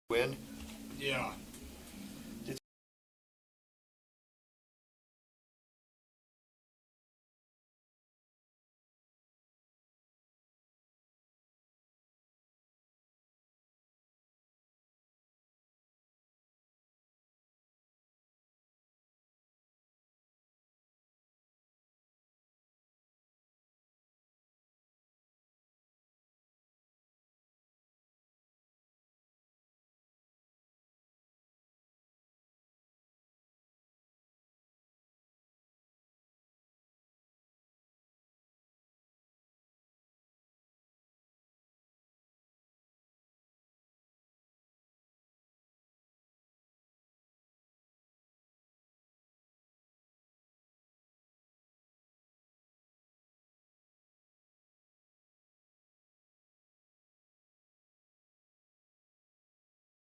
Win. Yeah.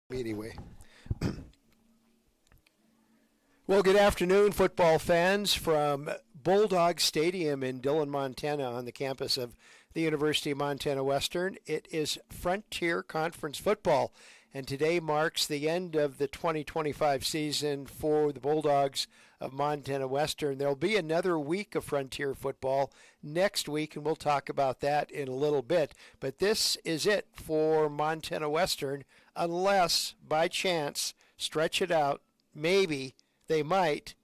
Anyway. Well, good afternoon, football fans from Bulldog Stadium in Dillon, Montana, on the campus of the University of Montana Western. It is Frontier Conference football, and today marks the end of the 2025 season for the Bulldogs of Montana Western. There'll be another week of Frontier football next week, and we'll talk about that in a little bit. But this is it for Montana Western, unless by chance, stretch it out, maybe they might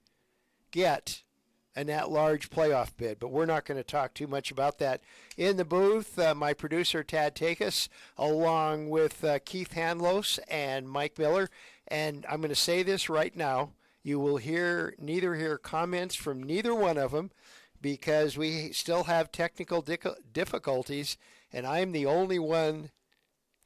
get an at-large playoff bid, but we're not going to talk too much about that. In the booth, my producer, Tad Takus, along with Keith Hanlos and Mike Miller. And I'm going to say this right now. You will neither hear comments from neither one of them because we still have technical difficulties, and I'm the only one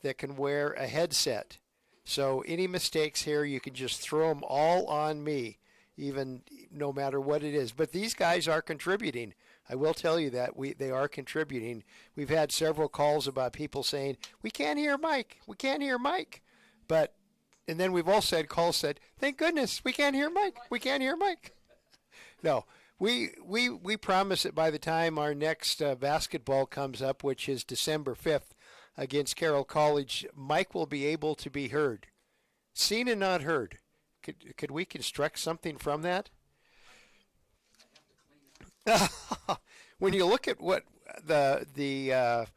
that can wear a headset. So any mistakes here, you can just throw them all on me, even no matter what it is. But these guys are contributing. I will tell you that they are contributing. We've had several calls about people saying, we can't hear Mike. We can't hear Mike. And then we've all said, calls said, thank goodness, we can't hear Mike. We can't hear Mike. No, we promise that by the time our next basketball comes up, which is December 5th, against Carroll College, Mike will be able to be heard. Seen and not heard. Could we construct something from that? When you look at what the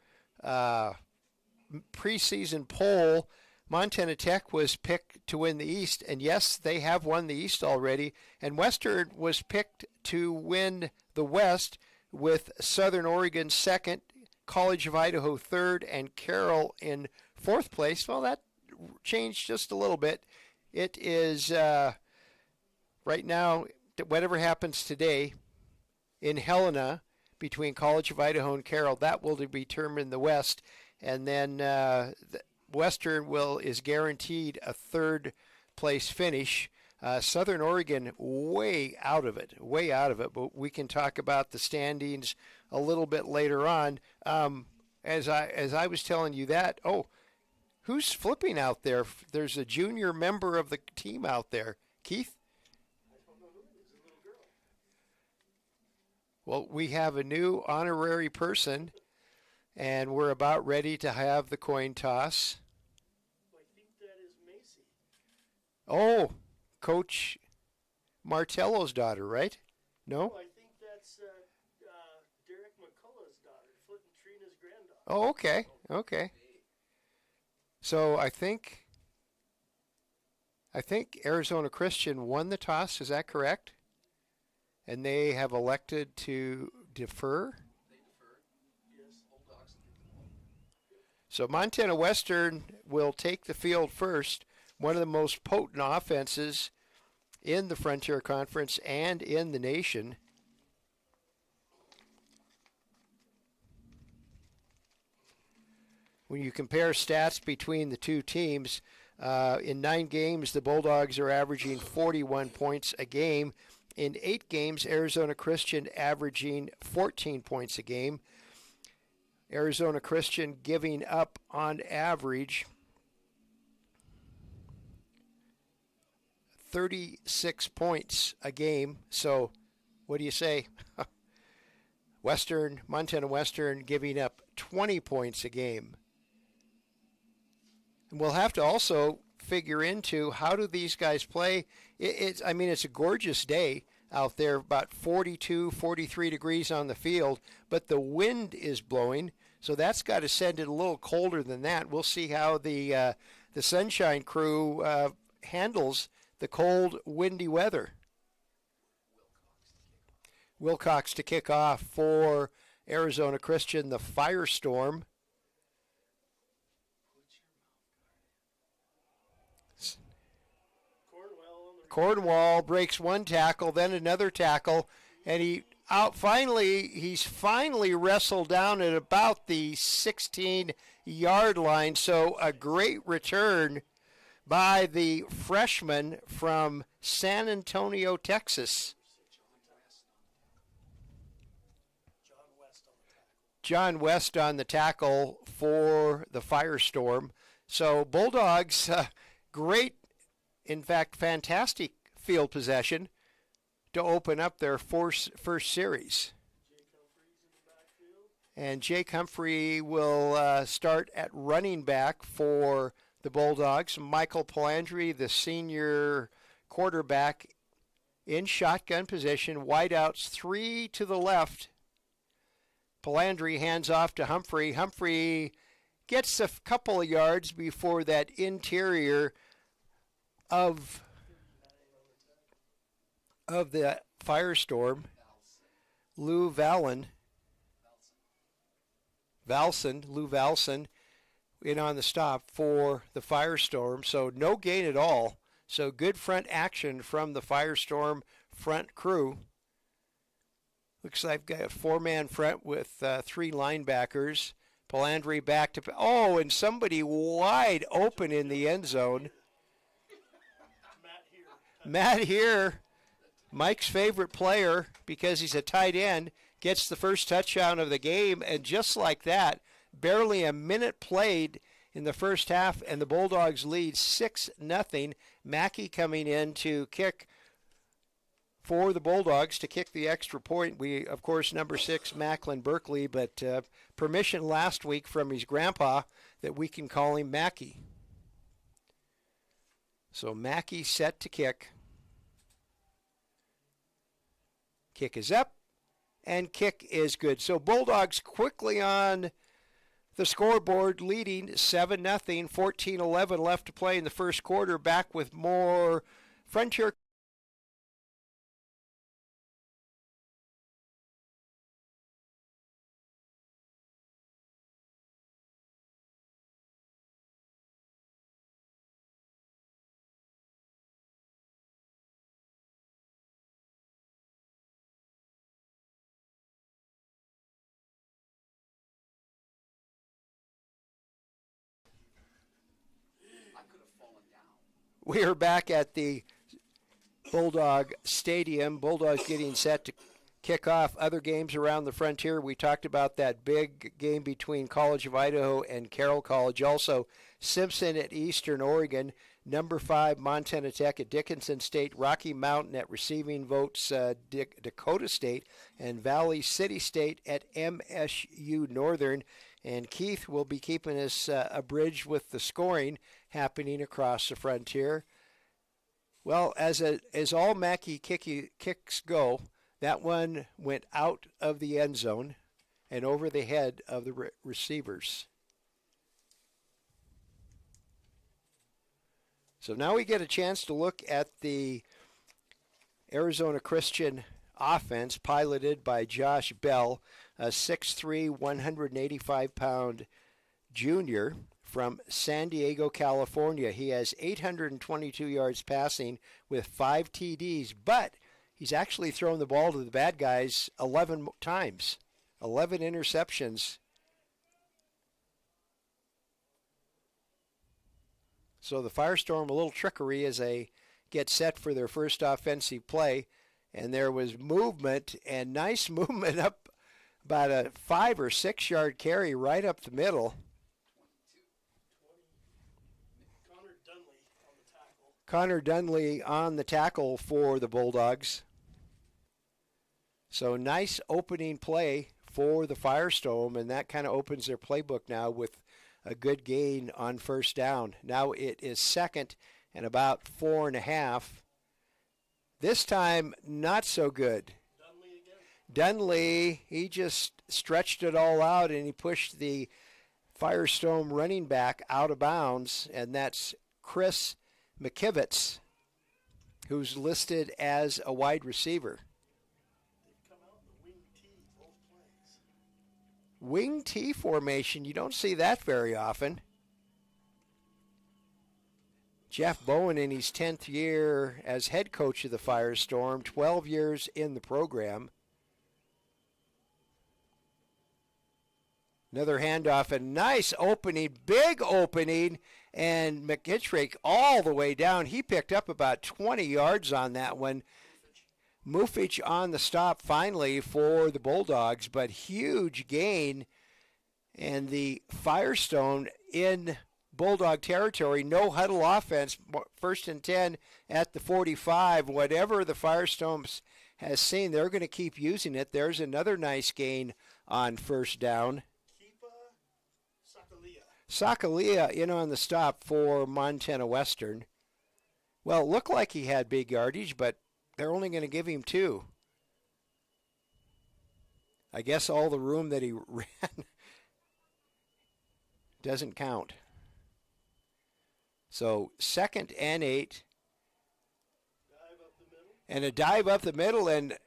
preseason poll, Montana Tech was picked to win the East, and yes, they have won the East already, and Western was picked to win the West with Southern Oregon second, College of Idaho third, and Carroll in fourth place. Well, that changed just a little bit. It is right now, whatever happens today in Helena between College of Idaho and Carroll, that will determine the West. And then Western is guaranteed a third place finish. Southern Oregon way out of it, but we can talk about the standings a little bit later on. As I was telling you that, who's flipping out there? There's a junior member of the team out there. Keith? I don't know who it is, a little girl. Well, we have a new honorary person, and we're about ready to have the coin toss. I think that is Macy. Oh, Coach Martello's daughter, right? No? Oh, I think that's Derek McCullough's daughter, Flint and Trina's granddaughter. Oh, okay. So I think Arizona Christian won the toss. Is that correct? And they have elected to defer. They deferred. Yes. Bulldogs. So Montana Western will take the field first. One of the most potent offenses in the Frontier Conference and in the nation. When you compare stats between the two teams, in 9 games, the Bulldogs are averaging 41 points a game. In 8 games, Arizona Christian averaging 14 points a game. Arizona Christian giving up on average 36 points a game. So what do you say? Montana Western giving up 20 points a game. And we'll have to also figure into how do these guys play. I mean, it's a gorgeous day out there, about 42, 43 degrees on the field, but the wind is blowing, so that's got to send it a little colder than that. We'll see how the Sunshine Crew handles the cold, windy weather. Wilcox to kick off for Arizona Christian, the Firestorm. Cornwall breaks one tackle, then another tackle, and he's finally wrestled down at about the 16-yard line. So a great return by the freshman from San Antonio, Texas. John West on the tackle for the Firestorm. So Bulldogs, great, in fact, fantastic field possession to open up their first series. And Jake Humphrey will start at running back for the Bulldogs. Michael Palandri, the senior quarterback, in shotgun position. Wideouts, 3 to the left. Palandri hands off to Humphrey. Humphrey gets a couple of yards before that interior of the Firestorm, Lou Valson in on the stop for the Firestorm. So no gain at all. So good front action from the Firestorm front crew. Looks like I've got a 4-man front with 3 linebackers. Palandri back to, and somebody wide open in the end zone. Matt here, Mike's favorite player because he's a tight end, gets the first touchdown of the game, and just like that, barely a minute played in the first half, and the Bulldogs lead 6-0. Mackey coming in to kick for the Bulldogs to kick the extra point. We, of course, number 6, Macklin Berkeley, but permission last week from his grandpa that we can call him Mackey. So Mackey set to kick. Kick is up, and kick is good. So Bulldogs quickly on the scoreboard, leading 7-0, 14-11 left to play in the first quarter. Back with more Frontier. We are back at the Bulldog Stadium. Bulldogs getting set to kick off other games around the Frontier. We talked about that big game between College of Idaho and Carroll College. Also, Simpson at Eastern Oregon. Number 5, Montana Tech at Dickinson State. Rocky Mountain at Receiving Votes, Dakota State. And Valley City State at MSU Northern. And Keith will be keeping us abridged with the scoring happening across the Frontier. Well, as all Mackey kicks go, that one went out of the end zone and over the head of the receivers. So now we get a chance to look at the Arizona Christian offense piloted by Josh Bell, a 6'3", 185-pound junior from San Diego, California. He has 822 yards passing with 5 TDs, but he's actually thrown the ball to the bad guys 11 times, 11 interceptions. So the Firestorm, a little trickery as they get set for their first offensive play. And there was movement, and nice movement up about a 5 or 6 yard carry right up the middle. Connor Dunley on the tackle for the Bulldogs. So nice opening play for the Firestorm, and that kind of opens their playbook now with a good gain on first down. Now it is second and about 4.5. This time, not so good. Dunley, he just stretched it all out and he pushed the Firestone running back out of bounds, and that's Chris McKivitz, who's listed as a wide receiver. They've come out in the wing T both plays. Wing T formation, you don't see that very often. Jeff Bowen in his 10th year as head coach of the Firestorm, 12 years in the program. Another handoff, a nice opening, big opening, and McGittrick all the way down. He picked up about 20 yards on that one. Mufich on the stop finally for the Bulldogs, but huge gain. And the Firestone in Bulldog territory, no huddle offense, first and 10 at the 45. Whatever the Firestone has seen, they're going to keep using it. There's another nice gain on first down. Sakalia in on the stop for Montana Western. Well, it looked like he had big yardage, but they're only going to give him 2. I guess all the room that he ran doesn't count. So 2nd and 8. And a dive up the middle, and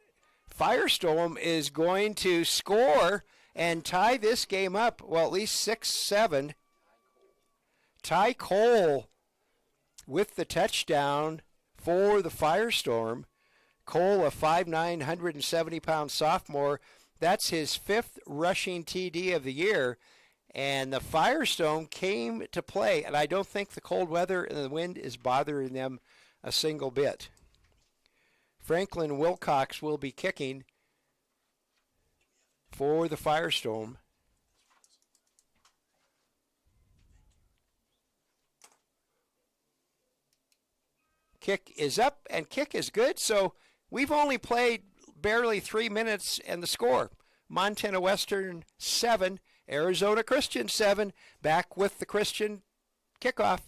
Firestorm is going to score and tie this game up, well, at least 6-7. Ty Cole with the touchdown for the Firestorm. Cole, a 5'9", 170-pound sophomore. That's his 5th rushing TD of the year. And the Firestone came to play, and I don't think the cold weather and the wind is bothering them a single bit. Franklin Wilcox will be kicking for the Firestorm. Kick is up, and kick is good, so we've only played barely 3 minutes, and the score, Montana Western 7, Arizona Christian 7, back with the Christian kickoff.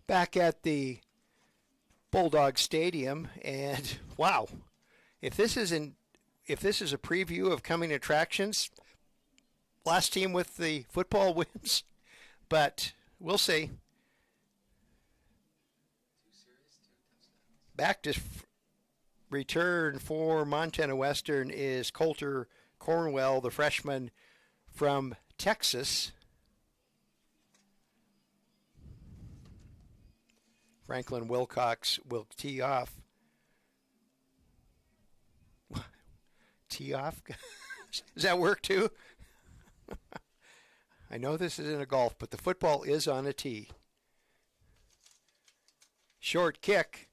Back at the Bulldog Stadium, and wow, if this is a preview of coming attractions, last team with the football wins, but we'll see. Back to return for Montana Western is Coulter Cornwell, the freshman from Texas. Franklin Wilcox will tee off. Tee off? Does that work too? I know this isn't a golf, but the football is on a tee. Short kick.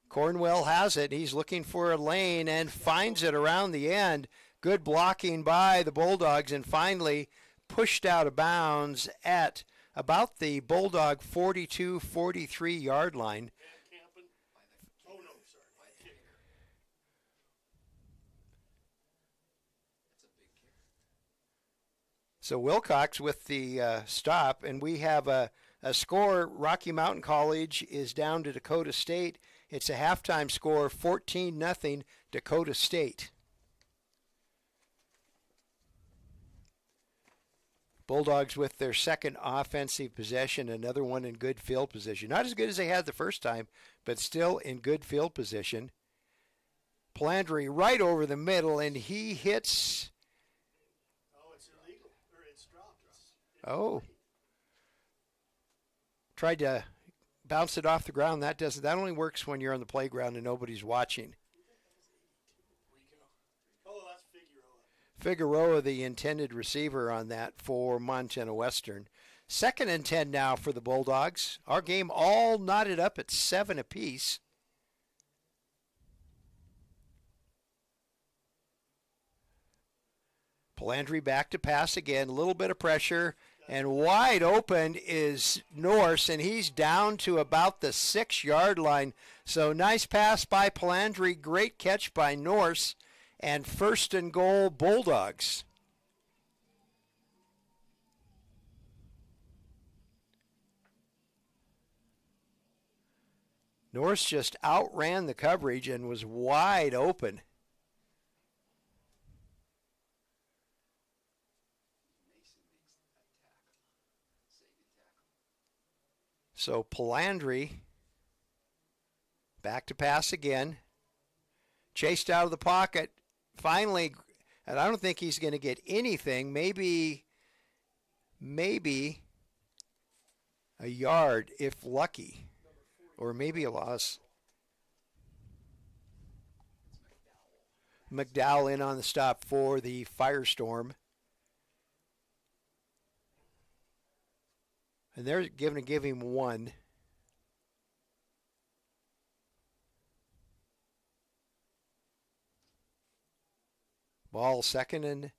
Cornwell has it. He's looking for a lane and finds it around the end. Good blocking by the Bulldogs, and finally pushed out of bounds at about the Bulldog 42-43 yard line. So Wilcox with the stop, and we have a score. Rocky Mountain College is down to Dakota State. It's a halftime score, 14-0 Dakota State. Bulldogs with their second offensive possession, another one in good field position. Not as good as they had the first time, but still in good field position. Palandri right over the middle, and he hits. Oh, it's illegal. Or it's dropped. Oh. Tried to bounce it off the ground. That only works when you're on the playground and nobody's watching. Oh, that's Figueroa. Figueroa, the intended receiver on that for Montana Western. 2nd and 10 now for the Bulldogs. Our game all knotted up at 7 apiece. Palandri back to pass again. A little bit of pressure. And wide open is Norse, and he's down to about the 6-yard line. So nice pass by Palandri. Great catch by Norse. And 1st and goal, Bulldogs. Norse just outran the coverage and was wide open. So Palandri back to pass again. Chased out of the pocket. Finally, and I don't think he's going to get anything. Maybe a yard if lucky. Or maybe a loss. McDowell in on the stop for the Firestorm. And they're going to give him 1. Ball 2nd and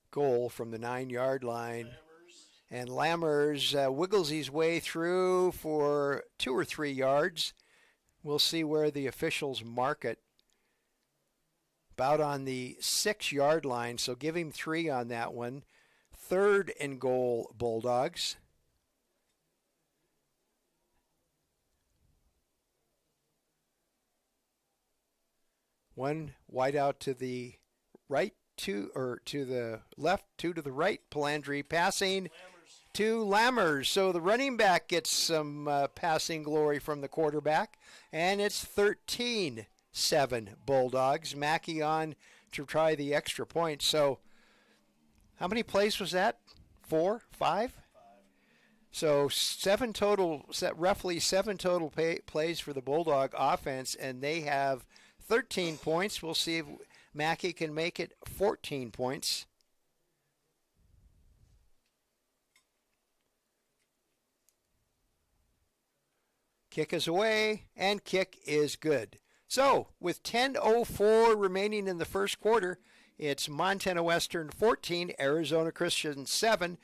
goal from the 9-yard line. And Lammers wiggles his way through for 2 or 3 yards. We'll see where the officials mark it. About on the 6-yard line, so give him 3 on that one. 3rd and goal, Bulldogs. One wide out to the right, to the left, 2 to the right. Palandri passing to Lammers. So the running back gets some passing glory from the quarterback. And it's 13-7 Bulldogs. Mackey on to try the extra point. So how many plays was that? 4? 5? So 7 total, roughly 7 total plays for the Bulldog offense, and they have 13 points. We'll see if Mackey can make it 14 points. Kick is away, and kick is good. So, with 10:04 remaining in the first quarter, it's Montana Western 14, Arizona Christian 7.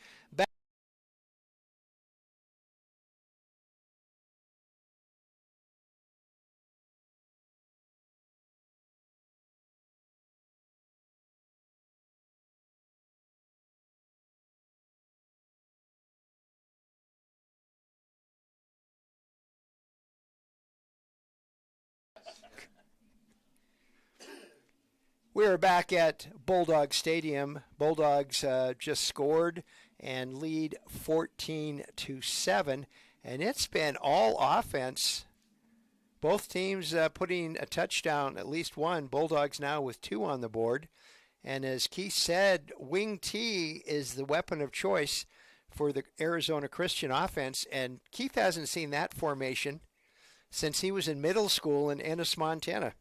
We're back at Bulldog Stadium. Bulldogs just scored and lead 14-7, and it's been all offense. Both teams putting a touchdown, at least one. Bulldogs now with 2 on the board. And as Keith said, wing T is the weapon of choice for the Arizona Christian offense, and Keith hasn't seen that formation since he was in middle school in Ennis, Montana.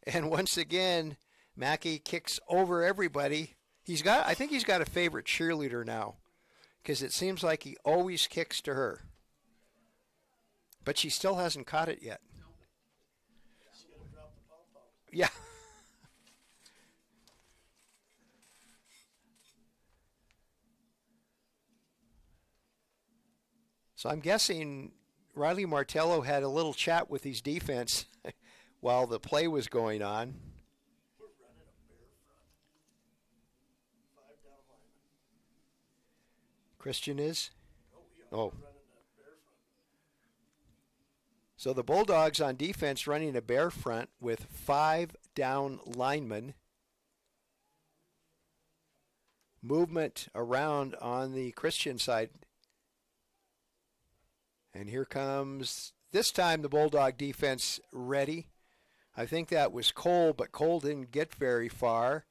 And once again, Mackey kicks over everybody. I think he's got a favorite cheerleader now, because it seems like he always kicks to her. But she still hasn't caught it yet. Yeah. So I'm guessing Riley Martello had a little chat with his defense while the play was going on. We're running a bear front. 5 down linemen. Christian is? We are running a bear front. So the Bulldogs on defense running a bear front with 5 down linemen. Movement around on the Christian side. And here comes This time the Bulldog defense ready. I think that was Cole, but Cole didn't get very far.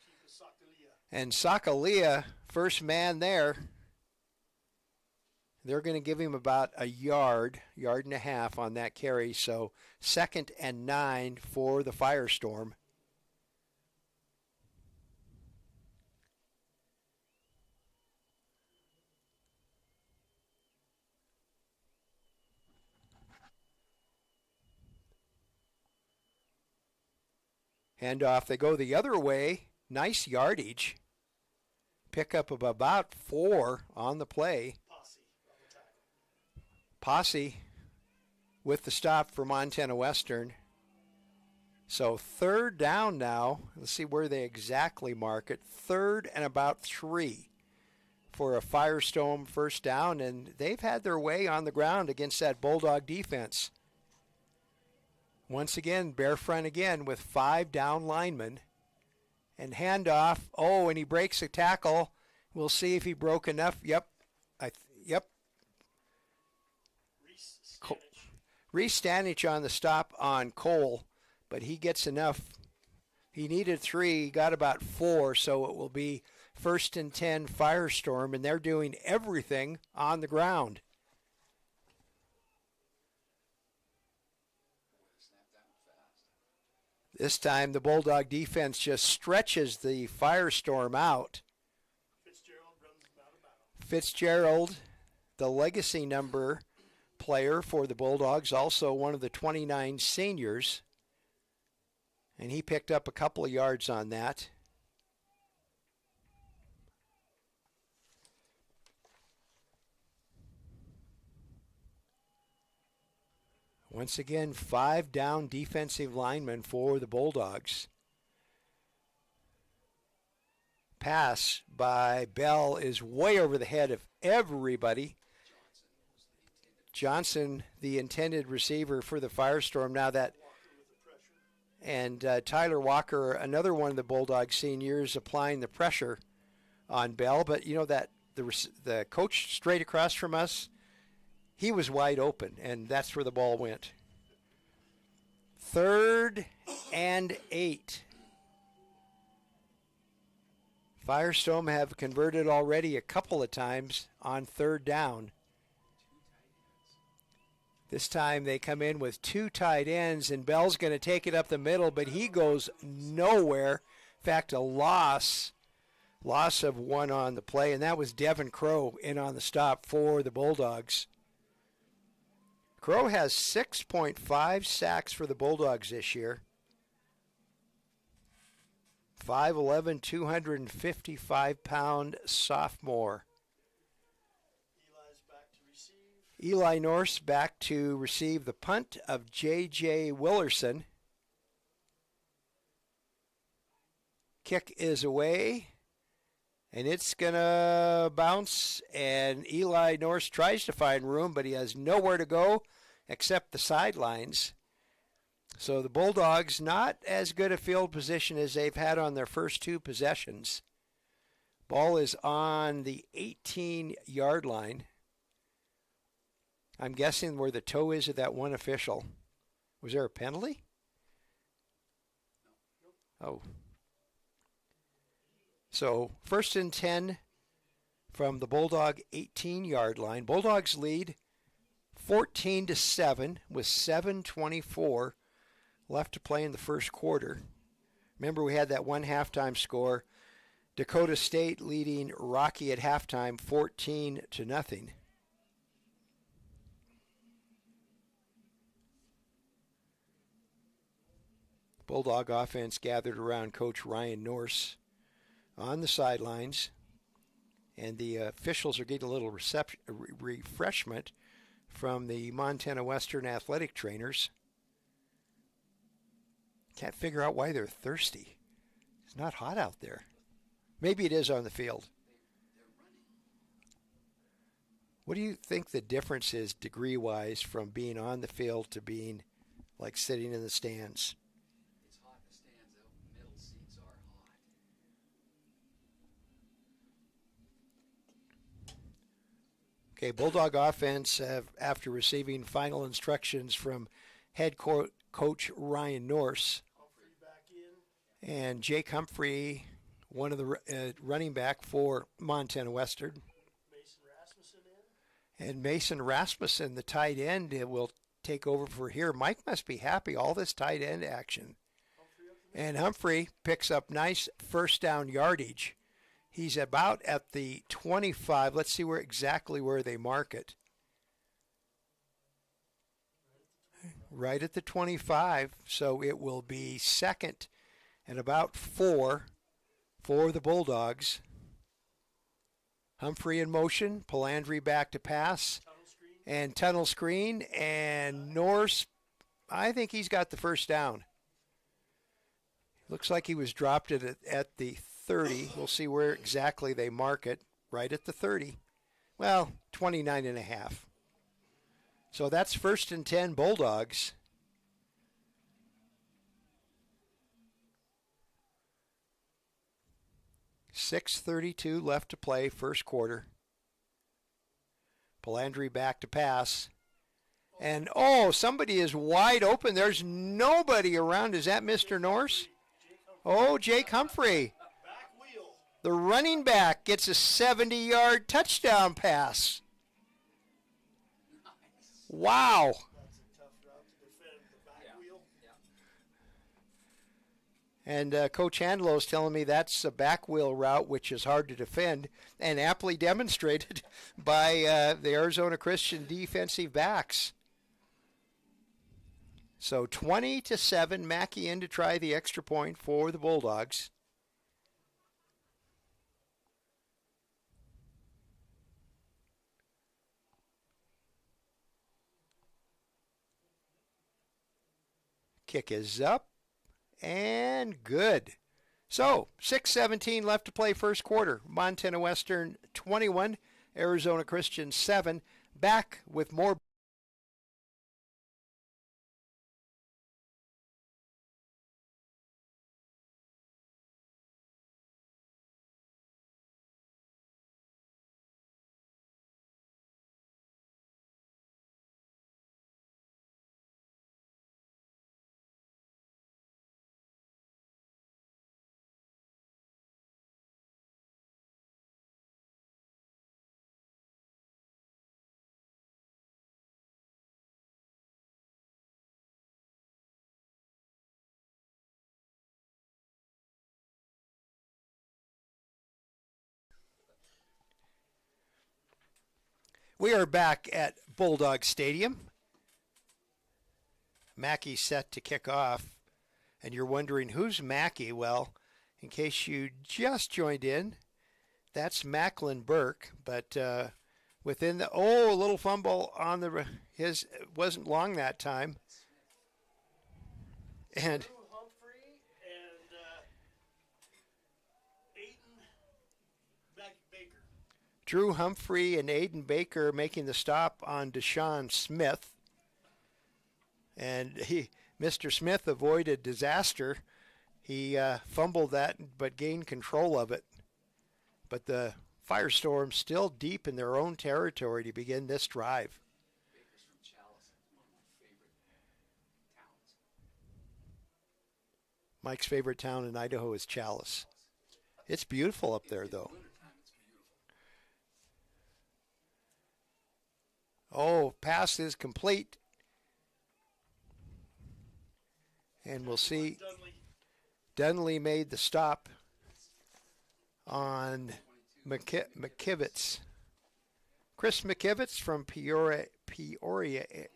And Sakalia, first man there. They're going to give him about a yard and a half on that carry. So 2nd and 9 for the Firestorm. Handoff, they go the other way. Nice yardage. Pickup of about 4 on the play. Posse with the stop for Montana Western. So 3rd down now. Let's see where they exactly mark it. 3rd and about 3 for a Firestorm first down, and they've had their way on the ground against that Bulldog defense. Once again, bear front again with 5 down linemen. And handoff. Oh, and he breaks a tackle. We'll see if he broke enough. Yep. Yep. Reese Stanich on the stop on Cole, but he gets enough. He needed 3, he got about 4, so it will be 1st and 10 Firestorm, and they're doing everything on the ground. This time the Bulldog defense just stretches the Firestorm out. Fitzgerald, the legacy number player for the Bulldogs, also one of the 29 seniors. And he picked up a couple of yards on that. Once again, 5 down defensive linemen for the Bulldogs. Pass by Bell is way over the head of everybody. Johnson, the intended receiver for the Firestorm. Now that, and Tyler Walker, another one of the Bulldog seniors, applying the pressure on Bell. But you know that the coach straight across from us, he was wide open, and that's where the ball went. 3rd and 8. Firestorm have converted already a couple of times on 3rd down. This time they come in with 2 tight ends, and Bell's going to take it up the middle, but he goes nowhere. In fact, a loss of 1 on the play, and that was Devin Crow in on the stop for the Bulldogs. Crow has 6.5 sacks for the Bulldogs this year. 5'11", 255-pound sophomore. Eli Norse back to receive the punt of J.J. Willerson. Kick is away, and it's going to bounce, and Eli Norse tries to find room, but he has nowhere to go except the sidelines. So the Bulldogs not as good a field position as they've had on their first 2 possessions. Ball is on the 18-yard line. I'm guessing where the toe is of that one official. Was there a penalty? Oh. So 1st and 10 from the Bulldog 18-yard line. Bulldogs lead 14-7 with 7:24 left to play in the first quarter. Remember, we had that one halftime score. Dakota State leading Rocky at halftime 14-0. Bulldog offense gathered around Coach Ryan Norse on the sidelines, and the officials are getting a little refreshment from the Montana Western athletic trainers. Can't figure out why they're thirsty. It's not hot out there. Maybe it is on the field. What do you think the difference is degree-wise from being on the field to being like sitting in the stands? It's hot in the stands. The middle seats are hot. Okay, Bulldog offense, after receiving final instructions from head coach Ryan Norse Humphrey back in. and Jake Humphrey, one of the running back for Montana Western, Mason Rasmussen in. and Mason Rasmussen, the tight end, will take over for here. Mike must be happy, all this tight end action. Humphrey up the And Humphrey picks up nice first down yardage. He's about at the 25. Let's see exactly where they mark it. Right at the 25. So it will be second and about 4 for the Bulldogs. Humphrey in motion. Palandri back to pass. tunnel screen. And tunnel screen. And Norse, I think he's got the first down. Looks like he was dropped at the 30. We'll see where exactly they mark it. Right at the 30. Well, 29 and a half. So that's 1st and 10 Bulldogs. .6:32 left to play, first quarter. Palandri back to pass. And, somebody is wide open. There's nobody around. Is that Mr. Norse? Oh, Jake Humphrey. Back wheel. The running back gets a 70-yard touchdown pass. Wow. That's a tough route to defend. The back wheel. And Coach Handelow's telling me that's a back wheel route, which is hard to defend, and aptly demonstrated by the Arizona Christian defensive backs. So 20-7, Mackey in to try the extra point for the Bulldogs. Kick is up and good. So 6:17 left to play first quarter. Montana Western 21, Arizona Christian 7. Back with more. We are back at Bulldog Stadium. Mackey set to kick off. And you're wondering, who's Mackey? Well, in case you just joined in, that's Macklin Burke. But within the, a little fumble on his, it wasn't long that time. And Drew Humphrey and Aiden Baker. Drew Humphrey and Aiden Baker making the stop on Deshaun Smith. And Mr. Smith avoided disaster. He fumbled that but gained control of it. But the Firestorm still deep in their own territory to begin this drive. Baker's from Chalice. One of my favorite towns. Mike's favorite town in Idaho is Chalice. It's beautiful up there, though. Wintertime, it's beautiful. Oh, pass is complete. And we'll see. Dunley made the stop on McKivitz. Chris McKivitz from Peoria,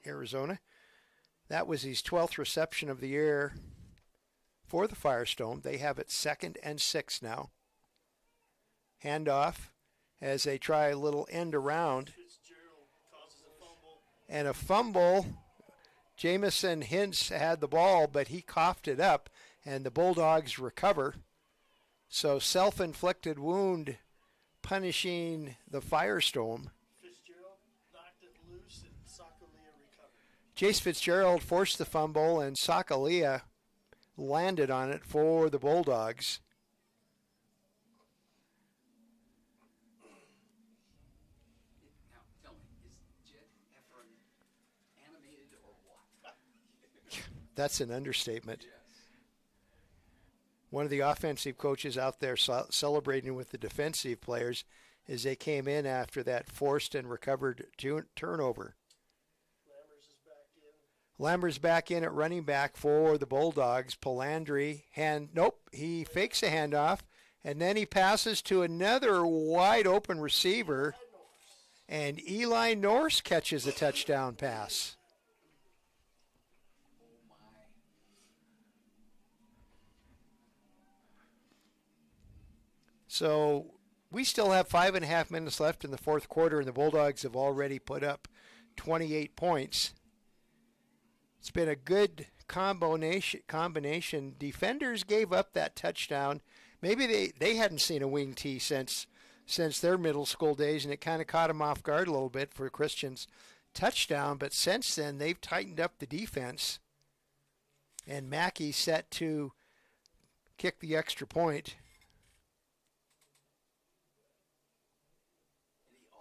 Arizona. That was his 12th reception of the year for the Firestone. They have it 2nd and 6 now. Handoff as they try a little end around. Fitzgerald causes a fumble. And a fumble. Jamison Hintz had the ball, but he coughed it up, and the Bulldogs recover. So self-inflicted wound punishing the Firestorm. Fitzgerald knocked it loose and Sakalia recovered. Chase Fitzgerald forced the fumble, and Sakalia landed on it for the Bulldogs. Now, tell me, That's an understatement. Yes. One of the offensive coaches out there celebrating with the defensive players as they came in after that forced and recovered turnover. Lammers is back in. Lamber's back in at running back for the Bulldogs. Palandri, he fakes a handoff, and then he passes to another wide open receiver, and Eli Norse catches a touchdown pass. Oh my. So we still have 5.5 minutes left in the fourth quarter, and the Bulldogs have already put up 28 points. It's been a good combination. Defenders gave up that touchdown. Maybe they hadn't seen a wing tee since their middle school days, and it kind of caught them off guard a little bit for Christian's touchdown. But since then, they've tightened up the defense, and Mackey set to kick the extra point.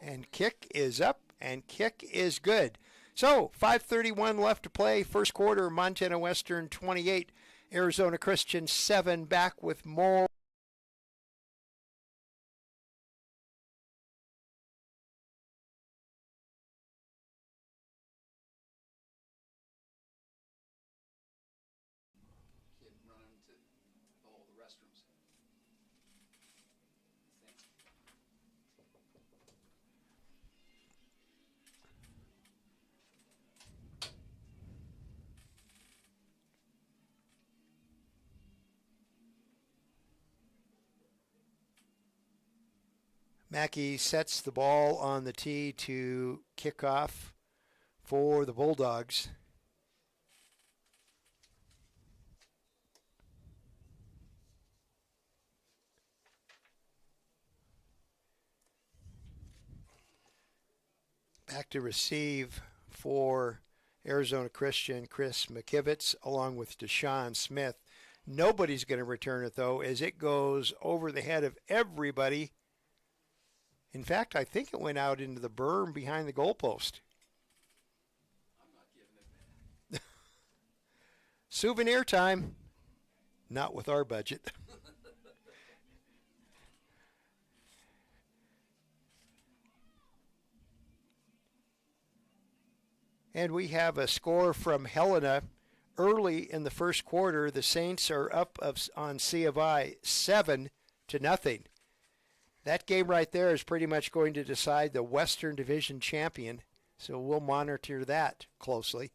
And kick is up, and kick is good. So, 5:31 left to play. First quarter, Montana Western 28, Arizona Christian 7. Back with more. Kid running to the restrooms. Mackey sets the ball on the tee to kick off for the Bulldogs. Back to receive for Arizona Christian, Chris McKivitz, along with Deshaun Smith. Nobody's going to return it, though, as it goes over the head of everybody. In fact, I think it went out into the berm behind the goalpost. I'm not giving it that. Souvenir time. Not with our budget. And we have a score from Helena early in the first quarter. The Saints are up on C of I 7-0. That game right there is pretty much going to decide the Western Division champion, so we'll monitor that closely.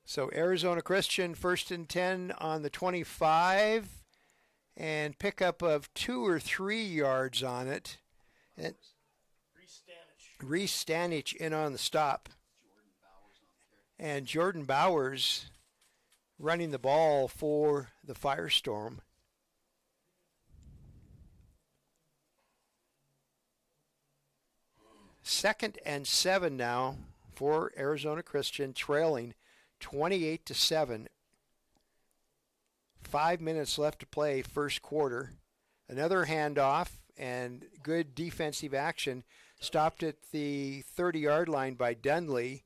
So Arizona Christian 1st and 10 on the 25, and pickup of 2 or 3 yards on it. And Reese Stanich in on the stop. And Jordan Bowers running the ball for the Firestorm. Second and 7 now for Arizona Christian, trailing 28-7. 5 minutes left to play, first quarter. Another handoff and good defensive action. Stopped at the 30-yard line by Dunley.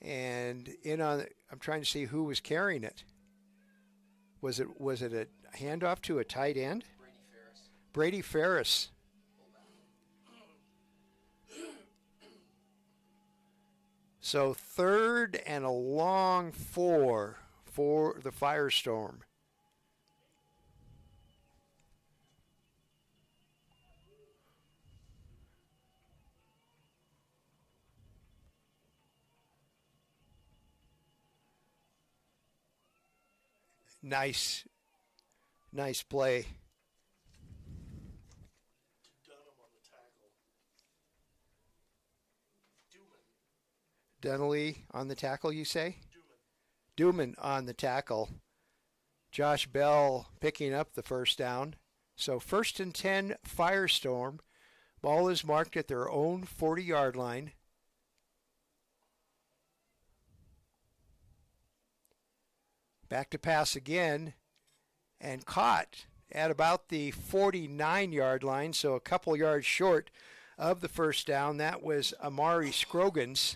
And I'm trying to see who was carrying it. Was it a handoff to a tight end? Brady Ferris. So 3rd and a long 4 for the Firestorm. Nice play. Dunham on the tackle. Dunley on the tackle, you say? Duman. Duman on the tackle. Josh Bell picking up the first down. So 1st and 10, Firestorm. Ball is marked at their own 40-yard line. Back to pass again, and caught at about the 49-yard line, so a couple yards short of the first down. That was Amari Scroggins.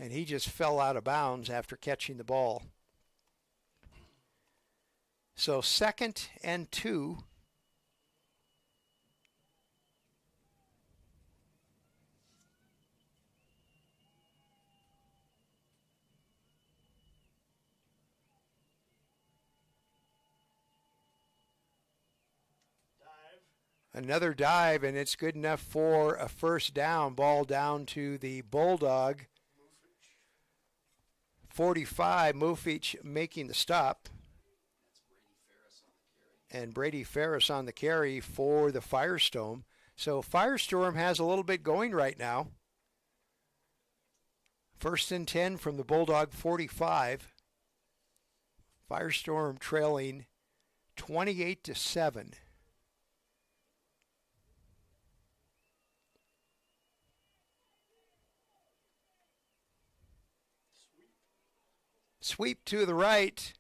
and he just fell out of bounds after catching the ball. So 2nd and 2. Another dive, and it's good enough for a first down. Ball down to the Bulldog. 45, Mufich making the stop. And Brady Ferris on the carry for the Firestorm. So Firestorm has a little bit going right now. 1st and 10 from the Bulldog 45. Firestorm trailing 28-7. Sweep to the right,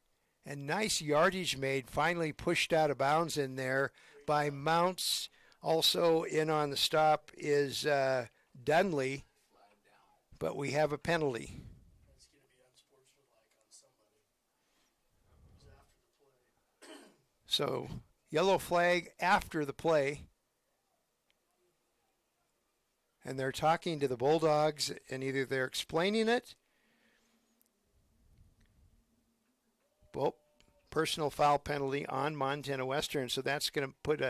and nice yardage made. Finally pushed out of bounds in there by Mounts. Also in on the stop is Dunley, but we have a penalty. That's going to be unsportsmanlike on somebody. It was after the play. So yellow flag after the play. And they're talking to the Bulldogs, and either they're explaining it. Well, personal foul penalty on Montana Western, so that's going to put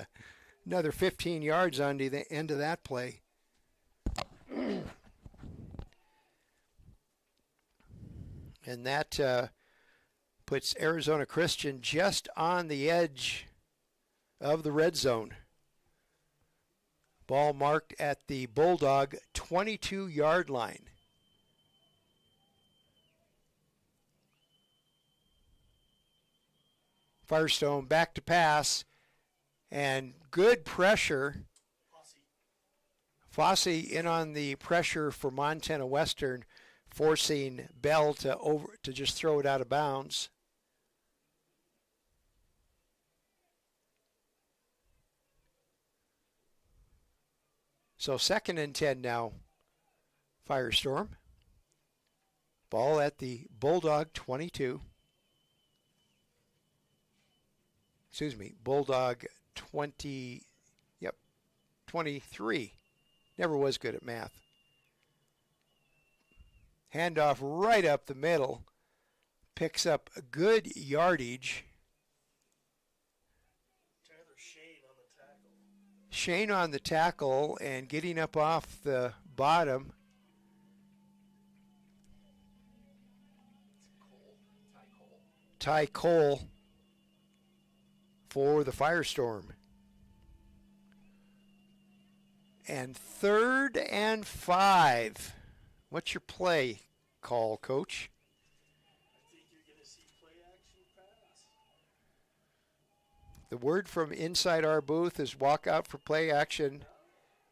another 15 yards onto the end of that play. And that puts Arizona Christian just on the edge of the red zone. Ball marked at the Bulldog 22-yard line. Firestone back to pass, and good pressure. Fosse in on the pressure for Montana Western, forcing Bell to just throw it out of bounds. So 2nd and 10 now, Firestorm. Ball at the Bulldog 22. Excuse me, Bulldog 20, 23. Never was good at math. Handoff right up the middle. Picks up a good yardage. Tyler Shane on the tackle. Shane on the tackle and getting up off the bottom. Ty Cole for the Firestorm. And 3rd and 5. What's your play call, Coach? I think you're going to see play action pass. The word from inside our booth is walk out for play action.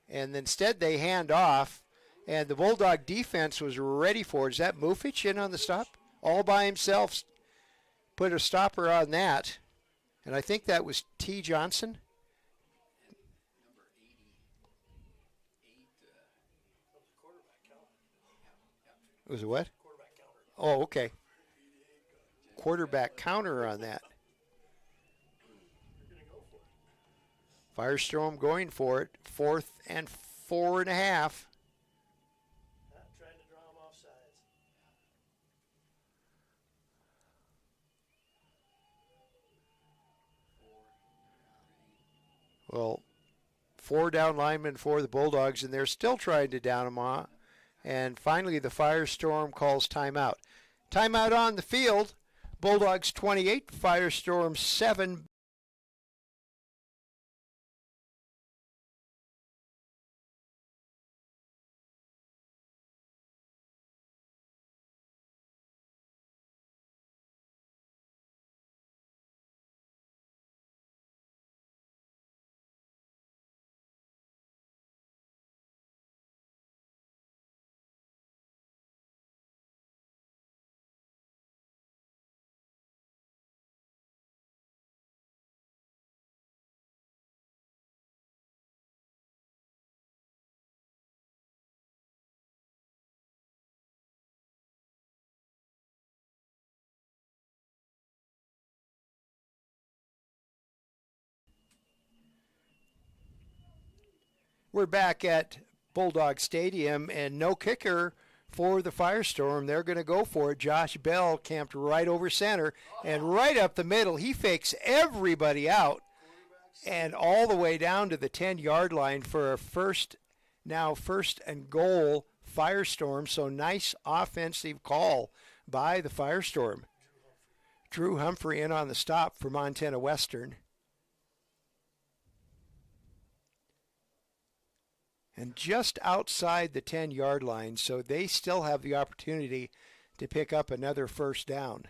And instead they hand off. And the Bulldog defense was ready for it. Is that Mufich in on the stop? All by himself. Put a stopper on that. And I think that was T. Johnson. Number 88. Quarterback counter. It was a what? Quarterback counter. Oh, okay. Quarterback counter on that. You're going to go for it. Firestorm going for it. 4th and 4.5. Trying to draw him off sides. Well, 4 down linemen for the Bulldogs, and they're still trying to down them off. And finally, the Firestorm calls timeout. Timeout on the field. Bulldogs 28, Firestorm 7. We're back at Bulldog Stadium, and no kicker for the Firestorm. They're going to go for it. Josh Bell camped right over center and right up the middle. He fakes everybody out and all the way down to the 10-yard line for a first and goal Firestorm. So nice offensive call by the Firestorm. Drew Humphrey in on the stop for Montana Western. And just outside the 10-yard line, so they still have the opportunity to pick up another first down.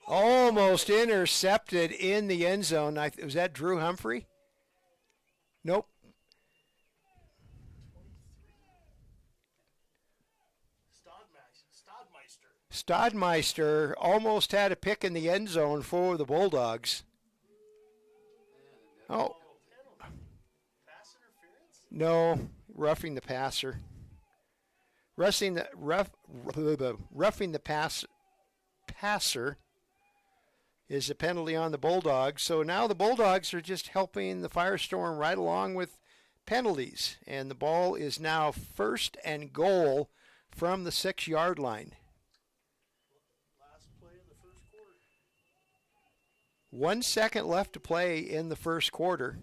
Almost intercepted in the end zone. Was that Drew Humphrey? Nope. Stodmeister almost had a pick in the end zone for the Bulldogs. Oh. No, roughing the passer. Roughing the passer is a penalty on the Bulldogs. So now the Bulldogs are just helping the Firestorm right along with penalties. And the ball is now first and goal from the 6-yard line. 1 second left to play in the first quarter.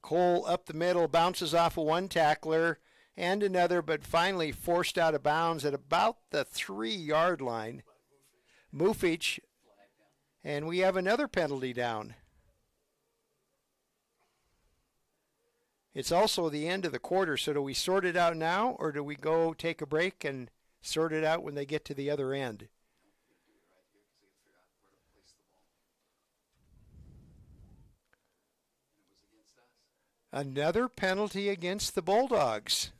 Cole up the middle, bounces off of one tackler and another, but finally forced out of bounds at about the 3-yard line. Mufich, and we have another penalty down. It's also the end of the quarter, so do we sort it out now, or do we go take a break and sort it out when they get to the other end? Another penalty against the Bulldogs.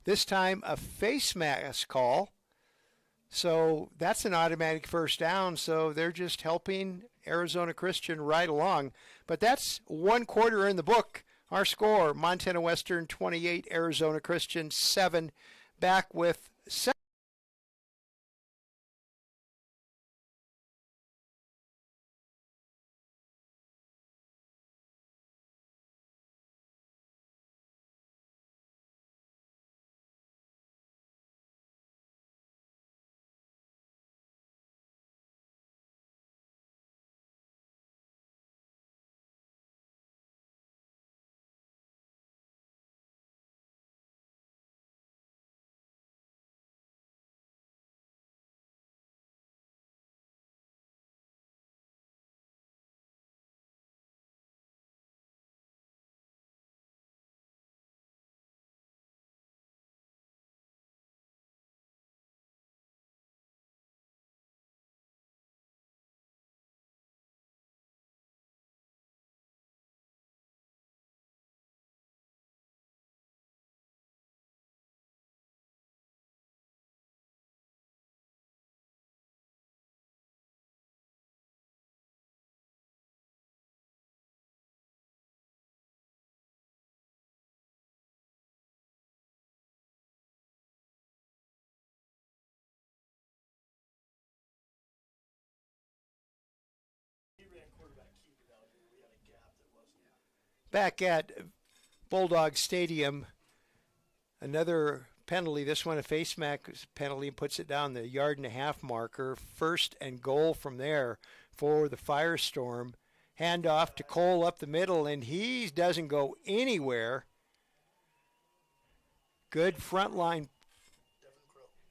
This time a face mask call. So that's an automatic first down, so they're just helping Arizona Christian right along. But that's 1 quarter in the book. Our score, Montana Western 28, Arizona Christian 7. Back with back at Bulldog Stadium. Another penalty. This one a face mask penalty, puts it down the 1.5-yard marker. First and goal from there for the Firestorm. Handoff to Cole up the middle, and he doesn't go anywhere. Good front line.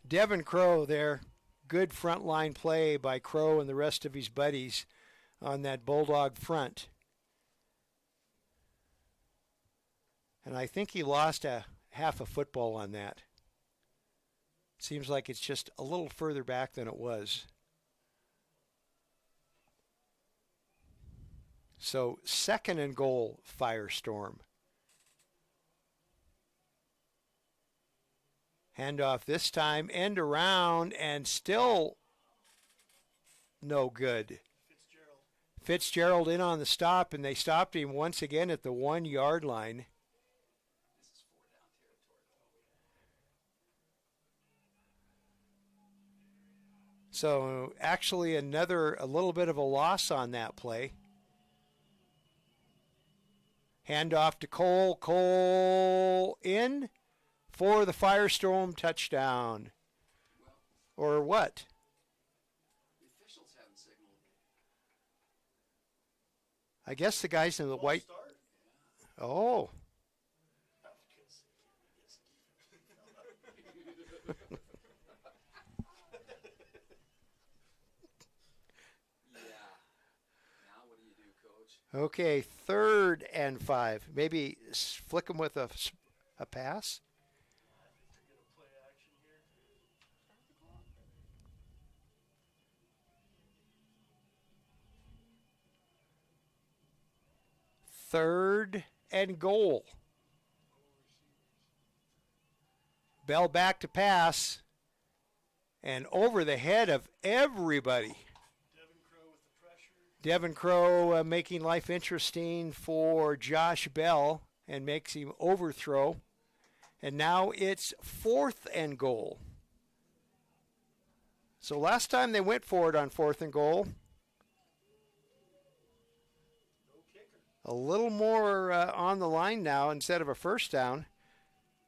Devin Crow there. Good front line play by Crow and the rest of his buddies on that Bulldog front. And I think he lost half a football on that. Seems like it's just a little further back than it was. So 2nd and goal, Firestorm. Handoff this time, end around, and still no good. Fitzgerald in on the stop, and they stopped him once again at the 1 yard line. This is 4 down territory, though. So actually a little bit of a loss on that play. Handoff to Cole. Cole in for the Firestorm touchdown. Or what? The officials haven't signaled. I guess the guys in the False white. start. Oh, I was gonna say, yes. Yeah. Now what do you do, Coach? okay. 3rd and 5. Maybe flick them with a pass. I think they're gonna play action here. Start the clock. 3rd and goal. Bell back to pass. And over the head of everybody. Devin Crow with the pressure. Devin Crow making life interesting for Josh Bell and makes him overthrow. And now it's 4th and goal. So last time they went for it on 4th and goal, No kicker. a little more on the line now instead of a first down.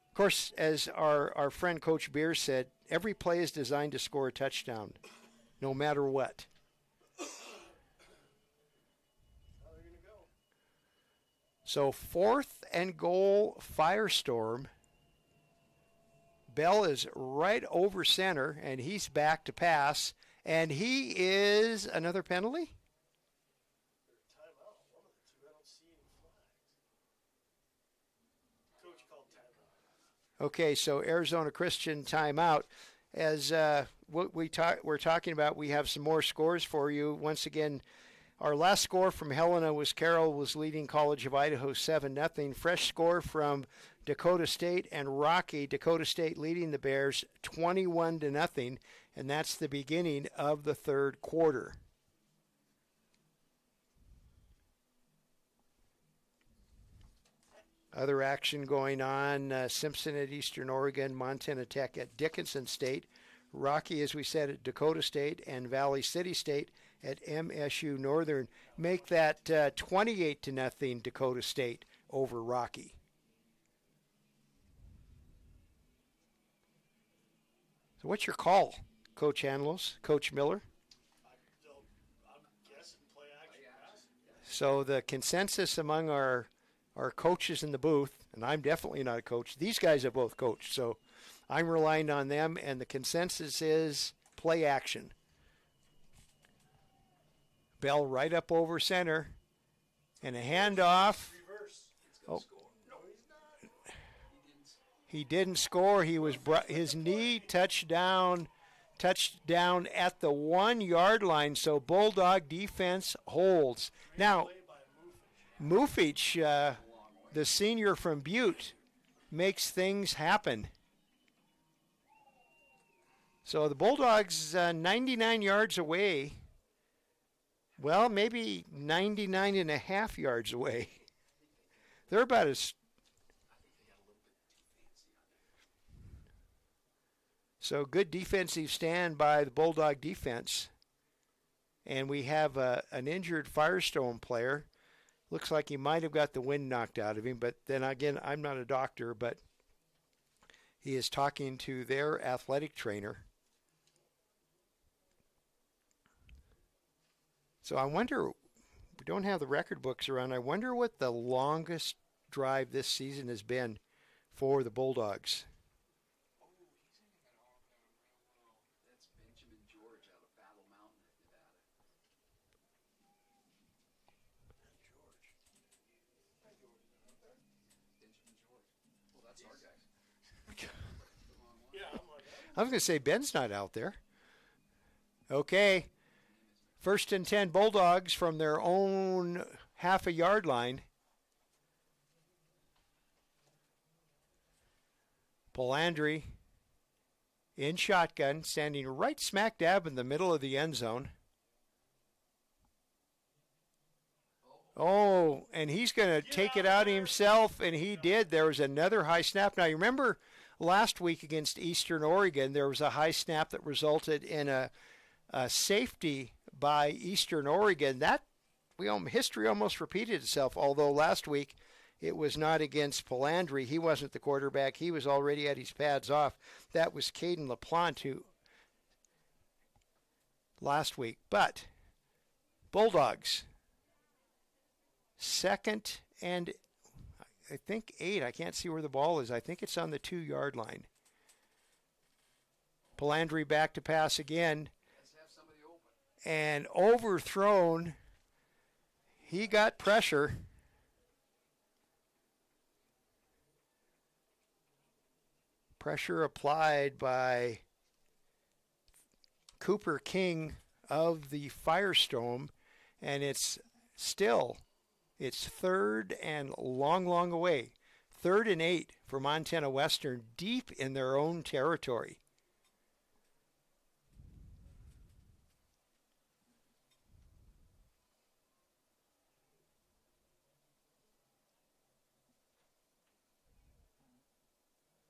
Of course, as our friend Coach Beers said, every play is designed to score a touchdown, no matter what. How they're gonna go. So 4th and goal, Firestorm. Bell is right over center, and he's back to pass. And he is another penalty? They're timeout. One of the two. I don't see any flags. Coach called timeout. Okay, so Arizona Christian timeout. As what we're talking about, we have some more scores for you. Once again, our last score from Helena was Carroll was leading College of Idaho 7-0. Fresh score from Dakota State and Rocky. Dakota State leading the Bears 21-0, and that's the beginning of the 3rd quarter. Other action going on, Simpson at Eastern Oregon, Montana Tech at Dickinson State, Rocky, as we said, at Dakota State, and Valley City State at MSU Northern. Make that 28-0 Dakota State over Rocky. So what's your call, Coach Anlos, Coach Miller? I'm guessing play action pass. So the consensus among our coaches in the booth, and I'm definitely not a coach. These guys have both coached, so I'm relying on them, and the consensus is play action. Bell right up over center, and a handoff. Reverse. Oh, No, he's not. he didn't score. He was his knee touched down at the 1 yard line. So Bulldog defense holds. Now, Play by Moofage. Mufich, the senior from Butte, makes things happen. So the Bulldogs 99 yards away. Well, maybe 99 and a half yards away. They're about as... So good defensive stand by the Bulldog defense. And we have an injured Firestone player. Looks like he might have got the wind knocked out of him. But then again, I'm not a doctor, but he is talking to their athletic trainer. So I wonder, we don't have the record books around. I wonder what the longest drive this season has been for the Bulldogs. That's Benjamin George out of Battle Mountain, Nevada. Benjamin George. Well, that's our guy. Yeah, I'm like, I was going to say Ben's not out there. Okay. 1st and 10 Bulldogs from their own half a yard line. Polandri in shotgun, standing right smack dab in the middle of the end zone. Oh, and he's going to take it out himself, and he did. There was another high snap. Now, you remember last week against Eastern Oregon, there was a high snap that resulted in a safety by Eastern Oregon. That history almost repeated itself, although last week it was not against Palandry. He wasn't the quarterback. He was already at his pads off. That was Caden LaPlante who last week. But Bulldogs, 2nd and I think 8. I can't see where the ball is. I think it's on the 2-yard line. Palandry back to pass again. And overthrown. He got pressure. Pressure applied by Cooper King of the Firestorm, and it's 3rd and long away. 3rd and 8 for Montana Western, deep in their own territory.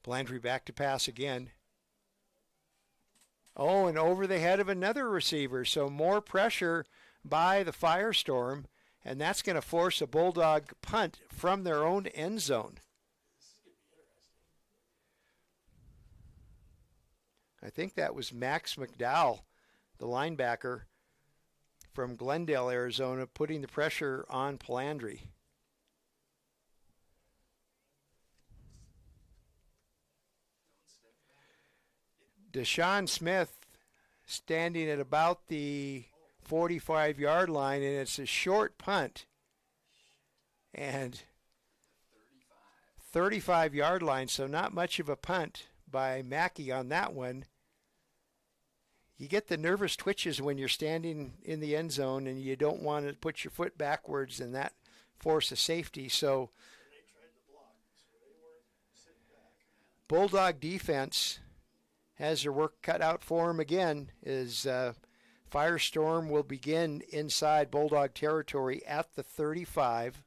Blandry back to pass again. Oh, and over the head of another receiver. So more pressure by the Firestorm, and that's going to force a Bulldog punt from their own end zone. I think that was Max McDowell, the linebacker from Glendale, Arizona, putting the pressure on Palandry. Deshaun Smith standing at about the 45-yard line, and it's a short punt. And 35-yard line, so not much of a punt by Mackey on that one. You get the nervous twitches when you're standing in the end zone and you don't want to put your foot backwards, and that forces safety. So Bulldog defense has their work cut out for him again, as Firestorm will begin inside Bulldog territory at the 35.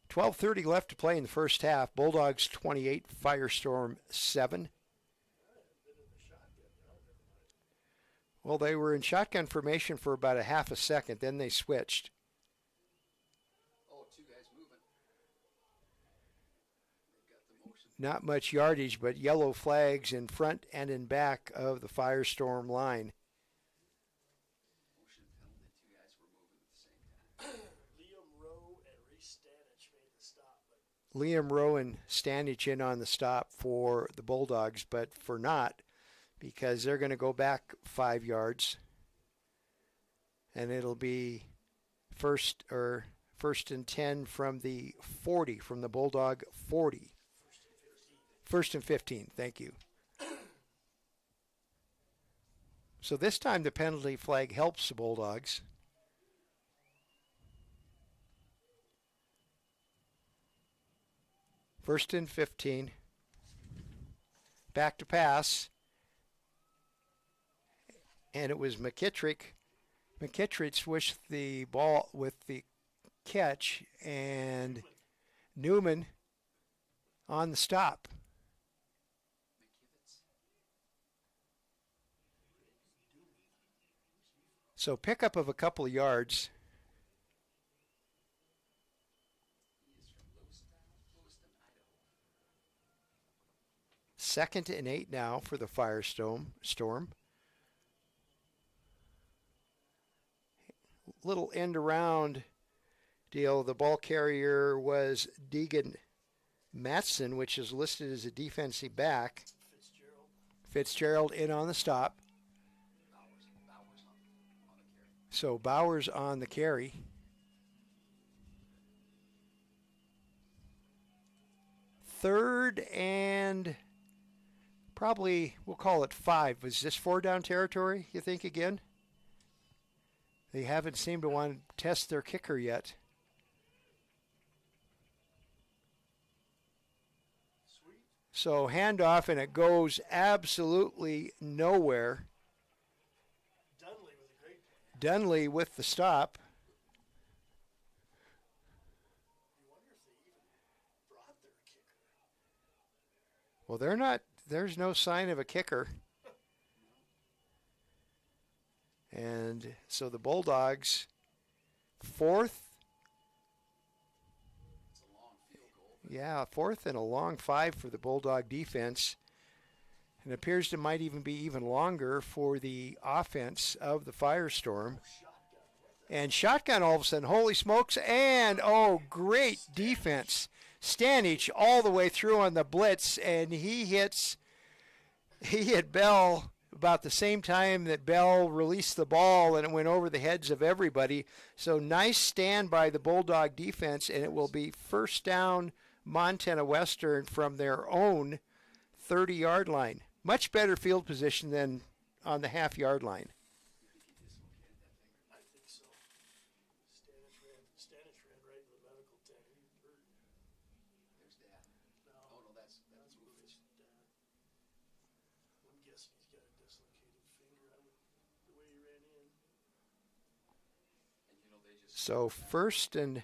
.12:30 left to play in the first half. Bulldogs 28, Firestorm 7. Well, they were in shotgun formation for about a half a second. Then they switched. Oh, 2 guys moving. They've got the motion. Not much yardage, but yellow flags in front and in back of the Firestorm line. Motion penalty. 2 guys were moving at the same time. Liam Rowe and Reese Stanich made the stop. Liam Rowe and Stanich in on the stop for the Bulldogs, but for not, because they're going to go back 5 yards, and it'll be first and 10 from the 40, from the Bulldog 40. First and 15, thank you. So this time the penalty flag helps the Bulldogs. First and 15. Back to pass. And it was McKittrick. McKittrick wished the ball with the catch, and Newman on the stop. So pickup of a couple of yards. Second and 8 now for the Firestorm. Little end around deal. The ball carrier was Deegan Matson, which is listed as a defensive back. Fitzgerald in on the stop. So Bowers on the carry. Third and probably, we'll call it 5. Was this 4 down territory, you think, again? They haven't seemed to want to test their kicker yet. Sweet. So handoff, and it goes absolutely nowhere. Dunley with a great play. Dunley with the stop. You wonder if they even brought their kicker. Well, they're not. There's no sign of a kicker. And so the Bulldogs, fourth. It's a long field goal. Yeah, fourth and a long 5 for the Bulldog defense. And it appears it might even be even longer for the offense of the Firestorm. And shotgun all of a sudden, holy smokes, and oh, great defense. Stanich all the way through on the blitz, and he hit Bell about the same time that Bell released the ball, and it went over the heads of everybody. So nice stand by the Bulldog defense, and it will be first down Montana Western from their own 30-yard line. Much better field position than on the half-yard line. I think so. Stanich ran right to the medical tent. He was hurt. There's Dad. No, Oh, no, that's Rufus' dad. I'm guessing he's got a dislocated finger. The way he ran in. And, you know, they just. So first and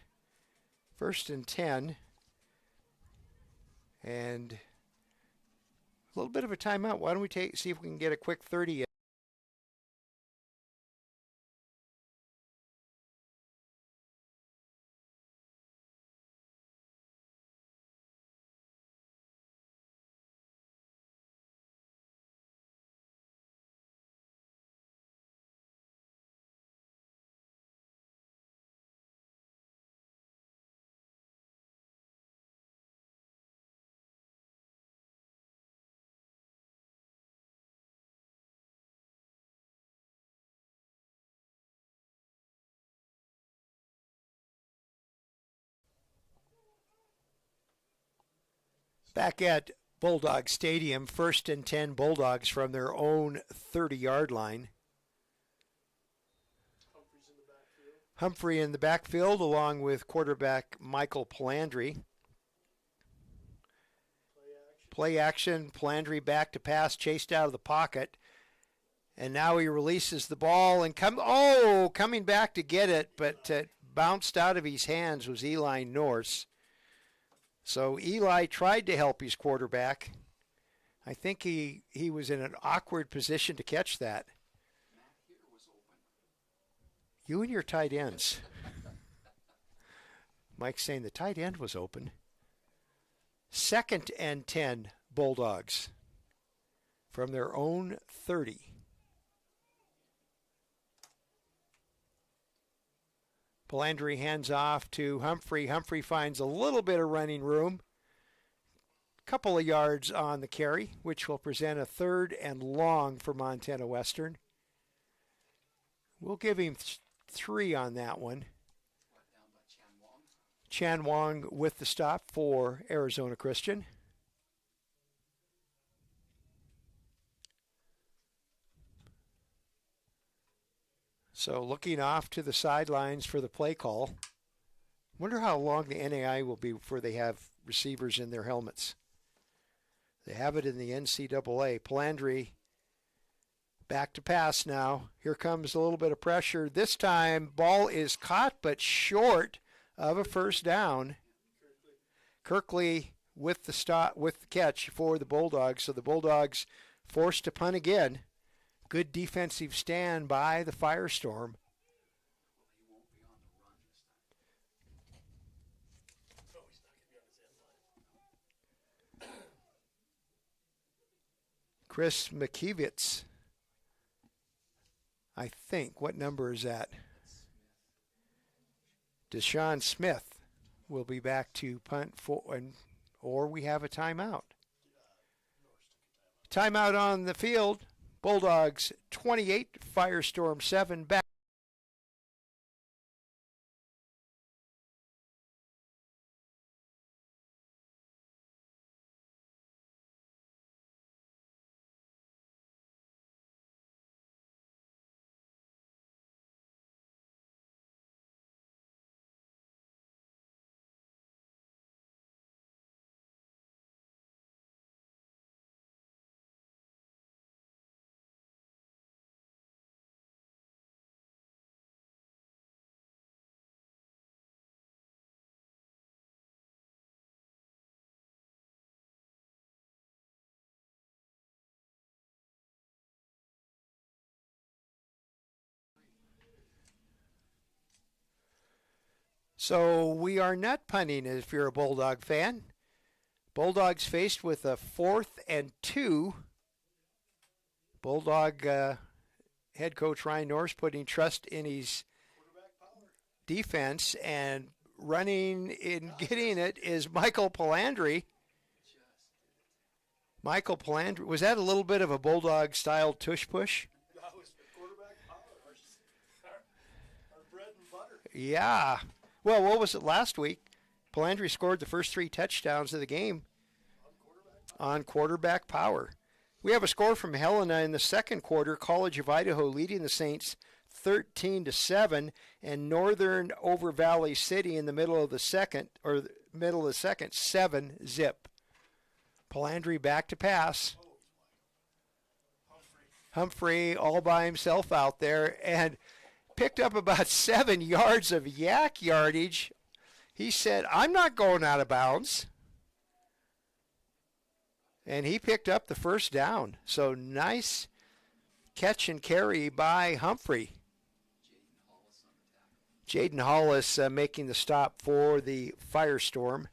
10, and a little bit of a timeout. Why don't we see if we can get a quick 30 in. Back at Bulldog Stadium, first and 10 Bulldogs from their own 30-yard line. Humphrey's in the backfield. Humphrey in the backfield along with quarterback Michael Palandri. Play action. Play action, Palandri back to pass, chased out of the pocket. And now he releases the ball and coming back to get it, but bounced out of his hands was Eli Norse. So Eli tried to help his quarterback. I think he was in an awkward position to catch that. Matt here was open. You and your tight ends. Mike's saying the tight end was open. Second and 10 Bulldogs from their own 30. Palandri hands off to Humphrey. Humphrey finds a little bit of running room. Couple of yards on the carry, which will present a third and long for Montana Western. We'll give him 3 on that one. Brought down by Chan Chan Wong. Wong with the stop for Arizona Christian. So looking off to the sidelines for the play call. Wonder how long the NAI will be before they have receivers in their helmets. They have it in the NCAA. Palandri back to pass now. Here comes a little bit of pressure. This time, ball is caught but short of a first down. Kirkley with the catch for the Bulldogs. So the Bulldogs forced to punt again. Good defensive stand by the Firestorm. Well, he won't be on the run this time. Oh, he's not going to be on his end line. Chris McKevitz, I think. What number is that? Deshaun Smith will be back to punt or we have a timeout. Timeout on the field. Bulldogs 28, Firestorm 7 back. So we are not punting if you're a Bulldog fan. Bulldogs faced with a 4th and 2. Bulldog head coach Ryan Norris putting trust in his defense, and running in getting it is Michael Palandri. Michael Palandri, was that a little bit of a Bulldog-style tush push? That was the quarterback power. Our bread and butter. Yeah. Well, what was it last week? Palandri scored the first 3 touchdowns of the game on quarterback power. We have a score from Helena in the second quarter. College of Idaho leading the Saints 13-7, and Northern over Valley City in the middle of the second, 7-zip. Palandri back to pass. Humphrey all by himself out there and picked up about 7 yards of yak yardage. He said, I'm not going out of bounds. And he picked up the first down. So nice catch and carry by Humphrey. Jaden Hollis making the stop for the Firestorm.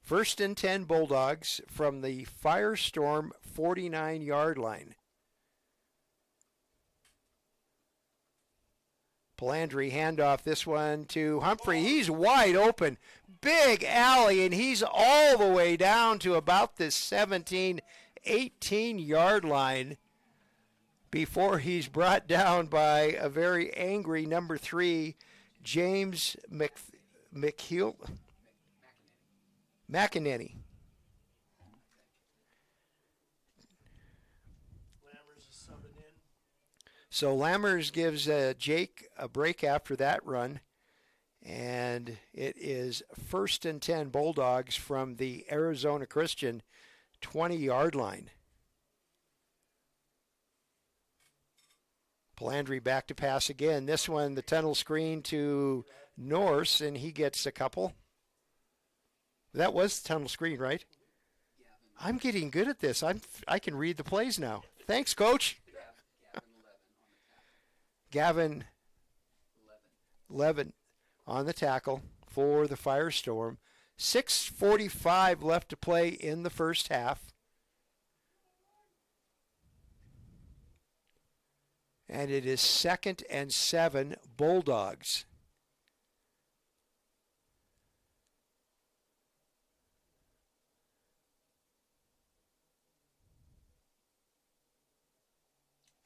1st and 10 Bulldogs from the Firestorm 49-yard line. Palandri handoff this one to Humphrey. He's wide open. Big alley, and he's all the way down to about the 17, 18-yard line before he's brought down by a very angry number 3, James McNenny. Lammers is subbing in. So Lammers gives Jake a break after that run, and it is 1st and 10 Bulldogs from the Arizona Christian 20-yard line. Palandri back to pass again. This one, the tunnel screen to Norse, and he gets a couple. That was the tunnel screen, right? I'm getting good at this. I can read the plays now. Thanks, Coach. Gavin Levin on the tackle for the Firestorm. 6:45 left to play in the first half. And it is 2nd and 7 Bulldogs.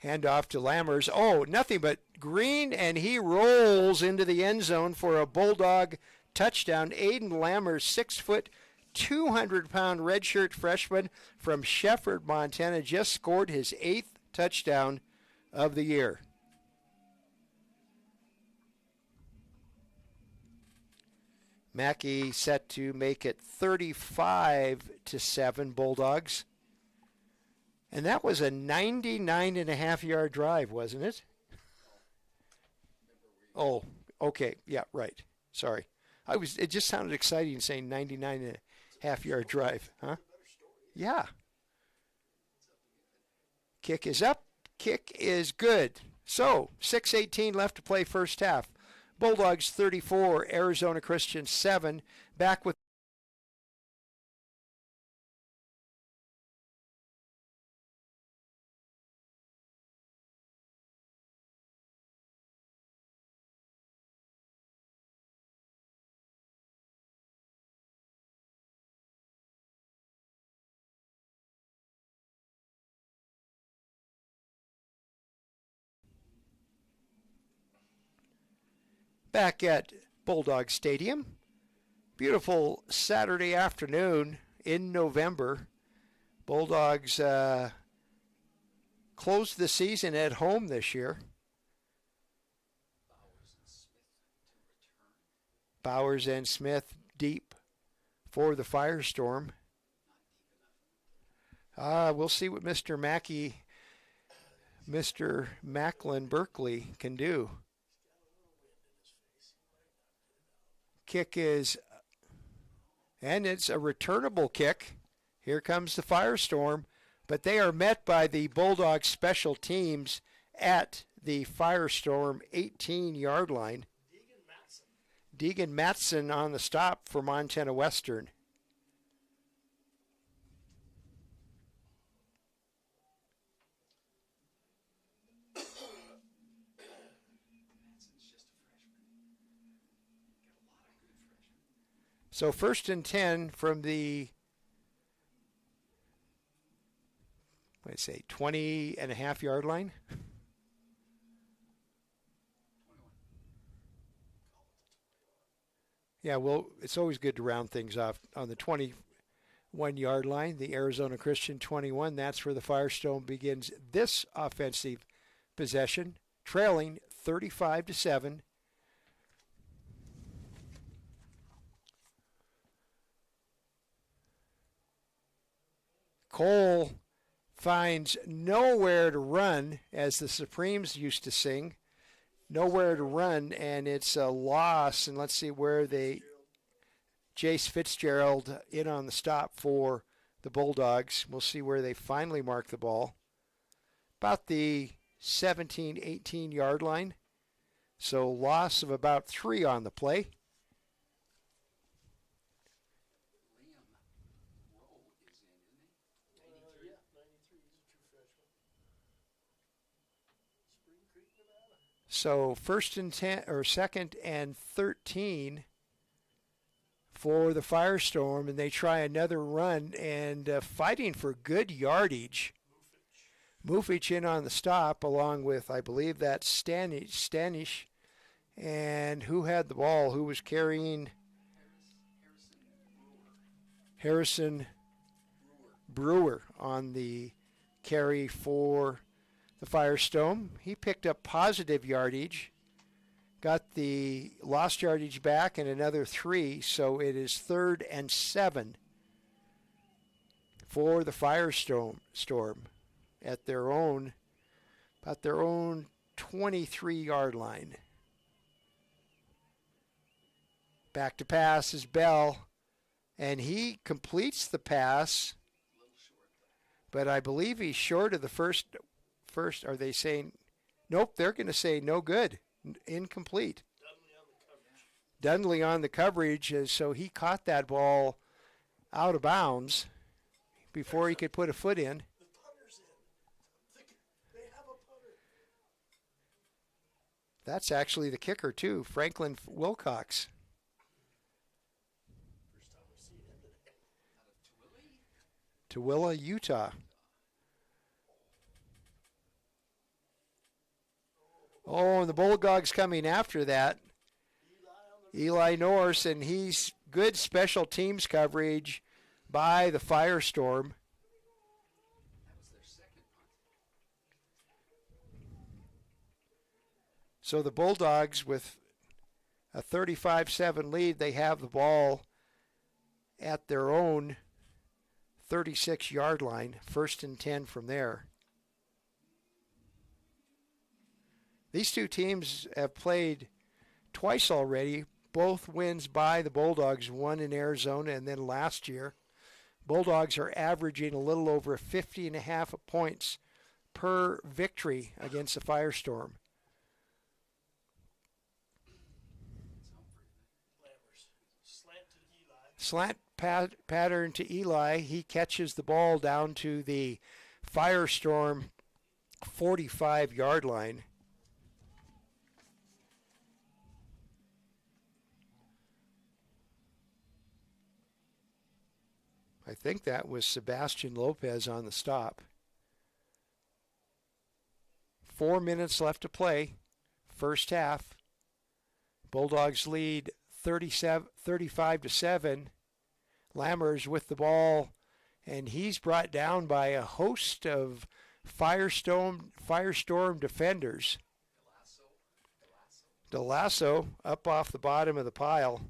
Handoff to Lammers. Oh, nothing but green, and he rolls into the end zone for a Bulldog touchdown. Aiden Lammers, 6 foot, 200-pound redshirt freshman from Shefford, Montana, just scored his 8th touchdown of the year. Mackey set to make it 35-7 Bulldogs. And that was a 99.5-yard drive, wasn't it? Oh, okay. Yeah, right. Sorry. It just sounded exciting saying 99.5-yard drive, huh? Yeah. Kick is up. Kick is good. So, 6:18 left to play first half. Bulldogs 34, Arizona Christian 7. Back with back at Bulldog Stadium. Beautiful Saturday afternoon in November. Bulldogs closed the season at home this year. Bowers and Smith deep for the Firestorm. We'll see what Mr. Macklin Berkeley can do. Kick is, and it's a returnable kick. Here comes the Firestorm, but they are met by the Bulldogs special teams at the Firestorm 18-yard line. Deegan Matson on the stop for Montana Western. So 1st and 10 from the, what did I say, 20.5 yard line. Yeah, well, it's always good to round things off on the 21-yard line. The Arizona Christian 21. That's where the Firestone begins this offensive possession, trailing 35-7. Cole finds nowhere to run, as the Supremes used to sing. Nowhere to run, and it's a loss. And let's see where Jace Fitzgerald in on the stop for the Bulldogs. We'll see where they finally mark the ball. About the 17, 18-yard line. So loss of about 3 on the play. Yeah, 93. He's a true freshman. Spring Creek, Nevada. So 1st and 10 or 2nd and 13 for the Firestorm, and they try another run and fighting for good yardage. Mufich in on the stop, along with, I believe, that's Stanish. And who had the ball? Who was carrying? Harrison Brewer on the carry for the Firestone. He picked up positive yardage, got the lost yardage back and another 3, so it is 3rd and 7 for the Firestorm at their own 23-yard line. Back to pass is Bell, and he completes the pass, but I believe he's short of the first. Are they saying, nope, they're going to say no good, incomplete. Dudley on the coverage, so he caught that ball out of bounds before he could put a foot in. The punter's in. They have a punter. That's actually the kicker, too, Franklin Wilcox. First time we've seen him today. Tooele, Utah. Oh, and the Bulldogs coming after that. Eli Norse, and he's good special teams coverage by the Firestorm. That was their second punt. So the Bulldogs, with a 35-7 lead, they have the ball at their own 36-yard line, 1st and 10 from there. These two teams have played twice already, both wins by the Bulldogs, one in Arizona and then last year. Bulldogs are averaging a little over 50.5 points per victory against the Firestorm. Slant pattern to Eli. He catches the ball down to the Firestorm 45-yard line. I think that was Sebastian Lopez on the stop. 4 minutes left to play, first half. Bulldogs lead 35-7. Lammers with the ball, and he's brought down by a host of Firestorm defenders. DeLasso up off the bottom of the pile.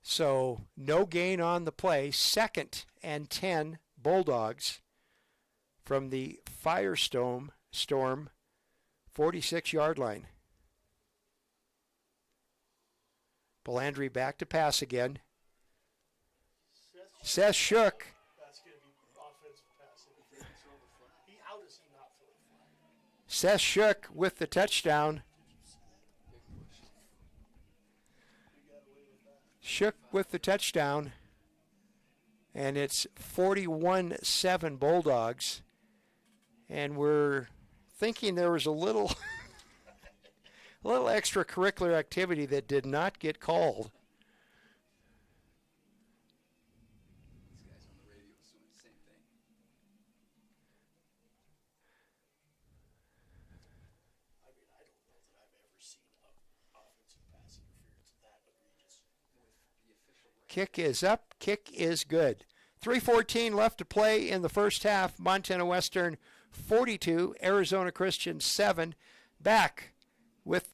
So no gain on the play. 2nd and 10 Bulldogs from the Firestorm 46-yard line. Belandry back to pass again. Seth Shook. That's going to be offensive pass interference. How does he not Seth Shook with the touchdown. Shook with the touchdown. And it's 41-7 Bulldogs. And we're thinking there was a little extracurricular activity that did not get called. These guys on the radio was doing the same thing. I mean, I don't know that I've ever seen an offensive pass interference that egregious. With the official record. Kick is up. Kick is good. 3:14 left to play in the first half. Montana Western 42, Arizona Christian 7. Back with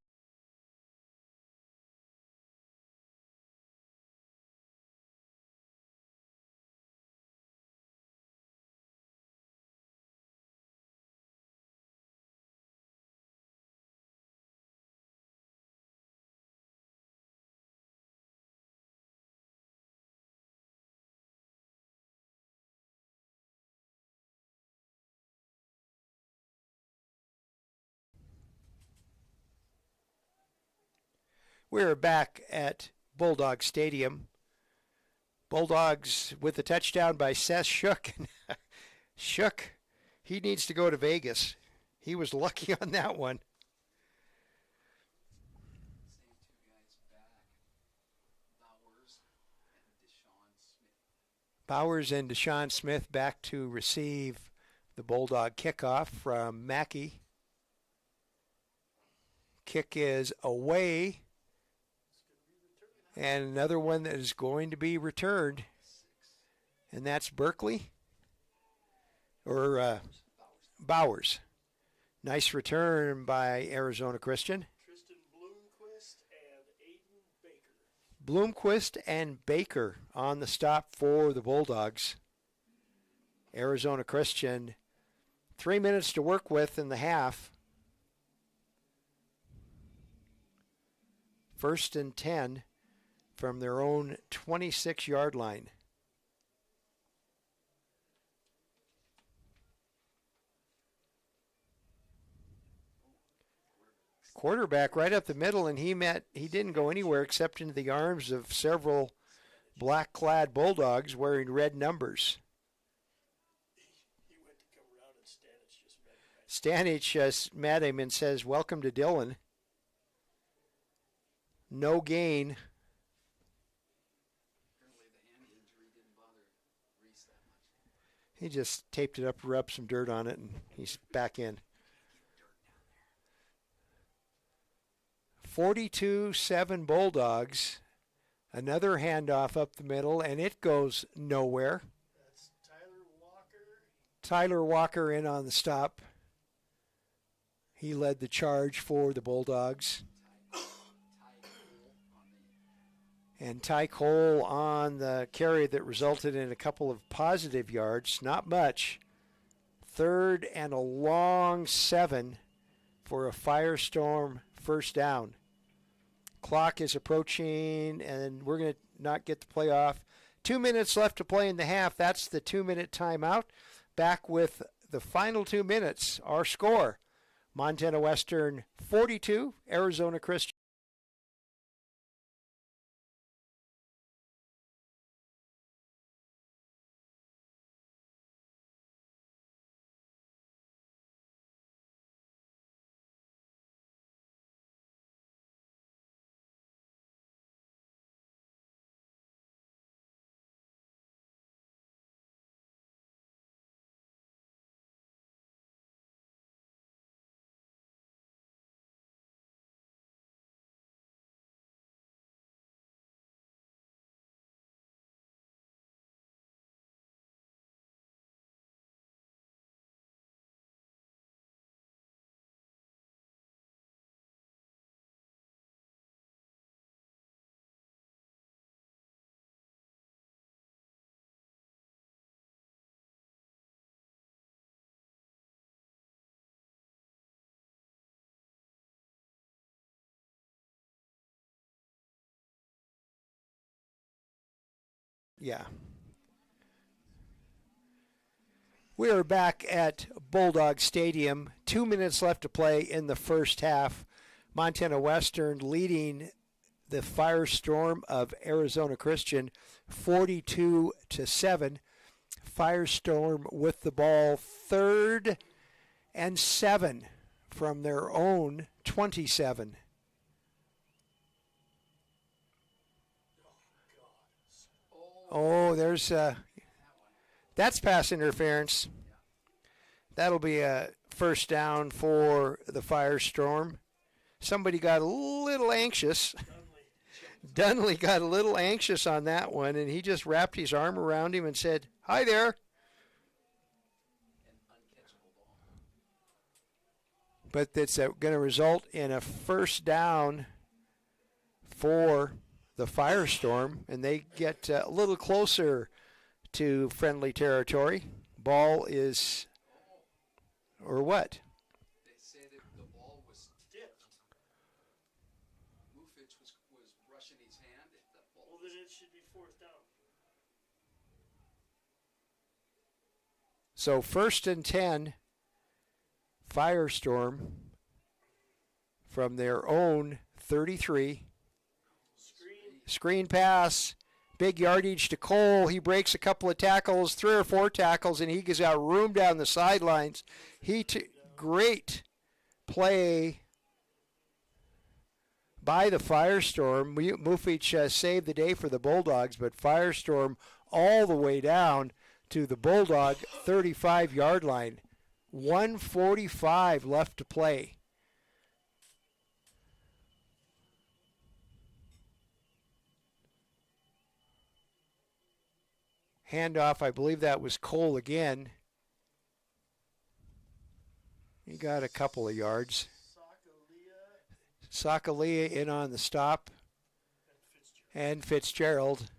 we're back at Bulldog Stadium. Bulldogs with the touchdown by Seth Shook. Shook, he needs to go to Vegas. He was lucky on that one. Same two guys back. Bowers and Deshaun Smith. Bowers and Deshaun Smith back to receive the Bulldog kickoff from Mackey. Kick is away. And another one that is going to be returned. And that's Berkeley. Or Bowers. Nice return by Arizona Christian. Tristan Bloomquist and Aiden Baker. Bloomquist and Baker on the stop for the Bulldogs. Arizona Christian, 3 minutes to work with in the half. 1st and 10 from their own 26-yard line. Quarterback right up the middle, and he didn't go anywhere except into the arms of several black-clad Bulldogs wearing red numbers. He went to come around and Stanich Stanich just met him. just met him and says, "Welcome to Dillon." No gain. Apparently the hand injury didn't bother Reese that much. He just taped it up, rubbed some dirt on it, and he's back in. 42-7 Bulldogs. Another handoff up the middle, and it goes nowhere. That's Tyler Walker. Tyler Walker in on the stop. He led the charge for the Bulldogs. And Ty Cole on the carry that resulted in a couple of positive yards. Not much. 3rd and a long 7 for a Firestorm first down. Clock is approaching, and we're going to not get the play off. 2 minutes left to play in the half. That's the 2-minute timeout. Back with the final 2 minutes. Our score, Montana Western 42, Arizona Christian. Yeah. We are back at Bulldog Stadium. 2 minutes left to play in the first half. Montana Western leading the Firestorm of Arizona Christian 42-7. Firestorm with the ball, 3rd and 7 from their own 27. Oh, there's that's pass interference. That'll be a first down for the Firestorm. Somebody got a little anxious. Dunley got a little anxious on that one, and he just wrapped his arm around him and said, "Hi there." But that's going to result in a first down for the Firestorm, and they get a little closer to friendly territory. Ball is, or what? They say that the ball was tipped. Mufich was brushing his hand. If the ball Well, then it should be 4th down. So 1st and 10, Firestorm from their own 33. Screen pass, big yardage to Cole. He breaks a couple of tackles, 3 or 4 tackles, and he gets out room down the sidelines. Great play by the Firestorm. Mufich saved the day for the Bulldogs, but Firestorm all the way down to the Bulldog 35-yard line. 1:45 left to play. Handoff, I believe that was Cole again. He got a couple of yards. Sakalia in on the stop. And Fitzgerald.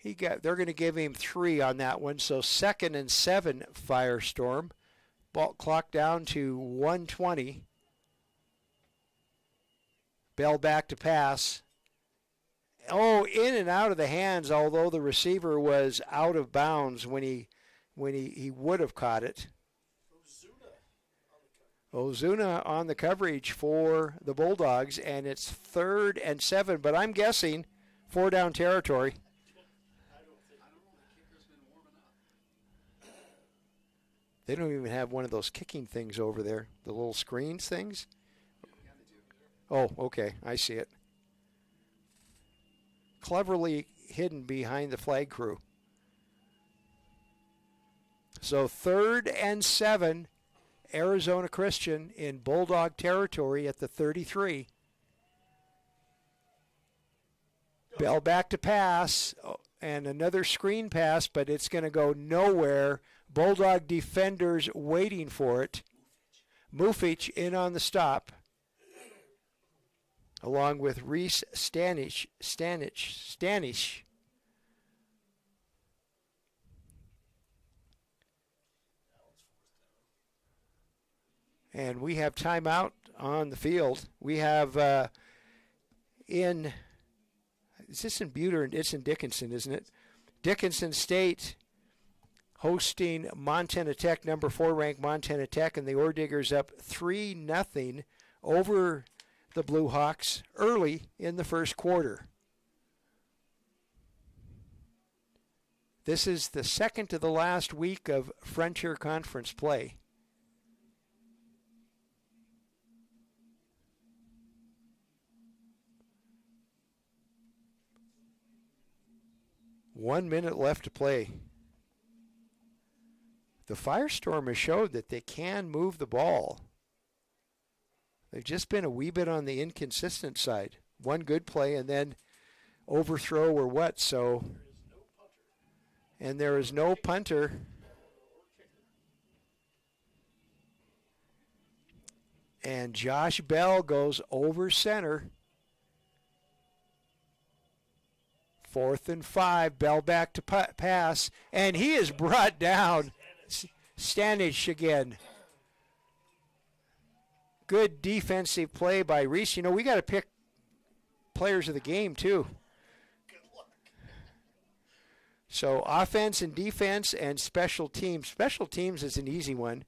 They're going to give him 3 on that one. So 2nd and 7, Firestorm. Ball clock down to 1:20. Bell back to pass. Oh, in and out of the hands, although the receiver was out of bounds when he would have caught it. Ozuna on the coverage for the Bulldogs, and it's 3rd and 7, but I'm guessing 4-down territory. I don't know. The kicker's been warming up. They don't even have one of those kicking things over there, the little screens things. Yeah, they do. Oh, okay, I see it. Cleverly hidden behind the flag crew. So 3rd and 7, Arizona Christian in Bulldog territory at the 33. Bell back to pass, and another screen pass, but it's going to go nowhere. Bulldog defenders waiting for it. Mufich in on the stop, along with Reese Stanish. And we have timeout on the field. We have is this in Butte? It's in Dickinson, isn't it? Dickinson State hosting Montana Tech, number 4 ranked Montana Tech, and the Ore Diggers up 3-0 over the Blue Hawks early in the first quarter. This is the second to the last week of Frontier Conference play. One minute left to play. The Firestorm has showed that they can move the ball. They've just been a wee bit on the inconsistent side. One good play and then overthrow or what, so. And there is no punter. And Josh Bell goes over center. 4th and 5, Bell back to pass, and he is brought down. Stanish again. Good defensive play by Reese. You know, we got to pick players of the game, too. So offense and defense and special teams. Special teams is an easy one,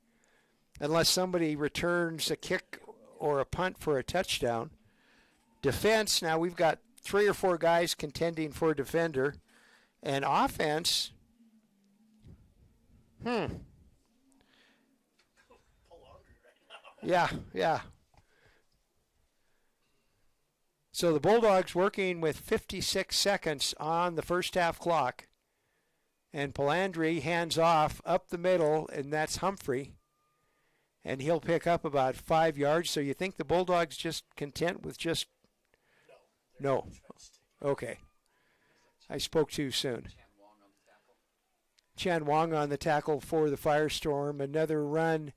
unless somebody returns a kick or a punt for a touchdown. Defense, now we've got 3 or 4 guys contending for defender. And offense, Pull hungry right now. yeah. So the Bulldogs working with 56 seconds on the first half clock. And Palandri hands off up the middle, and that's Humphrey. And he'll pick up about 5 yards. So you think the Bulldogs just content with just... No. Okay. I spoke too soon. Chan Wong on the tackle for the Firestorm. Another run.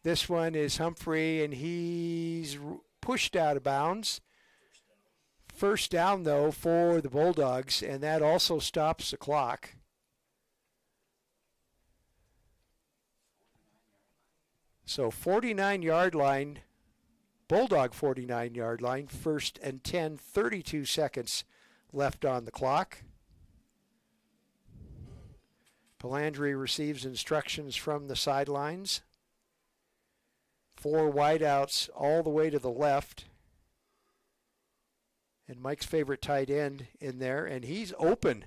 This one is Humphrey, and he's pushed out of bounds. First down, though, for the Bulldogs, and that also stops the clock. So 49-yard line, Bulldog 49-yard line, 1st and 10, 32 seconds left on the clock. Palandri receives instructions from the sidelines. 4 wideouts all the way to the left. And Mike's favorite tight end in there, and he's open.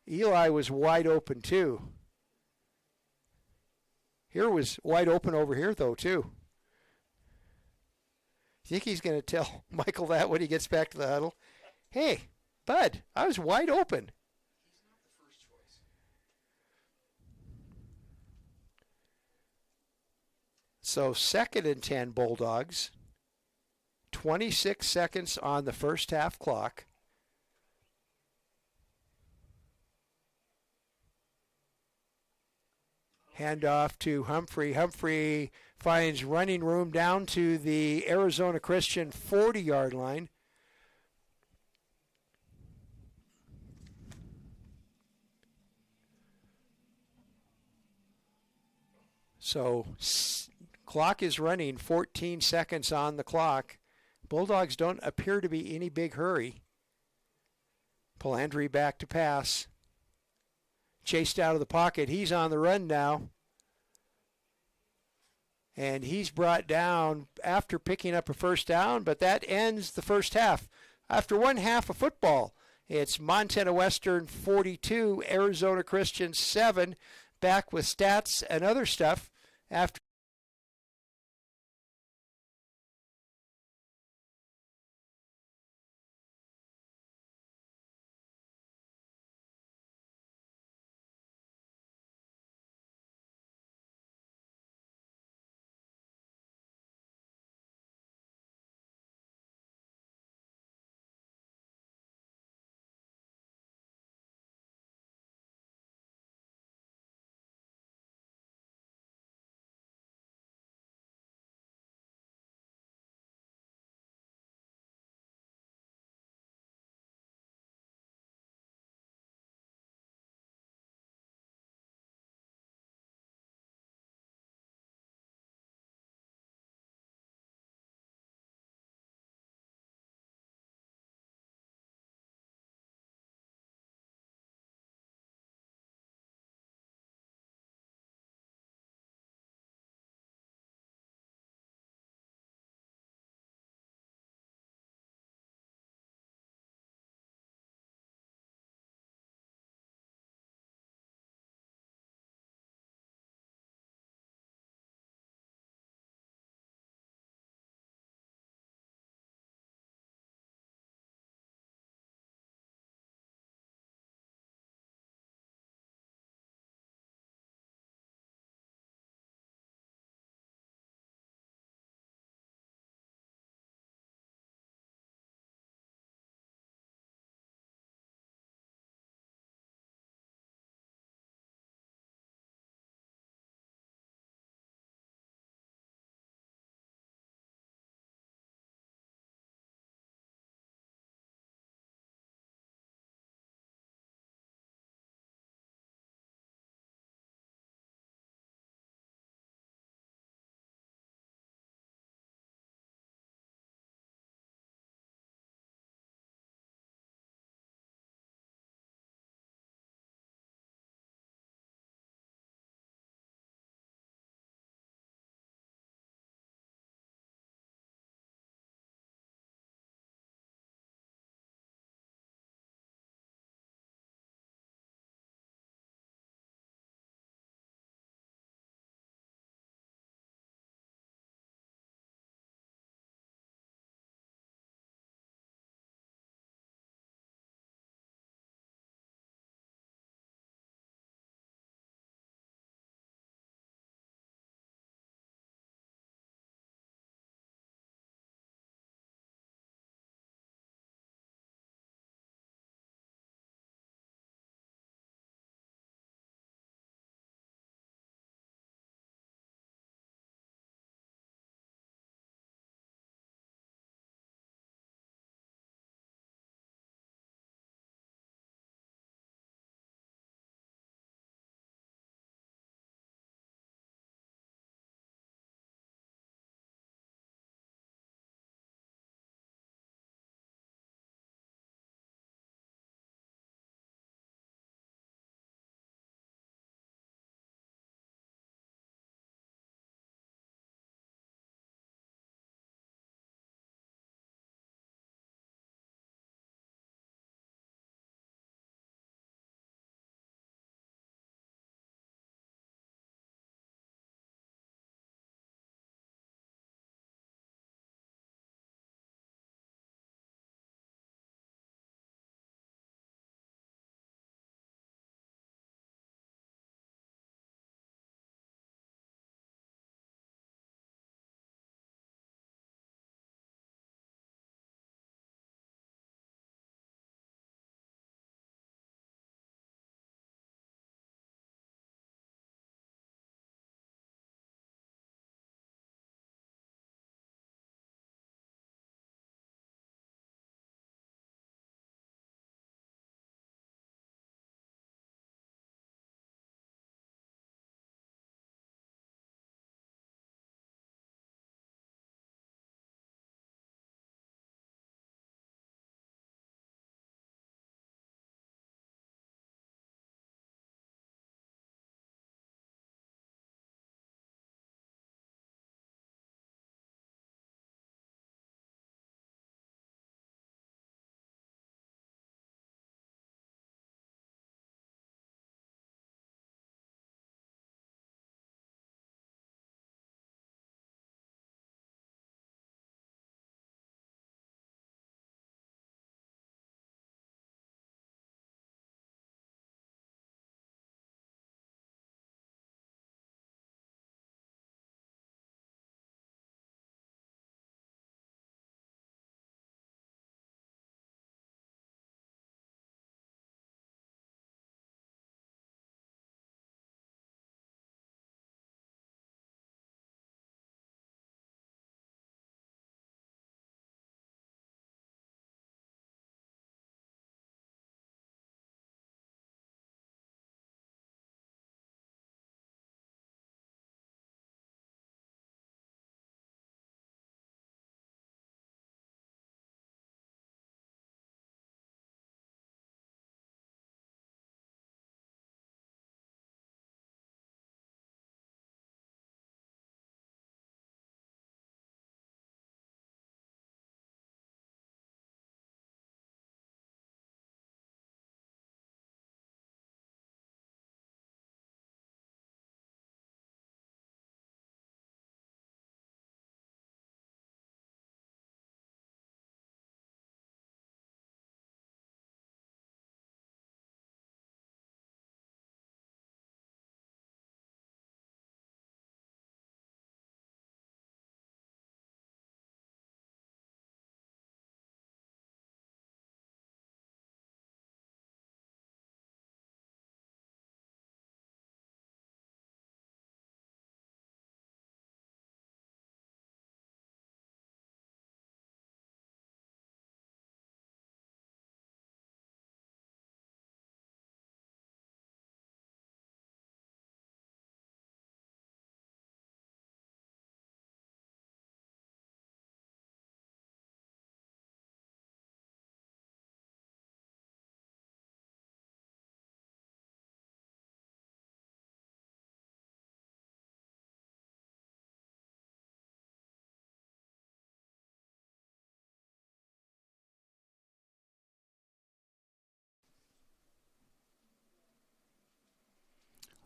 Eli was wide open too. Here was wide open over here though too. You think he's going to tell Michael that when he gets back to the huddle? Hey, bud, I was wide open. He's not the first choice. So 2nd and 10 Bulldogs. 26 seconds on the first half clock. Handoff to Humphrey. Humphrey finds running room down to the Arizona Christian 40-yard line. So clock is running, 14 seconds on the clock. Bulldogs don't appear to be in any big hurry. Palandri back to pass. Chased out of the pocket. He's on the run now. And he's brought down after picking up a first down, but that ends the first half. After one half of football, it's Montana Western 42, Arizona Christian 7. Back with stats and other stuff after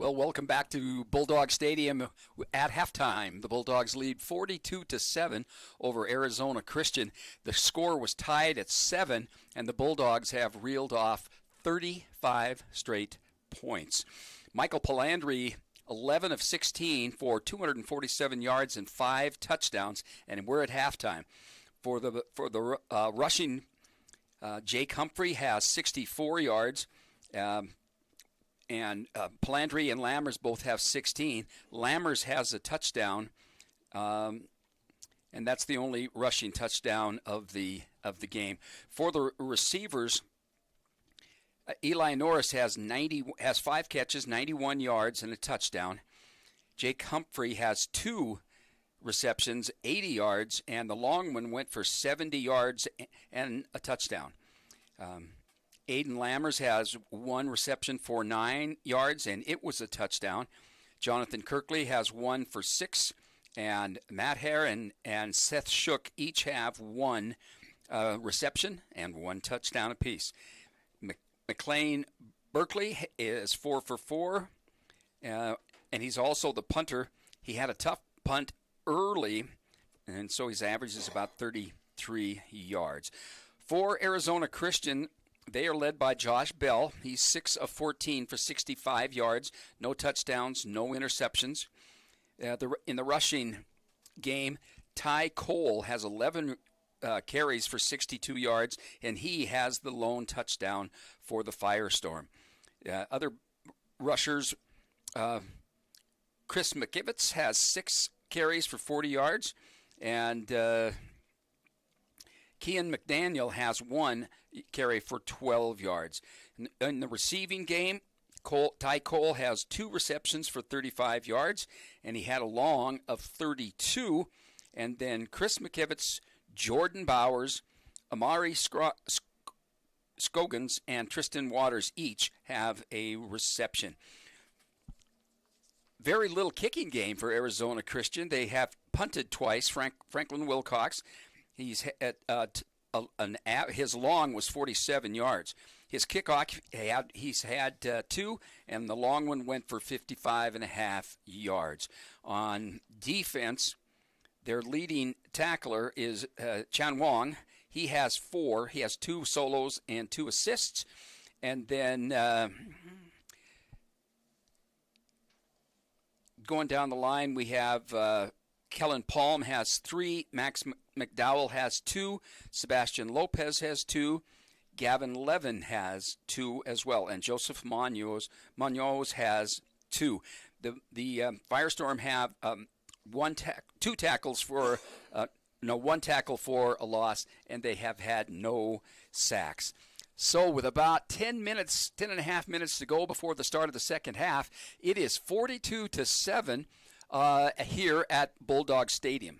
Well, welcome back to Bulldog Stadium at halftime. The Bulldogs lead 42-7 over Arizona Christian. The score was tied at 7, and the Bulldogs have reeled off 35 straight points. Michael Palandri, 11 of 16 for 247 yards and 5 touchdowns, and we're at halftime. For the rushing, Jake Humphrey has 64 yards. And Palandri and Lammers both have 16. Lammers has a touchdown, and that's the only rushing touchdown of the game. For the receivers, Eli Norris has 5 catches, 91 yards, and a touchdown. Jake Humphrey has 2 receptions, 80 yards, and the long one went for 70 yards and a touchdown. Aiden Lammers has 1 reception for 9 yards, and it was a touchdown. Jonathan Kirkley has 1 for 6, and Matt Hare and Seth Shook each have 1 reception and 1 touchdown apiece. McLean Berkeley is 4 for 4, and he's also the punter. He had a tough punt early, and so his average is about 33 yards. For Arizona Christian, they are led by Josh Bell. He's 6 of 14 for 65 yards, no touchdowns, no interceptions. In the rushing game, Ty Cole has 11 carries for 62 yards, and he has the lone touchdown for the Firestorm. Other rushers, Chris McKivitz has 6 carries for 40 yards, and Kean McDaniel has 1 carry for 12 yards. In the receiving game, Ty Cole has 2 receptions for 35 yards, and he had a long of 32. And then Chris McKivitz, Jordan Bowers, Amari Scogans, and Tristan Waters each have a reception. Very little kicking game for Arizona Christian. They have punted twice. Franklin Wilcox, he's at his long was 47 yards. His kickoff, he's had 2, and the long one went for 55.5 yards. On defense, their leading tackler is Chan Wong. He has 4. He has 2 solos and 2 assists. And then going down the line, we have Kellen Palm has 3, Max McDowell has 2, Sebastian Lopez has 2, Gavin Levin has 2 as well, and Joseph Munoz has 2. The Firestorm have 1 tackle for a loss, and they have had no sacks. So with about 10 and a half minutes to go before the start of the second half, it is 42-7 here at Bulldog Stadium.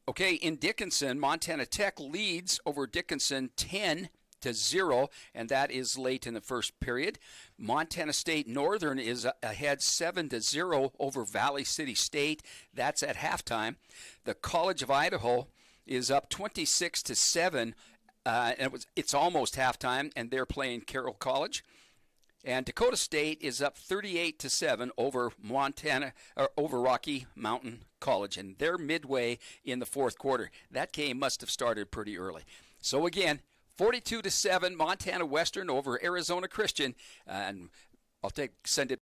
Okay, in Dickinson, Montana Tech leads over Dickinson 10-0, and that is late in the first period. Montana State Northern is ahead 7-0 over Valley City State. That's at halftime. The College of Idaho is up 26-7. It's almost halftime, and they're playing Carroll College. And Dakota State is up 38-7 over Rocky Mountain College, and they're midway in the fourth quarter. That game must have started pretty early. So again, 42-7, Montana Western over Arizona Christian, and I'll send it.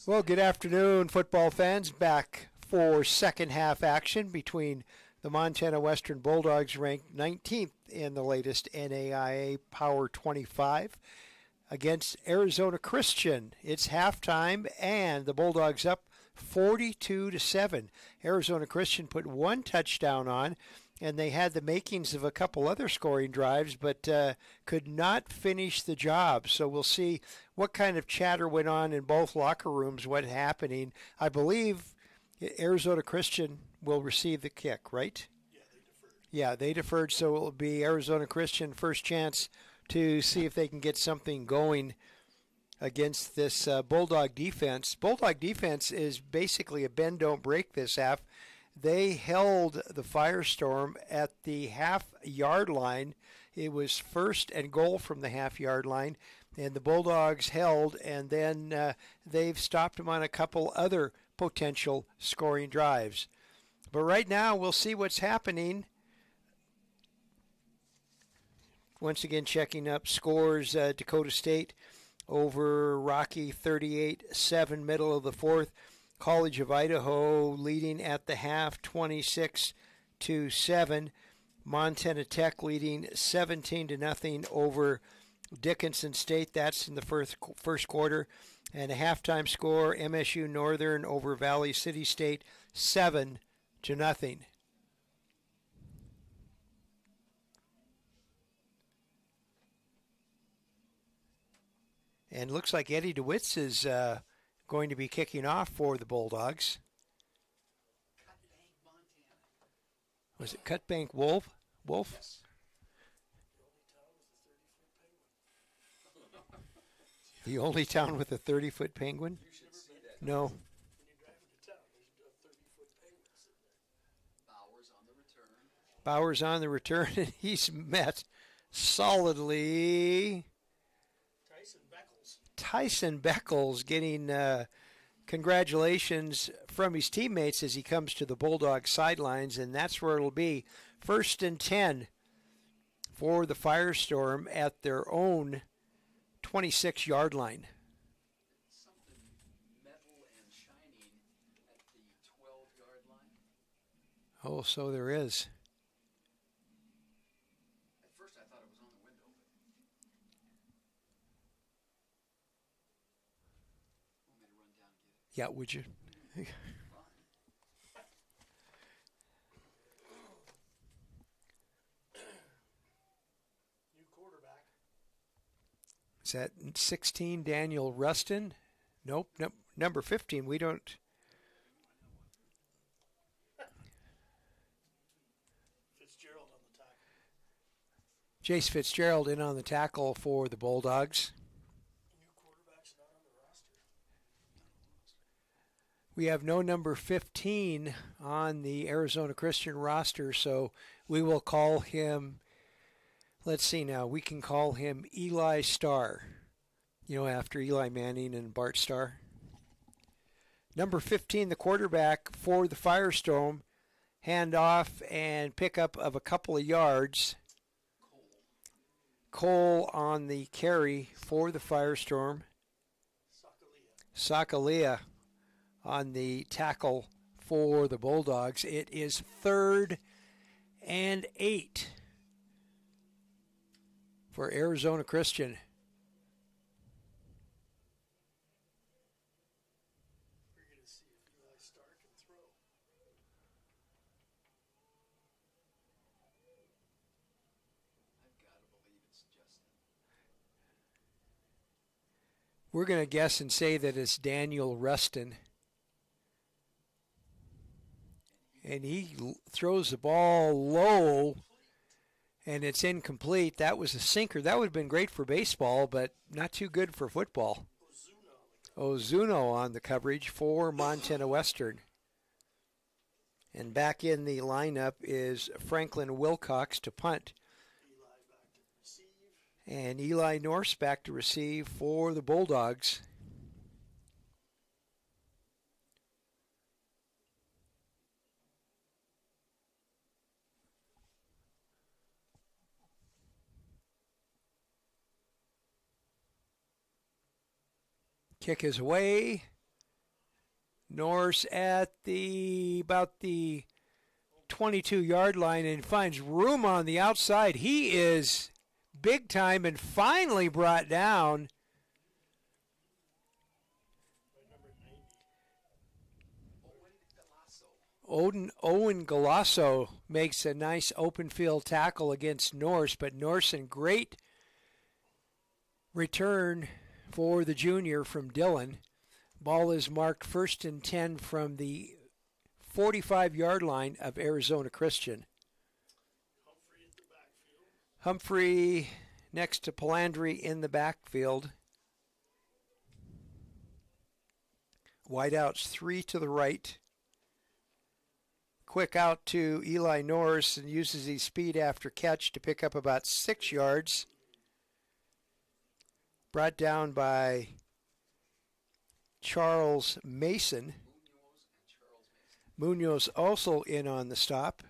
Well, good afternoon, football fans. Back for second half action between the Montana Western Bulldogs, ranked 19th in the latest NAIA Power 25, against Arizona Christian. It's halftime, and the Bulldogs up 42-7. Arizona Christian put one touchdown on, and they had the makings of a couple other scoring drives, but could not finish the job. So we'll see what kind of chatter went on in both locker rooms, what's happening. I believe Arizona Christian will receive the kick, right? Yeah, they deferred, so it will be Arizona Christian first chance to see if they can get something going against this Bulldog defense. Bulldog defense is basically a bend, don't break this half. They held the Firestorm at the half-yard line. It was first and goal from the half-yard line, and the Bulldogs held, and then they've stopped them on a couple other potential scoring drives. But right now, we'll see what's happening. Once again, checking up scores, Dakota State over Rocky 38-7, middle of the fourth. College of Idaho leading at the half 26-7. Montana Tech leading 17-0 over Dickinson State. That's in the first quarter. And a halftime score, MSU Northern over Valley City State, 7-0. And looks like Eddie DeWitt's is going to be kicking off for the Bulldogs. Was it Cutbank Wolf? Yes. The only town with a 30-foot penguin? No. When you drive into town, there's a 30-foot penguin sitting there. Bauer's on the return, and he's met solidly. Tyson Beckles getting congratulations from his teammates as he comes to the Bulldog sidelines, and that's where it'll be. 1st and 10 for the Firestorm at their own 26-yard line. Something metal and shining at the 12-yard line. Oh, so there is. At first I thought it was on the window. Want me to run down and get it? Yeah, would you? New quarterback. Is that 16, Daniel Rustin? Nope. Number 15, we don't. Fitzgerald on the tackle. Jace Fitzgerald in on the tackle for the Bulldogs. New quarterback's not on the roster. We have no number 15 on the Arizona Christian roster, so we will call him, let's see now, we can call him Eli Starr, after Eli Manning and Bart Starr. Number 15, the quarterback for the Firestorm, hand off and pickup of a couple of yards. Cole on the carry for the Firestorm. Sakalia on the tackle for the Bulldogs. It is 3rd and 8 for Arizona Christian. We're going to see if Eli Starr can throw. I've got to believe it's Justin. We're going to guess and say that it's Daniel Rustin. And he throws the ball low, and it's incomplete. That was a sinker. That would have been great for baseball, but not too good for football. Ozuno on the coverage for Montana Western. And back in the lineup is Franklin Wilcox to punt. And Eli Norse back to receive for the Bulldogs. Kick is away. Norse at about the 22-yard line and finds room on the outside. He is big time and finally brought down. Owen Galasso makes a nice open field tackle against Norse, but Norse in great return for the junior from Dillon. Ball is marked 1st and 10 from the 45-yard line of Arizona Christian. Humphrey next to Palandri in the backfield. Wideouts 3 to the right. Quick out to Eli Norris and uses his speed after catch to pick up about 6 yards. Brought down by Charles Mason. Munoz also in on the stop.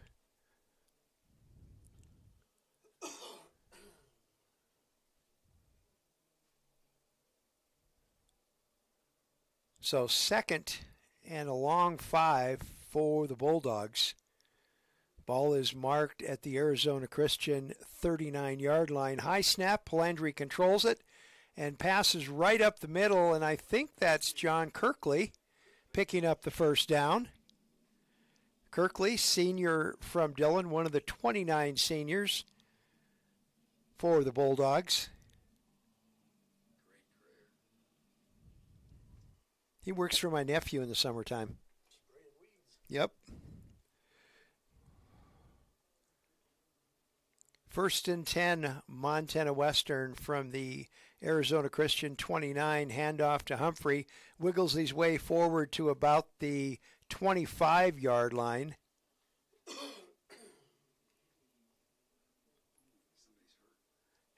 So 2nd and a long 5 for the Bulldogs. Ball is marked at the Arizona Christian 39-yard line. High snap, Palandri controls it and passes right up the middle, and I think that's John Kirkley picking up the first down. Kirkley, senior from Dillon, one of the 29 seniors for the Bulldogs. He works for my nephew in the summertime. Yep. 1st and 10, Montana Western from the Arizona Christian 29. Handoff to Humphrey. Wiggles his way forward to about the 25-yard line.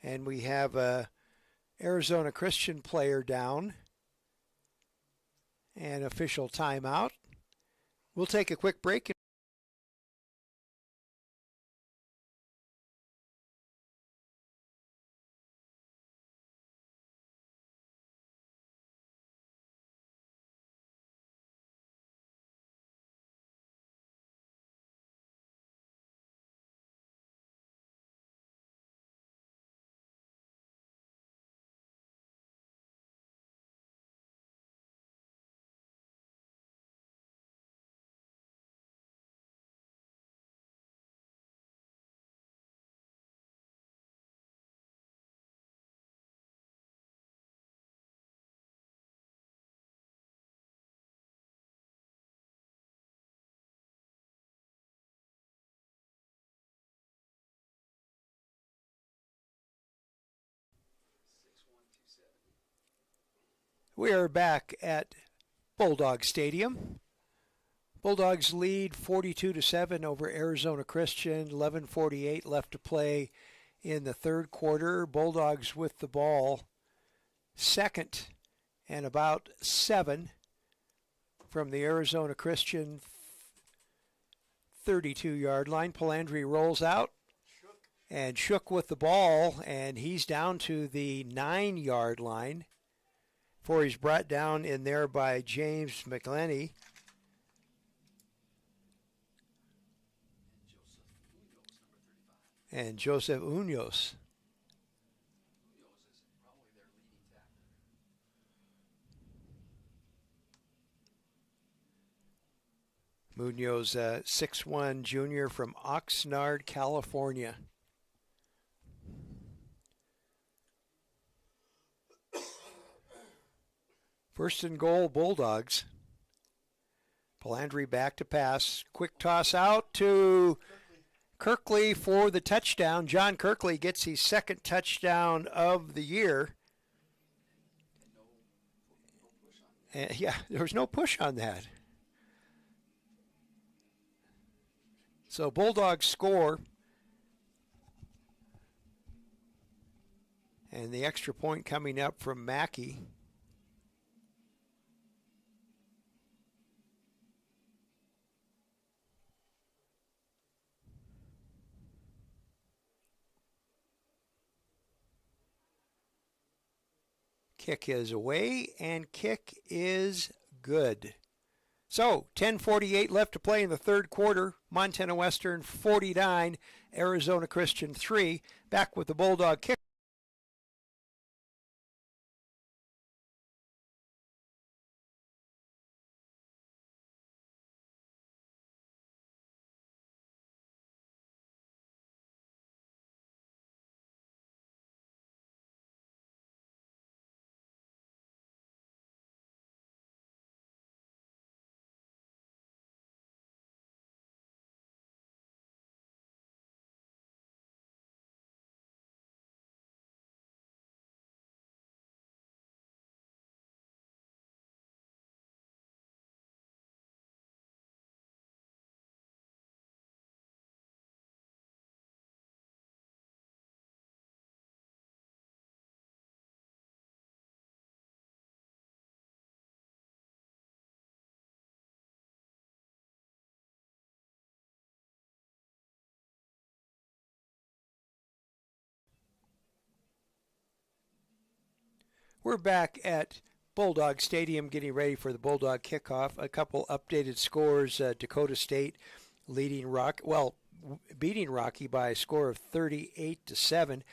And we have a Arizona Christian player down. And official timeout. We'll take a quick break. We are back at Bulldog Stadium. Bulldogs lead 42-7 over Arizona Christian. 11:48 left to play in the third quarter. Bulldogs with the ball. 2nd and about 7 from the Arizona Christian 32-yard line. Palandri rolls out and Shook with the ball, and he's down to the 9-yard line. Before he's brought down in there by James McLenny. And Joseph Unos. Munoz, 6'1" junior from Oxnard, California. First and goal, Bulldogs. Palandri back to pass. Quick toss out to Kirkley for the touchdown. John Kirkley gets his 2nd touchdown of the year. And yeah, there was no push on that. So Bulldogs score. And the extra point coming up from Mackey. Kick is away, and kick is good. So 10:48 left to play in the third quarter. Montana Western 49, Arizona Christian 3. Back with the Bulldog kick. We're back at Bulldog Stadium getting ready for the Bulldog kickoff. A couple updated scores. Dakota State beating Rocky by a score of 38-7.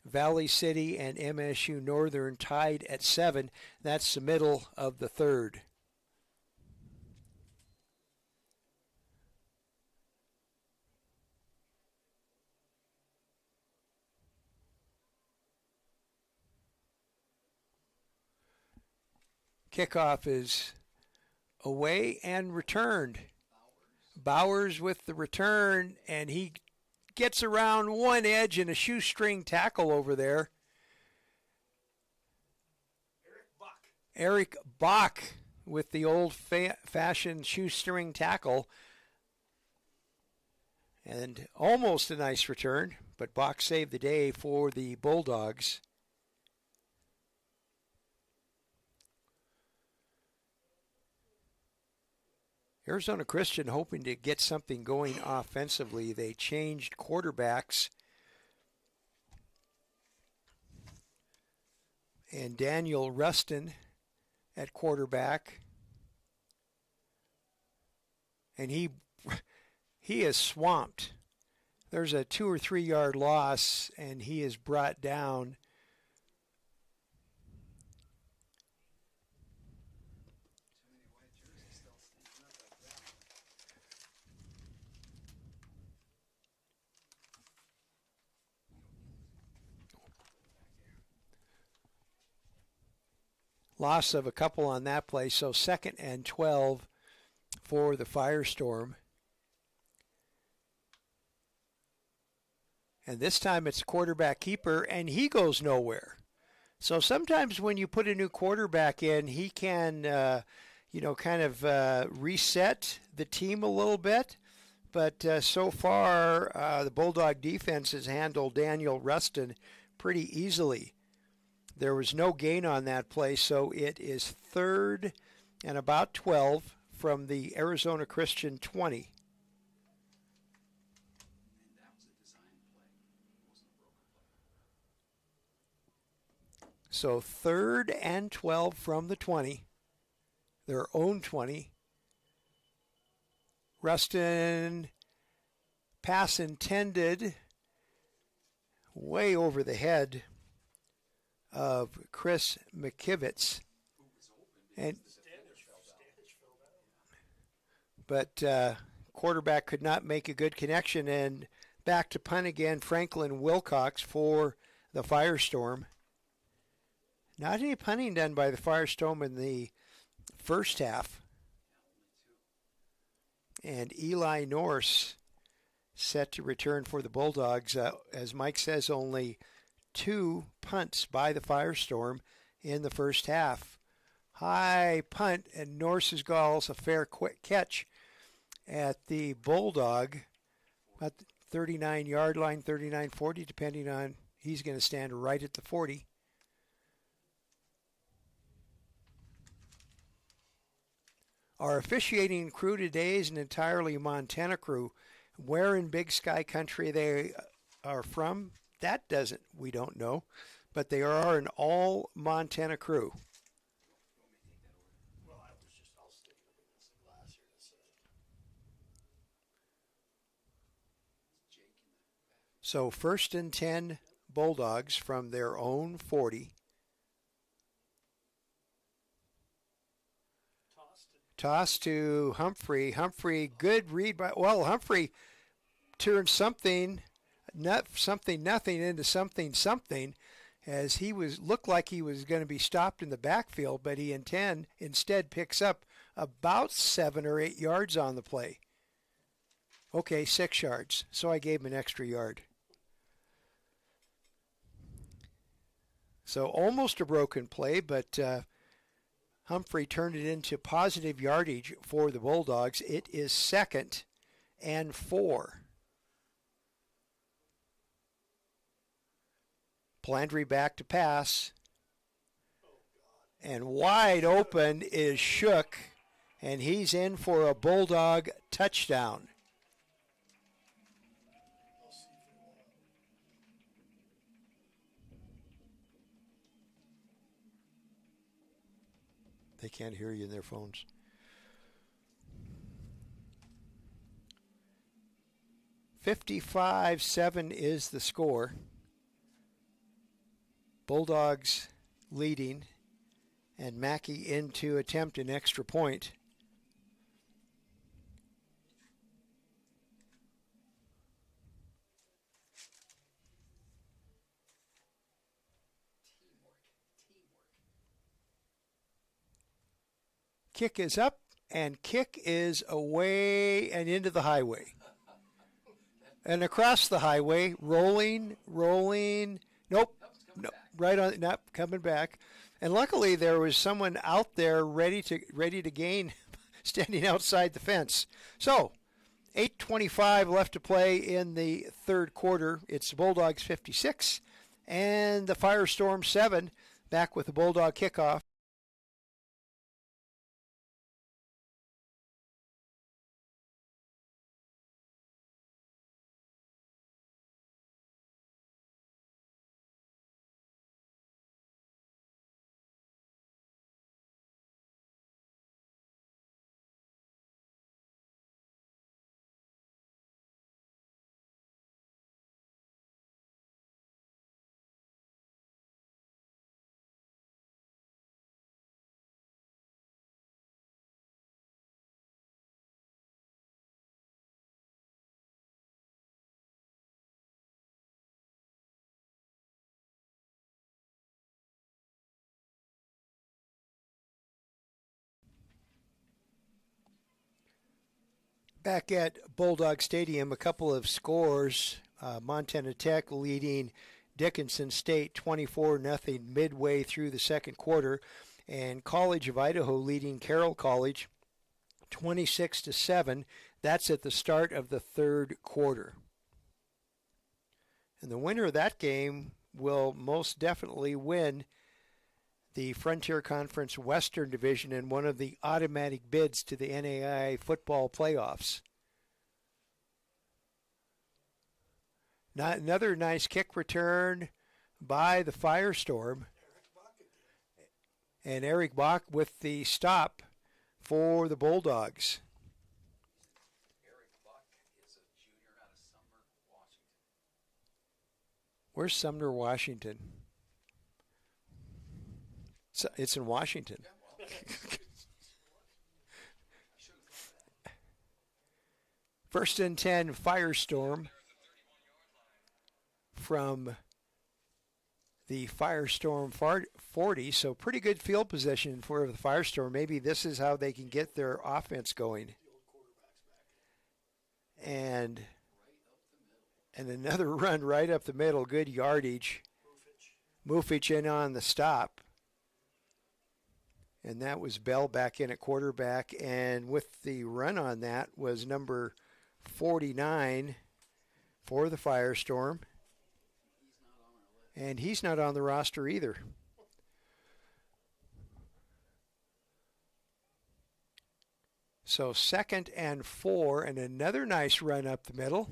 Valley City and MSU Northern tied at 7. That's the middle of the third. Kickoff is away and returned. Bowers with the return, and he gets around one edge in a shoestring tackle over there. Eric Bach with the old-fashioned shoestring tackle. And almost a nice return, but Bach saved the day for the Bulldogs. Arizona Christian hoping to get something going offensively. They changed quarterbacks. And Daniel Rustin at quarterback. And he is swamped. There's a 2 or 3 yard loss, and he is brought down. Loss of a couple on that play, so 2nd and 12 for the Firestorm. And this time it's quarterback keeper, and he goes nowhere. So sometimes when you put a new quarterback in, he can, reset the team a little bit. But so far, the Bulldog defense has handled Daniel Rustin pretty easily. There was no gain on that play, so it is 3rd and about 12 from the Arizona Christian 20. So 3rd and 12 from the 20, their own 20. Rustin, pass intended, way over the head of Chris McKivitz. But quarterback could not make a good connection, and back to punt again, Franklin Wilcox for the Firestorm. Not any punting done by the Firestorm in the first half. And Eli Norse set to return for the Bulldogs. As Mike says, only 2 punts by the Firestorm in the first half. High punt, and Norse's goals a fair quick catch at the Bulldog, about the 39-yard line, 39-40, depending on, he's going to stand right at the 40. Our officiating crew today is an entirely Montana crew. Where in Big Sky country they are from, we don't know, but they are an all Montana crew. Well, I'll stick it up against the glass So 1st and 10 Bulldogs from their own 40. Toss to Humphrey. Humphrey, good read by, well, Humphrey turned something nothing into something as he looked like he was going to be stopped in the backfield, but he instead picks up about 7 or 8 yards on the play. Okay, 6 yards. So I gave him an extra yard. So almost a broken play, but Humphrey turned it into positive yardage for the Bulldogs. It is 2nd and 4. Plandry back to pass. And wide open is Shook, and he's in for a Bulldog touchdown. They can't hear you in their phones. "55-7 is the score. Bulldogs leading, and Mackey in to attempt an extra point. Kick is up, and kick is away and into the highway. And across the highway, rolling. Nope, right on, not coming back. And luckily there was someone out there ready to gain, standing outside the fence. So, 8:25 left to play in the third quarter. It's the Bulldogs 56 and the Firestorm 7. Back with the Bulldog kickoff. Back at Bulldog Stadium, a couple of scores. Montana Tech leading Dickinson State 24-0 midway through the second quarter, and College of Idaho leading Carroll College 26-7. That's at the start of the third quarter. And the winner of that game will most definitely win the Frontier Conference Western Division and one of the automatic bids to the NAIA football playoffs. Another nice kick return by the Firestorm. And Eric Bach with the stop for the Bulldogs. Eric Buck is a junior out of Sumner, Washington. Where's Sumner, Washington? It's in Washington. First and 10, Firestorm from the Firestorm 40. So pretty good field position for the Firestorm. Maybe this is how they can get their offense going. And another run right up the middle. Good yardage. Mufich in on the stop. And that was Bell back in at quarterback. And with the run on that was number 49 for the Firestorm. And he's not on the roster either. So 2nd and 4, and another nice run up the middle.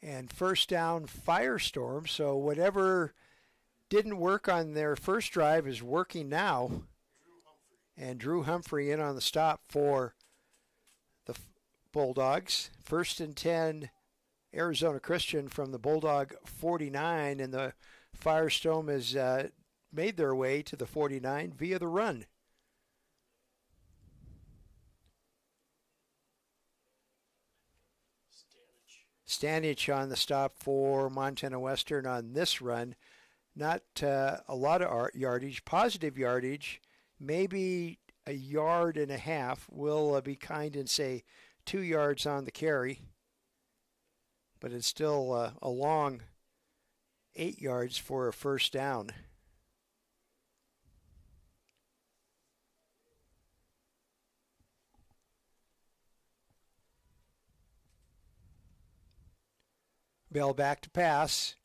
And first down, Firestorm. So whatever didn't work on their first drive is working now. And Drew Humphrey in on the stop for the Bulldogs. First and 10, Arizona Christian from the Bulldog 49, and the Firestorm has made their way to the 49 via the run. Stanich on the stop for Montana Western on this run. Not a lot of yardage, positive yardage, maybe a yard and a half. We'll be kind and say 2 yards on the carry, but it's still a long 8 yards for a first down. Bell back to pass.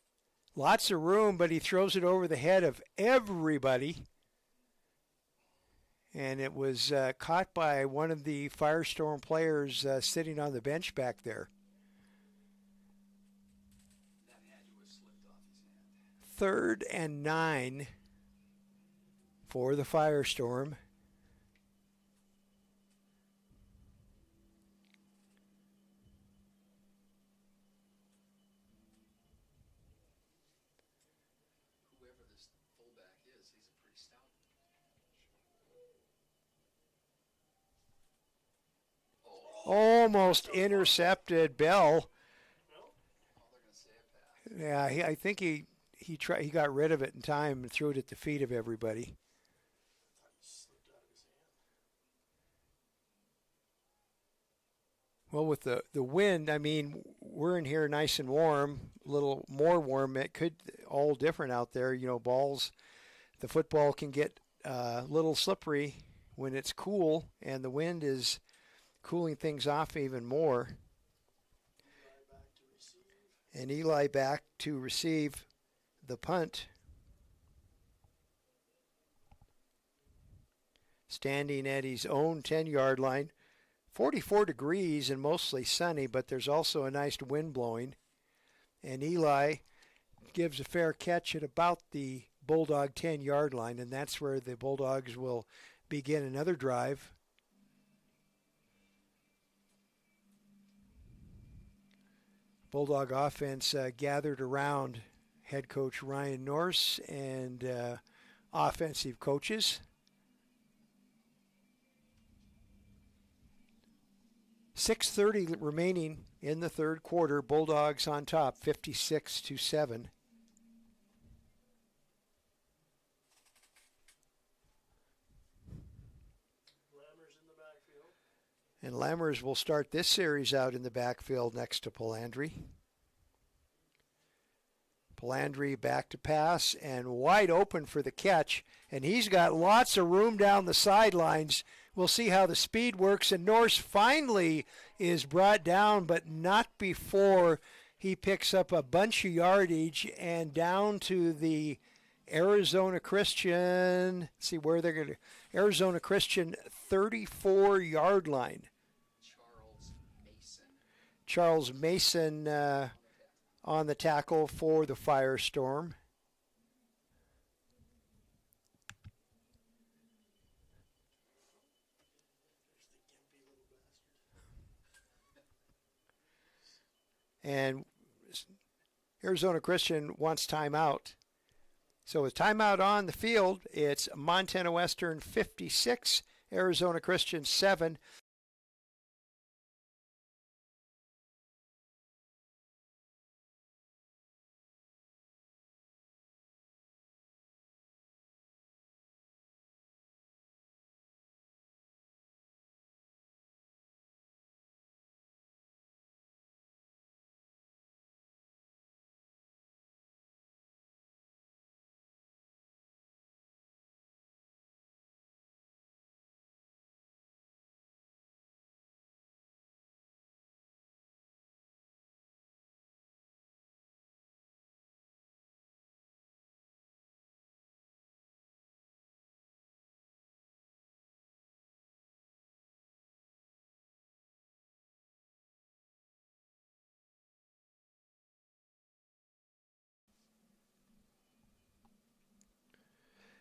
Lots of room, but he throws it over the head of everybody. And it was caught by one of the Firestorm players sitting on the bench back there. That had to have slipped off his hand. 3rd and 9 for the Firestorm. Whoever this fullback is, he's a pretty stout. Almost intercepted Bell. All they're going to say a pass. Yeah, I think he got rid of it in time and threw it at the feet of everybody. Well, with the wind, I mean, we're in here nice and warm, a little more warm. It could all different out there. You know, balls, the football can get a little slippery when it's cool, and the wind is cooling things off even more. And Eli back to receive the punt. Standing at his own 10-yard line. 44 degrees and mostly sunny, but there's also a nice wind blowing. And Eli gives a fair catch at about the Bulldog 10-yard line, and that's where the Bulldogs will begin another drive. Bulldog offense gathered around head coach Ryan Norse and offensive coaches. 6:30 remaining in the third quarter. Bulldogs on top, 56-7. Lammers in the backfield. And Lammers will start this series out in the backfield next to Palandri. Palandri back to pass and wide open for the catch. And he's got lots of room down the sidelines. We'll see how the speed works. And Norse finally is brought down, but not before he picks up a bunch of yardage and down to the Arizona Christian. Let's see where they're going to. Arizona Christian 34-yard line. Charles Mason on the tackle for the Firestorm. And Arizona Christian wants timeout. So with timeout on the field, it's Montana Western 56, Arizona Christian 7.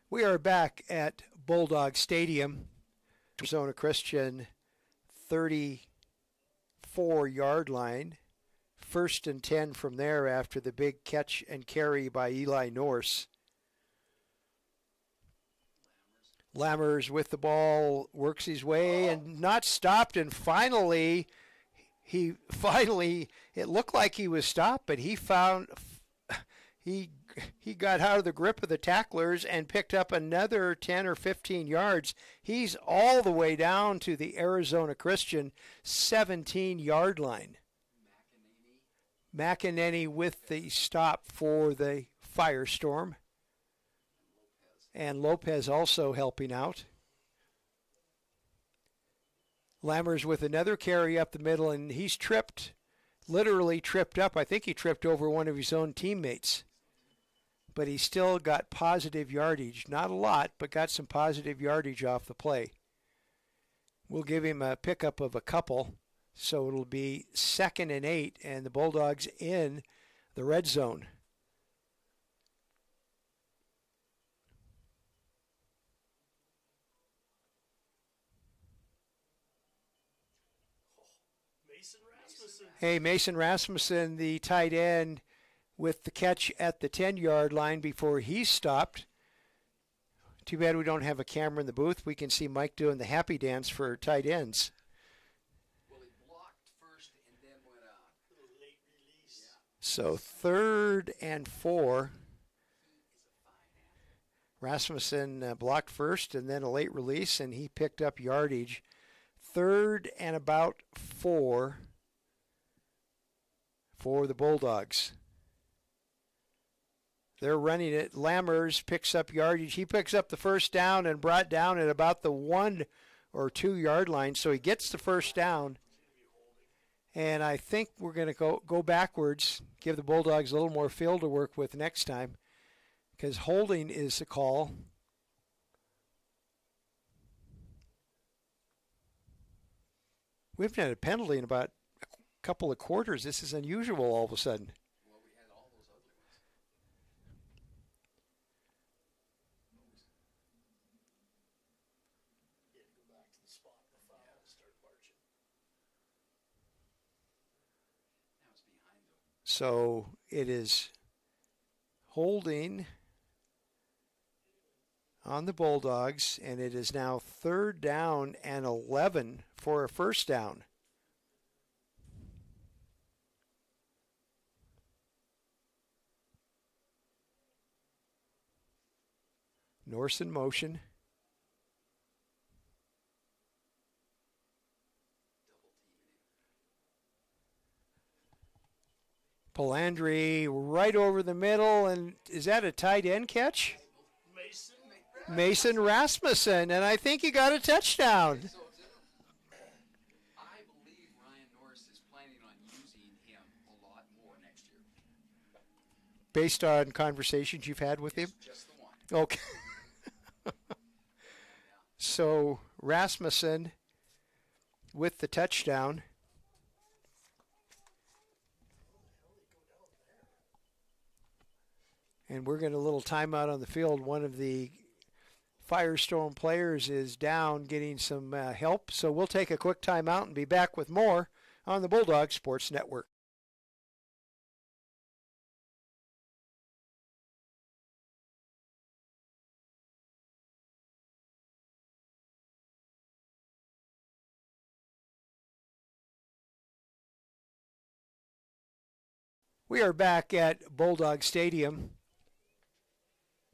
We are back at Bulldog Stadium. Arizona Christian 34-yard line. first and 10 from there after the big catch and carry by Eli Norse. Lammers with the ball, works his way and not stopped, and finally, it looked like he was stopped, but he got out of the grip of the tacklers and picked up another 10 or 15 yards. He's all the way down to the Arizona Christian 17-yard line. McEnany with the stop for the Firestorm. And Lopez also helping out. Lammers with another carry up the middle, and he's literally tripped up. I think he tripped over one of his own teammates. But he still got positive yardage. Not a lot, but got some positive yardage off the play. We'll give him a pickup of a couple, so it'll be 2nd and 8, and the Bulldogs in the red zone. Hey, Mason Rasmussen, the tight end, with the catch at the 10-yard line before he stopped. Too bad we don't have a camera in the booth. We can see Mike doing the happy dance for tight ends. Well, he blocked first and then went out. Late release. So 3rd and 4. Rasmussen blocked first and then a late release, and he picked up yardage. 3rd and about 4 for the Bulldogs. They're running it. Lammers picks up yardage. He picks up the first down and brought down at about the 1 or 2 yard line. So he gets the first down. And I think we're going to go backwards, give the Bulldogs a little more field to work with next time, because holding is the call. We haven't had a penalty in about a couple of quarters. This is unusual all of a sudden. Well, we had all those ugly ones. You had to go back to the spot of the foul and start marching. Now it's behind them. So it is holding on the Bulldogs, and it is now 3rd down and 11 for a first down. Norse in motion. Palandri right over the middle, and is that a tight end catch? Mason Rasmussen, and I think he got a touchdown. So I believe Ryan Norris is planning on using him a lot more next year. Based on conversations you've had with him? Just the one. Okay. So Rasmussen with the touchdown. And we're getting a little timeout on the field. One of the Firestorm players is down getting some help. So we'll take a quick timeout and be back with more on the Bulldog Sports Network. We are back at Bulldog Stadium.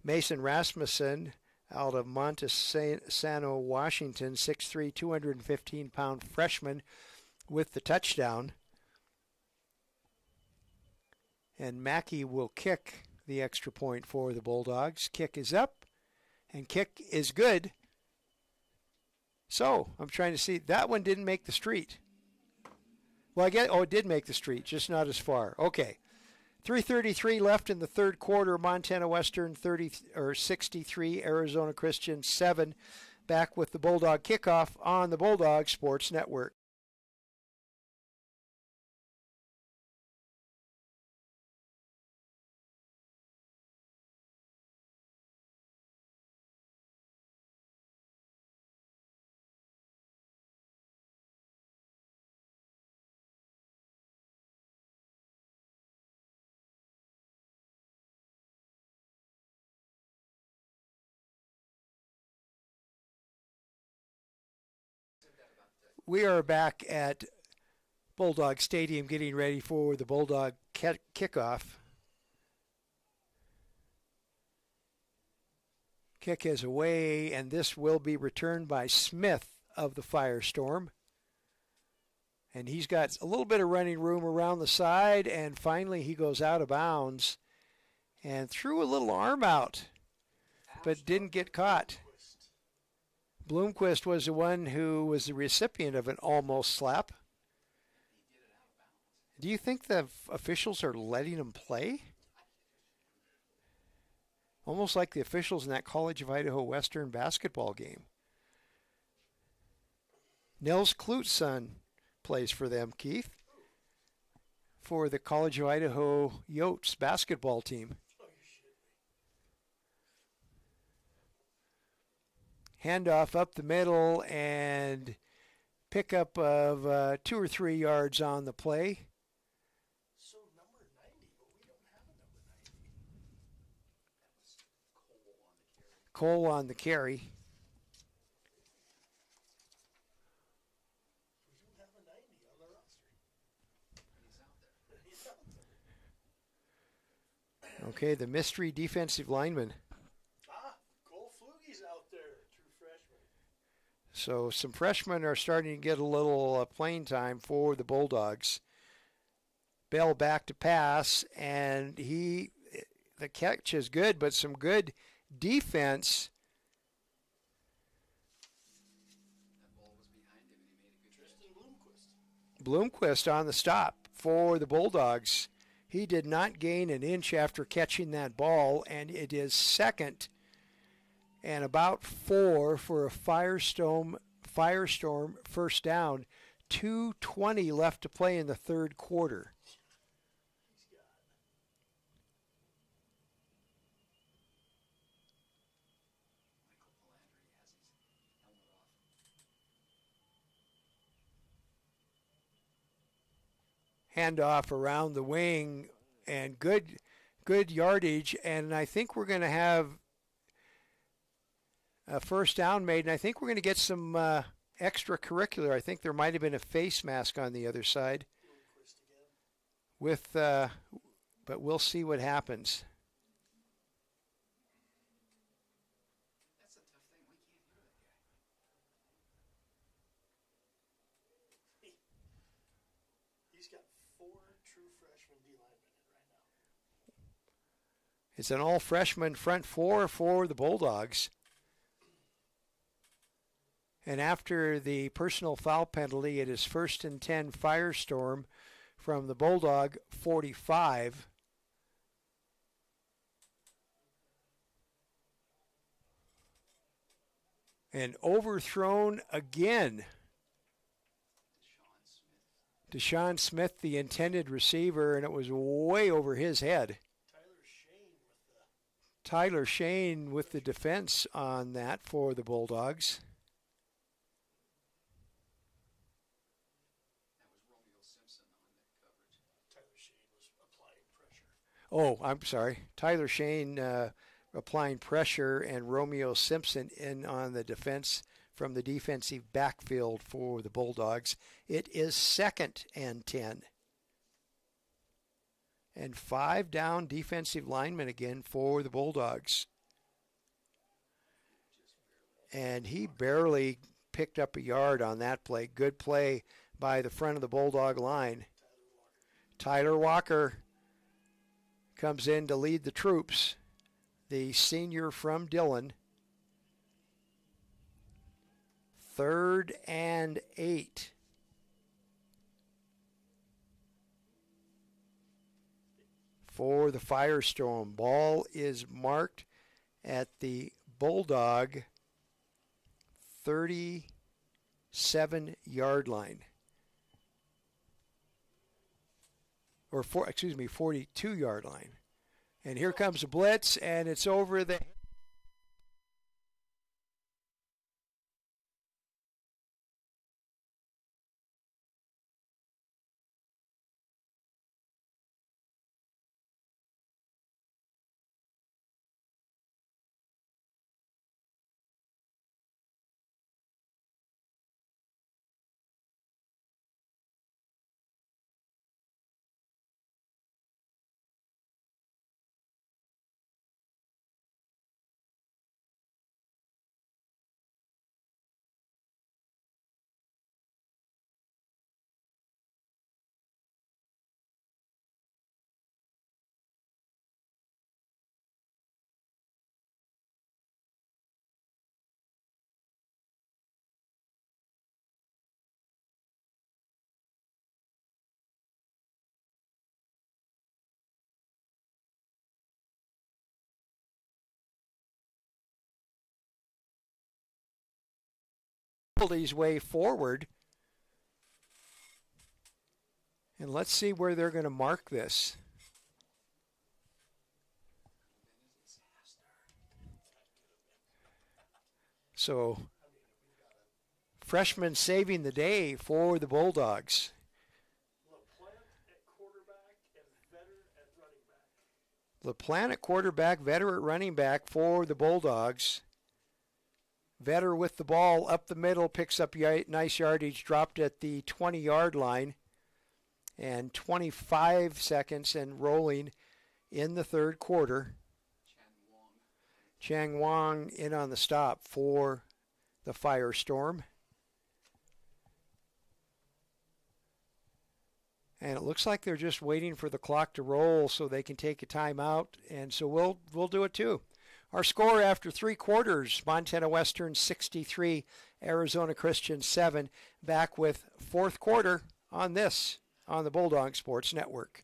Mason Rasmussen out of Montesano, Washington, 6'3", 215-pound freshman with the touchdown. And Mackey will kick the extra point for the Bulldogs. Kick is up, and kick is good. So I'm trying to see. That one didn't make the street. Well, it did make the street, just not as far. Okay. 3:33 left in the third quarter. Montana Western 63, Arizona Christian 7. Back with the Bulldog kickoff on the Bulldog Sports Network. We are back at Bulldog Stadium getting ready for the Bulldog kickoff. Kick is away, and this will be returned by Smith of the Firestorm. And he's got a little bit of running room around the side, and finally he goes out of bounds and threw a little arm out, but didn't get caught. Bloomquist was the one who was the recipient of an almost slap. Do you think the officials are letting him play? Almost like the officials in that College of Idaho Western basketball game. Nils Klut's son plays for them, Keith, for the College of Idaho Yotes basketball team. Handoff up the middle and pickup of 2 or 3 yards on the play. So number 90, but we don't have a number 90. Cole on the carry. We don't have a 90 on the roster. He's out there. Okay, the mystery defensive lineman. Cole Flugy's out there, true freshman. So some freshmen are starting to get a little playing time for the Bulldogs. Bell back to pass, and the catch is good, but some good defense. That ball was behind him, and he made a good Tristan Bloomquist. Bloomquist on the stop for the Bulldogs. He did not gain an inch after catching that ball, and it is second and about 4 for a Firestorm first down. 2:20 left to play in the third quarter. Handoff around the wing, and good yardage, and I think we're going to have a first down made, and I think we're going to get some extracurricular. I think there might have been a face mask on the other side but we'll see what happens. That's a tough thing. We can't hear that guy. He's got 4 true freshman D linemen in right now. It's an all-freshman front 4 for the Bulldogs. And after the personal foul penalty, it is 1st and 10 Firestorm from the Bulldog 45. And overthrown again. Deshaun Smith, the intended receiver, and it was way over his head. Tyler Shane with the defense on that for the Bulldogs. Oh, I'm sorry. Tyler Shane applying pressure, and Romeo Simpson in on the defense from the defensive backfield for the Bulldogs. It is 2nd and 10. And 5 down defensive linemen again for the Bulldogs. And he barely picked up a yard on that play. Good play by the front of the Bulldog line. Tyler Walker comes in to lead the troops, the senior from Dillon. 3rd and 8. For the Firestorm. Ball is marked at the Bulldog 37-yard line. Or 42-yard line. And here comes a blitz, and it's over the his way forward. And let's see where they're going to mark this. So, freshman saving the day for the Bulldogs. LaPlante at quarterback and Vetter at running back. LaPlante at quarterback, Vetter at running back for the Bulldogs. Vetter with the ball up the middle, picks up nice yardage, dropped at the 20-yard line. And 25 seconds and rolling in the third quarter. Chang Wong in on the stop for the Firestorm. And it looks like they're just waiting for the clock to roll so they can take a timeout. And so we'll do it too. Our score after 3 quarters, Montana Western 63, Arizona Christian 7. Back with fourth quarter on the Bulldog Sports Network.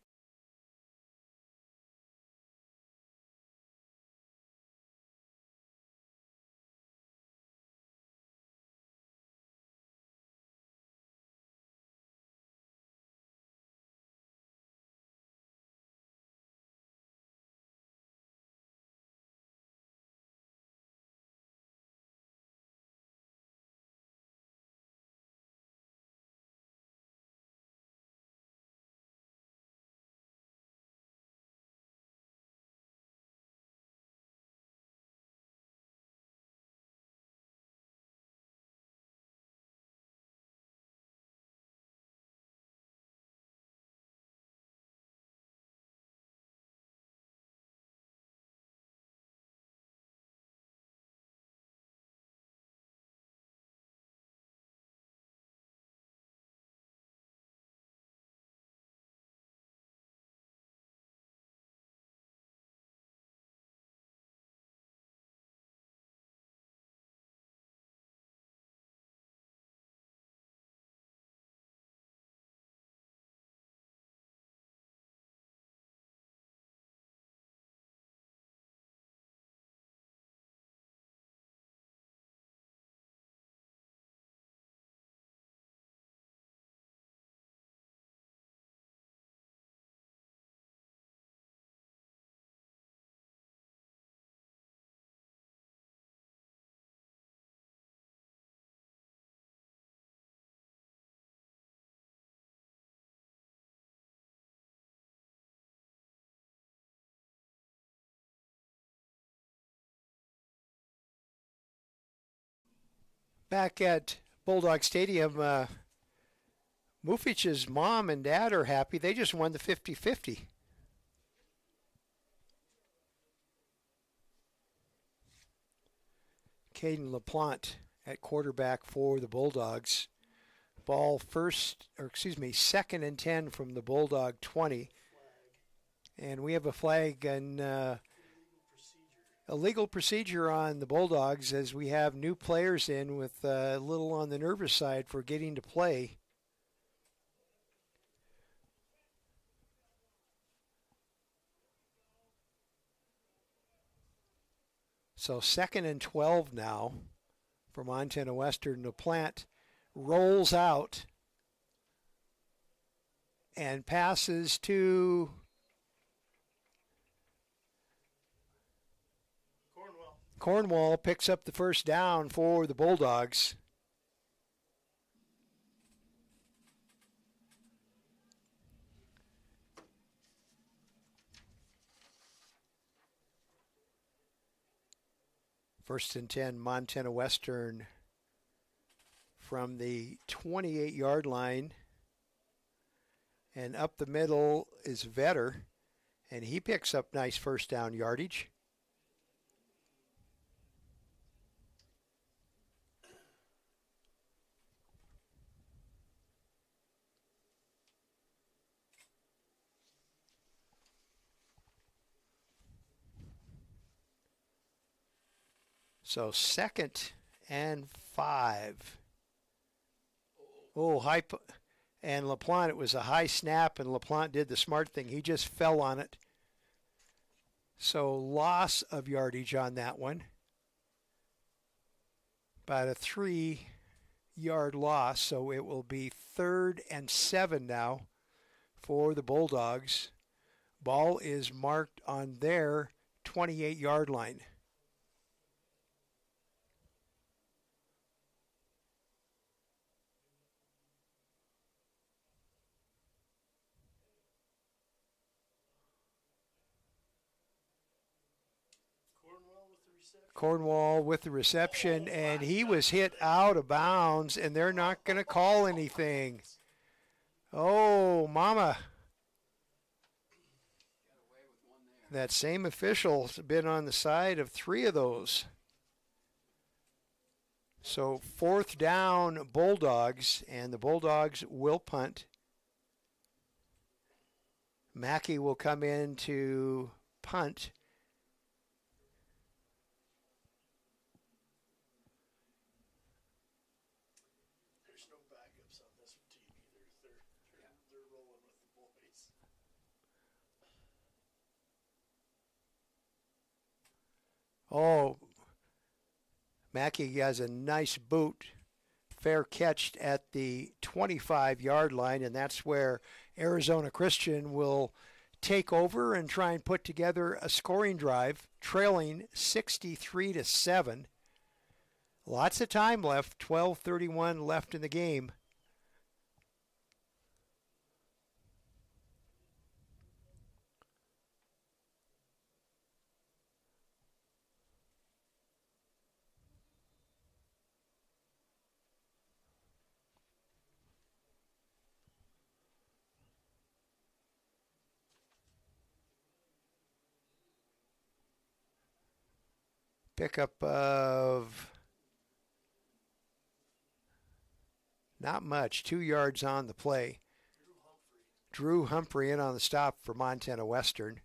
Back at Bulldog Stadium, Mufic's mom and dad are happy. They just won the 50-50. Caden LaPlante at quarterback for the Bulldogs. Ball second and 10 from the Bulldog 20. And we have a flag and illegal procedure on the Bulldogs as we have new players in with a little on the nervous side for getting to play. So second and 12 now for Montana Western. LaPlante rolls out and passes to Cornwall, picks up the first down for the Bulldogs. First and 10, Montana Western from the 28-yard line. And up the middle is Vetter, and he picks up nice first down yardage. So second and 5. And LaPlante, it was a high snap, and LaPlante did the smart thing. He just fell on it. So loss of yardage on that one. About a 3 yard loss, so it will be 3rd and 7 now for the Bulldogs. Ball is marked on their 28-yard line. Cornwall with the reception, and he was hit out of bounds, and they're not going to call anything. Oh, mama. That same official's been on the side of 3 of those. So 4th down, Bulldogs, and the Bulldogs will punt. Mackey will come in to punt. Oh, Mackey has a nice boot. Fair catch at the 25-yard line, and that's where Arizona Christian will take over and try and put together a scoring drive, trailing 63-7. Lots of time left, 12:31 left in the game. Pickup of not much, 2 yards on the play. Drew Humphrey in on the stop for Montana Western.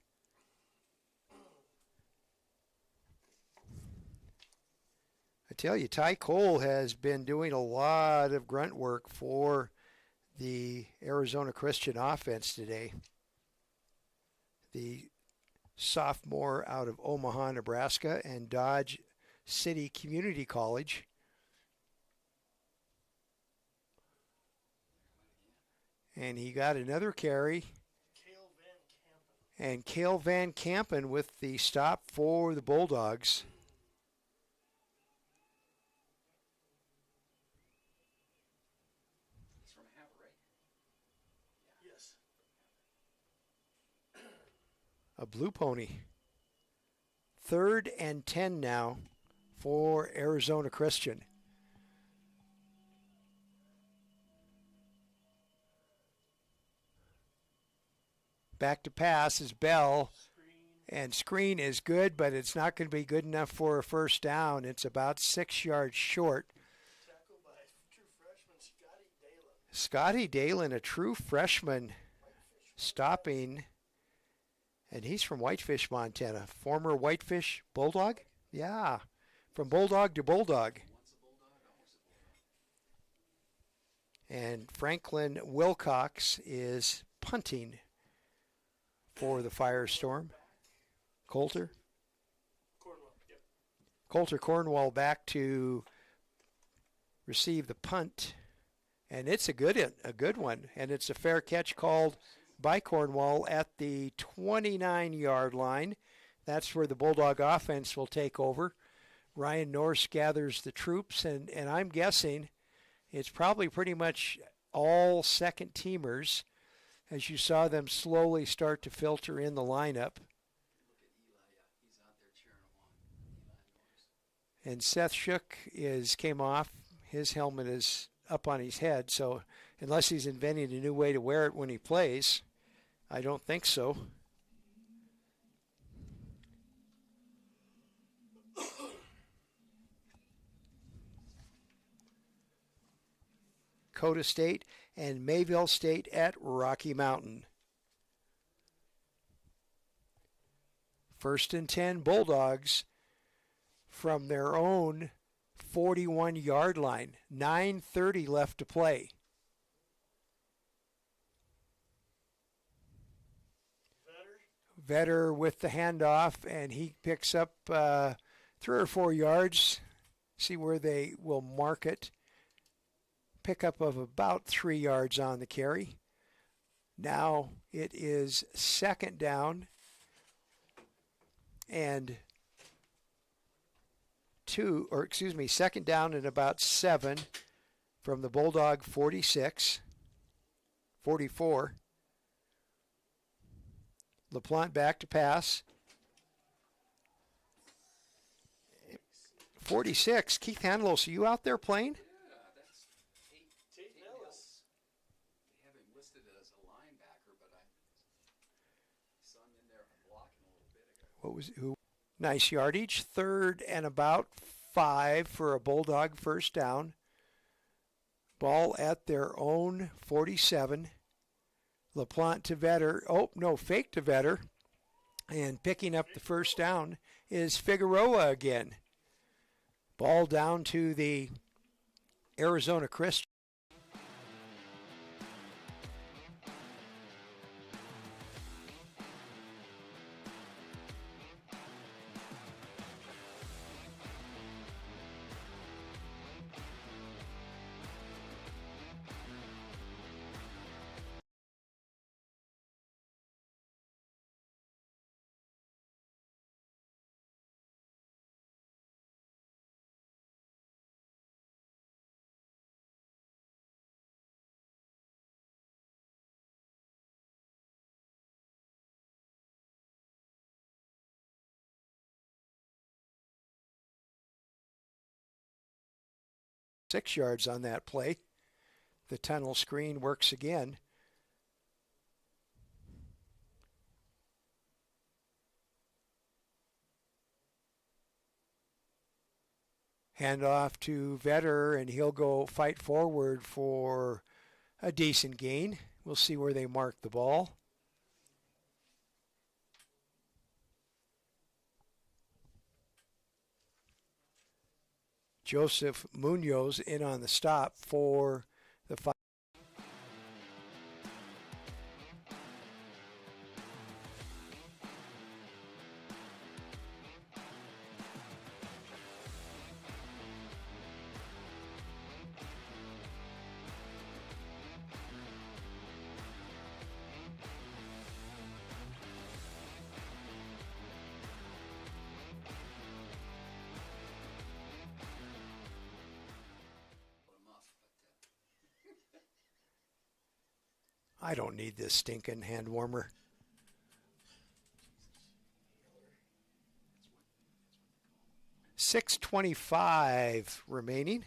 I tell you, Ty Cole has been doing a lot of grunt work for the Arizona Christian offense today. The sophomore out of Omaha, Nebraska, and Dodge City Community College. And he got another carry. And Cale Van Kampen with the stop for the Bulldogs. A blue pony. 3rd and 10 now for Arizona Christian. Back to pass is Bell. And screen is good, but it's not going to be good enough for a first down. It's about 6 yards short. Tackled by true freshman Scotty Dalen. Scotty Dalen, a true freshman, stopping. And he's from Whitefish, Montana. Former Whitefish Bulldog? Yeah, from Bulldog to Bulldog. And Franklin Wilcox is punting for the Firestorm. Coulter? Cornwall, yep. Coulter Cornwall back to receive the punt. And it's a good one. And it's a fair catch called by Cornwall at the 29-yard line. That's where the Bulldog offense will take over. Ryan Norse gathers the troops, and I'm guessing it's probably pretty much all second teamers as you saw them slowly start to filter in the lineup. And Seth Shook came off. His helmet is up on his head, so unless he's inventing a new way to wear it when he plays, I don't think so. Dakota State and Mayville State at Rocky Mountain. 1st and 10 Bulldogs from their own 41-yard line. 9:30 left to play. Vetter with the handoff, and he picks up 3 or 4 yards. See where they will mark it. Pickup of about 3 yards on the carry. Now it is second down and second down and about 7 from the Bulldog 44. LaPlante back to pass. 46. Keith Hanlos, are you out there playing? Yeah, that's Tate Nellis. They have him listed as a linebacker, but I saw him in there blocking a little bit ago. Who? Nice yardage. 3rd and about 5 for a Bulldog first down. Ball at their own 47. LaPlante to Vetter. Oh, no, fake to Vetter. And picking up the first down is Figueroa again. Ball down to the Arizona Christian. Six yards on that play. The tunnel screen works again. Hand off to Vetter, and he'll go fight forward for a decent gain. We'll see where they mark the ball. Joseph Munoz in on the stop for the fight. I don't need this stinking hand warmer. .6:25 remaining.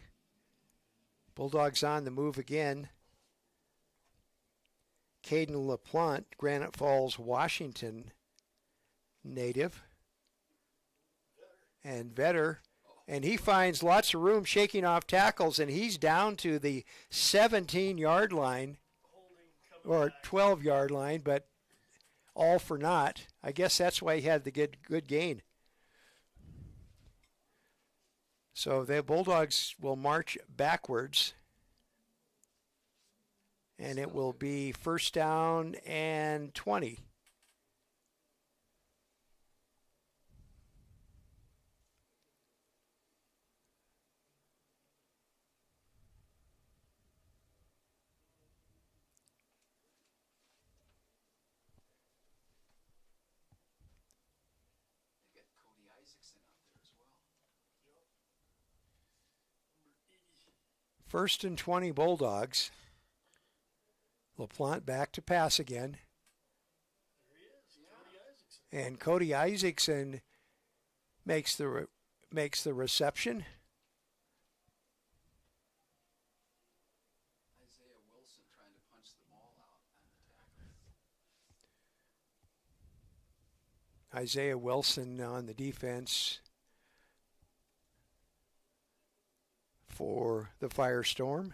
Bulldogs on the move again. Caden LaPlante, Granite Falls, Washington native. And Vetter, and he finds lots of room shaking off tackles, and he's down to the 17-yard line. Or 12-yard line, but all for naught. I guess that's why he had the good gain. So the Bulldogs will march backwards, and it will be first down and 20. First and 20 Bulldogs. LaPlante back to pass again. There he is, Cody Isaacson. And Cody Isaacson makes the reception. Isaiah Wilson trying to punch the ball out on the tackle. Isaiah Wilson on the defense for the Firestorm.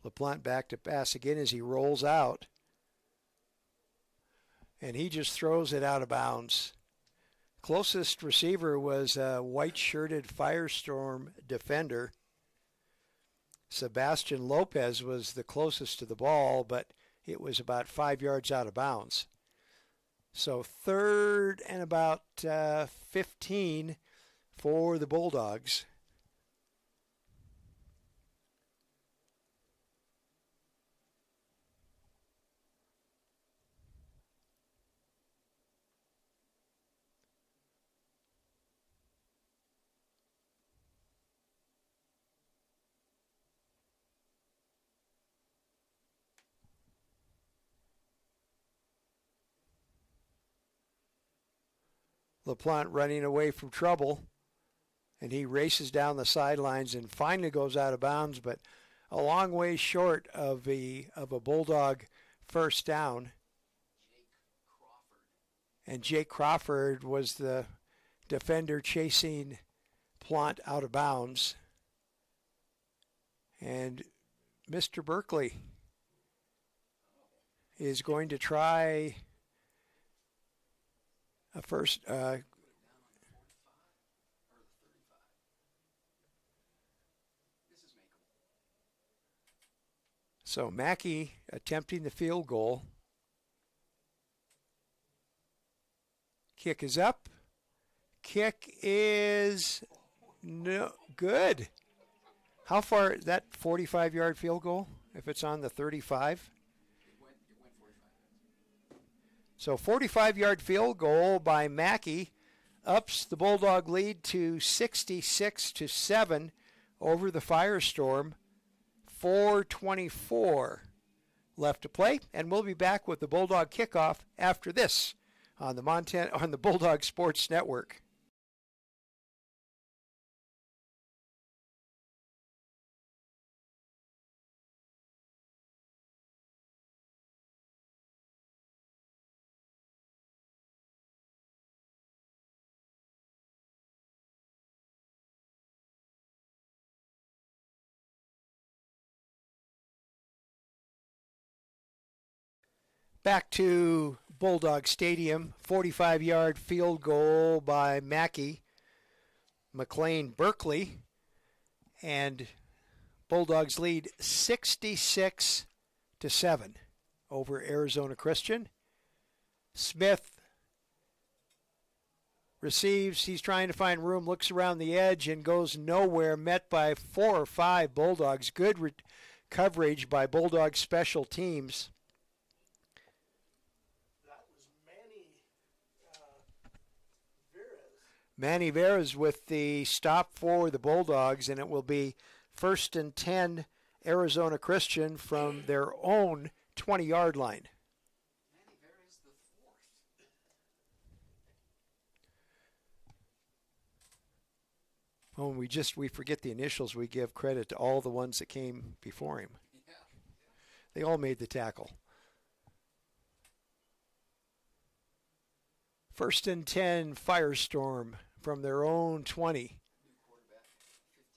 LaPlante back to pass again as he rolls out. And he just throws it out of bounds. Closest receiver was a white-shirted Firestorm defender. Sebastian Lopez was the closest to the ball, but it was about 5 yards out of bounds. So third and about 15 for the Bulldogs. LaPlante running away from trouble, and he races down the sidelines and finally goes out of bounds, but a long way short of a Bulldog first down. And Jake Crawford was the defender chasing Plante out of bounds. And Mr. Berkeley is going to try a first. So Mackey attempting the field goal. Kick is up. Kick is no good. How far is that 45-yard field goal if it's on the 35? So 45-yard field goal by Mackey ups the Bulldog lead to 66-7 over the Firestorm. 4:24 left to play, and we'll be back with the Bulldog kickoff after this on the Bulldog Sports Network. Back to Bulldog Stadium, 45-yard field goal by Mackey, McLean Berkeley, and Bulldogs lead 66-7 over Arizona Christian. Smith receives, he's trying to find room, looks around the edge and goes nowhere, met by 4 or 5 Bulldogs. Good coverage by Bulldog special teams. Manny Veras with the stop for the Bulldogs, and it will be 1st and 10 Arizona Christian from their own 20-yard line. Manny Veras the fourth. Oh, we forget the initials. We give credit to all the ones that came before him. Yeah. They all made the tackle. 1st and 10 Firestorm from their own 20. New quarterback,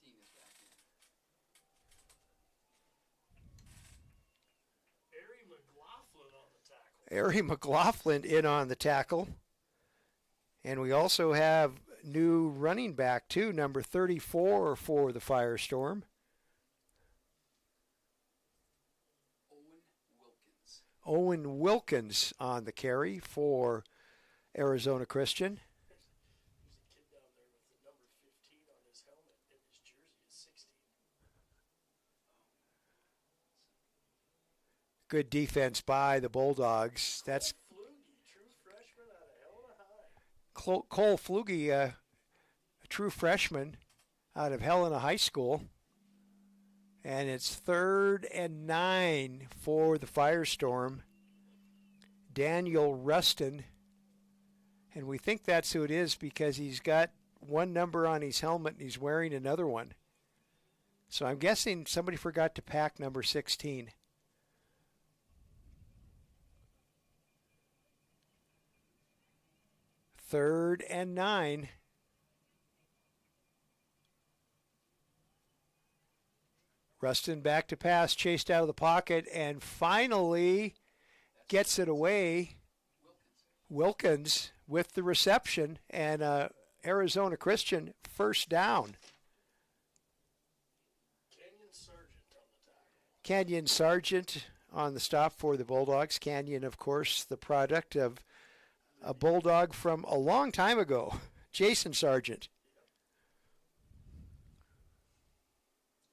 15 is back in. Ari McLaughlin on the tackle. Ari McLaughlin in on the tackle. And we also have new running back, too, number 34 for the Firestorm. Owen Wilkins on the carry for Arizona Christian. There's a kid down there with the number 15 on his helmet, and his jersey is 16. Good defense by the Bulldogs. That's Flugie, true freshman out of Helena High. Cole Flugie, a true freshman out of Helena High School. And it's 3rd and 9 for the Firestorm. Daniel Rustin. And we think that's who it is because he's got one number on his helmet and he's wearing another one. So I'm guessing somebody forgot to pack number 16. Third and 9. Rustin back to pass, chased out of the pocket, and finally gets it away. Wilkins with the reception, and Arizona Christian first down. Kenyon Sargent on the tackle. Kenyon Sargent on the stop for the Bulldogs. Kenyon, of course, the product of a Bulldog from a long time ago, Jason Sargent.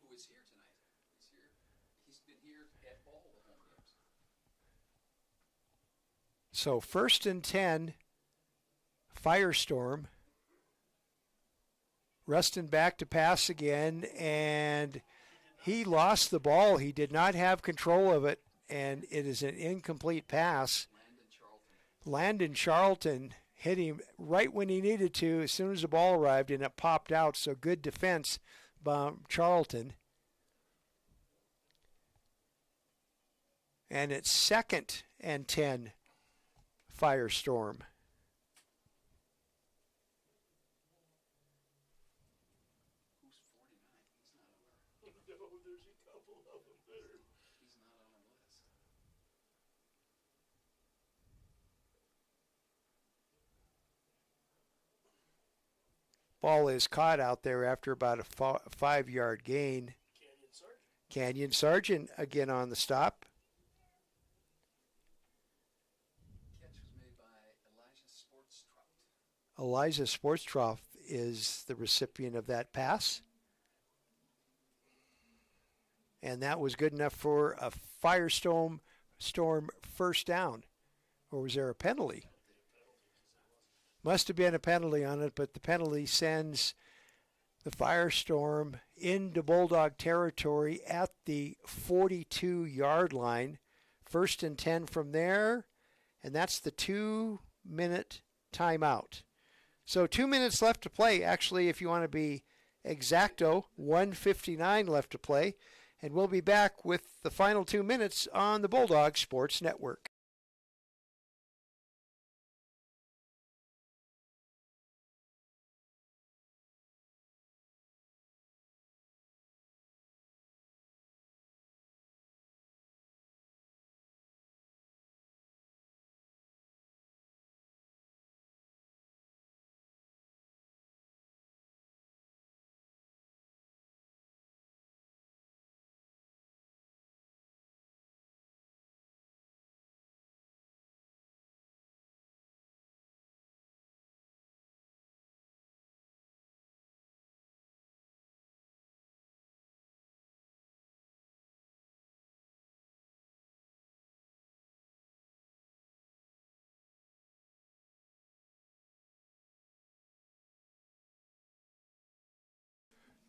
Who is here tonight? He's been here at all the home games. So 1st and 10, Firestorm. Rustin back to pass again, and he lost the ball. He did not have control of it, and it is an incomplete pass. Landon Charlton hit him right when he needed to as soon as the ball arrived, and it popped out. So good defense by Charlton. And it's 2nd and 10, Firestorm. Ball is caught out there after about a 5-yard gain. Canyon Sargent again on the stop. Catch was made by Elijah Sportstrout. Elijah Sportstrout is the recipient of that pass. And that was good enough for a Firestorm first down. Or was there a penalty? Must have been a penalty on it, but the penalty sends the Firestorm into Bulldog territory at the 42-yard line. 1st and 10 from there, and that's the 2-minute timeout. So 2 minutes left to play. Actually, if you want to be exacto, 1:59 left to play. And we'll be back with the final 2 minutes on the Bulldog Sports Network.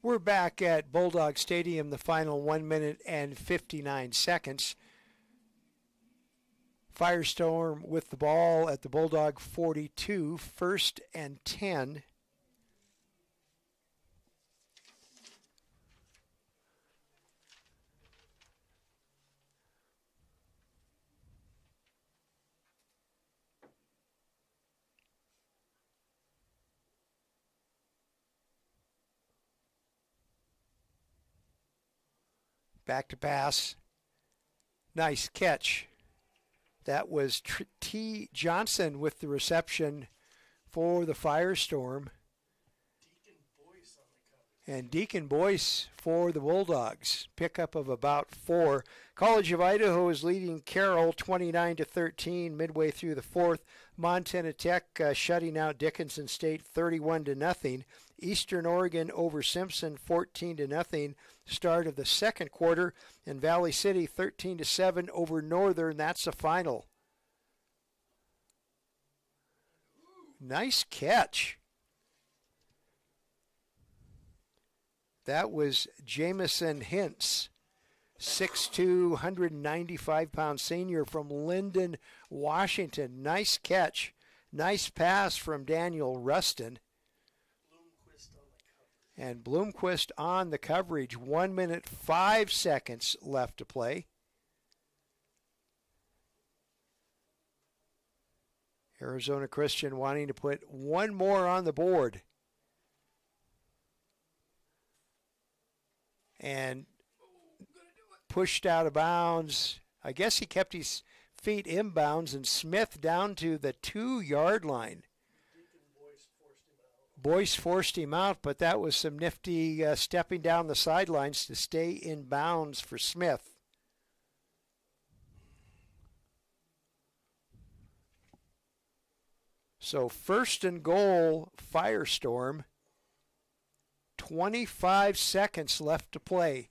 We're back at Bulldog Stadium, the final 1 minute and 59 seconds. Firestorm with the ball at the Bulldog 42, 1st and 10. Back to pass. Nice catch. That was T. Johnson with the reception for the Firestorm. And Deacon Boyce for the Bulldogs. Pickup of about 4. College of Idaho is leading Carroll 29-13 midway through the 4th. Montana Tech shutting out Dickinson State 31-0. Eastern Oregon over Simpson 14-0. Start of the second quarter. And Valley City 13-7 over Northern. That's the final. Nice catch. That was Jamison Hintz, 6'2", 195-pound senior from Linden, Washington. Nice catch. Nice pass from Daniel Rustin. And Bloomquist on the coverage. 1 minute, 5 seconds left to play. Arizona Christian wanting to put one more on the board. And pushed out of bounds. I guess he kept his feet inbounds, and Smith down to the 2-yard line. Boyce forced him out, but that was some nifty stepping down the sidelines to stay in bounds for Smith. So first and goal, Firestorm. 25 seconds left to play.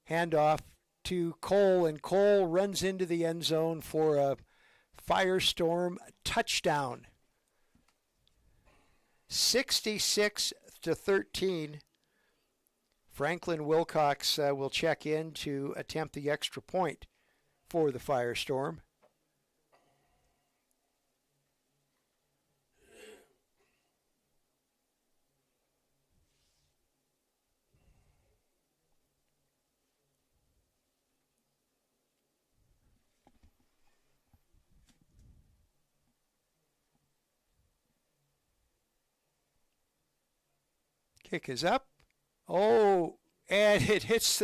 Handoff to Cole, and Cole runs into the end zone for a Firestorm touchdown. 66-13. Franklin Wilcox will check in to attempt the extra point for the Firestorm. Kick is up. Oh, and it hits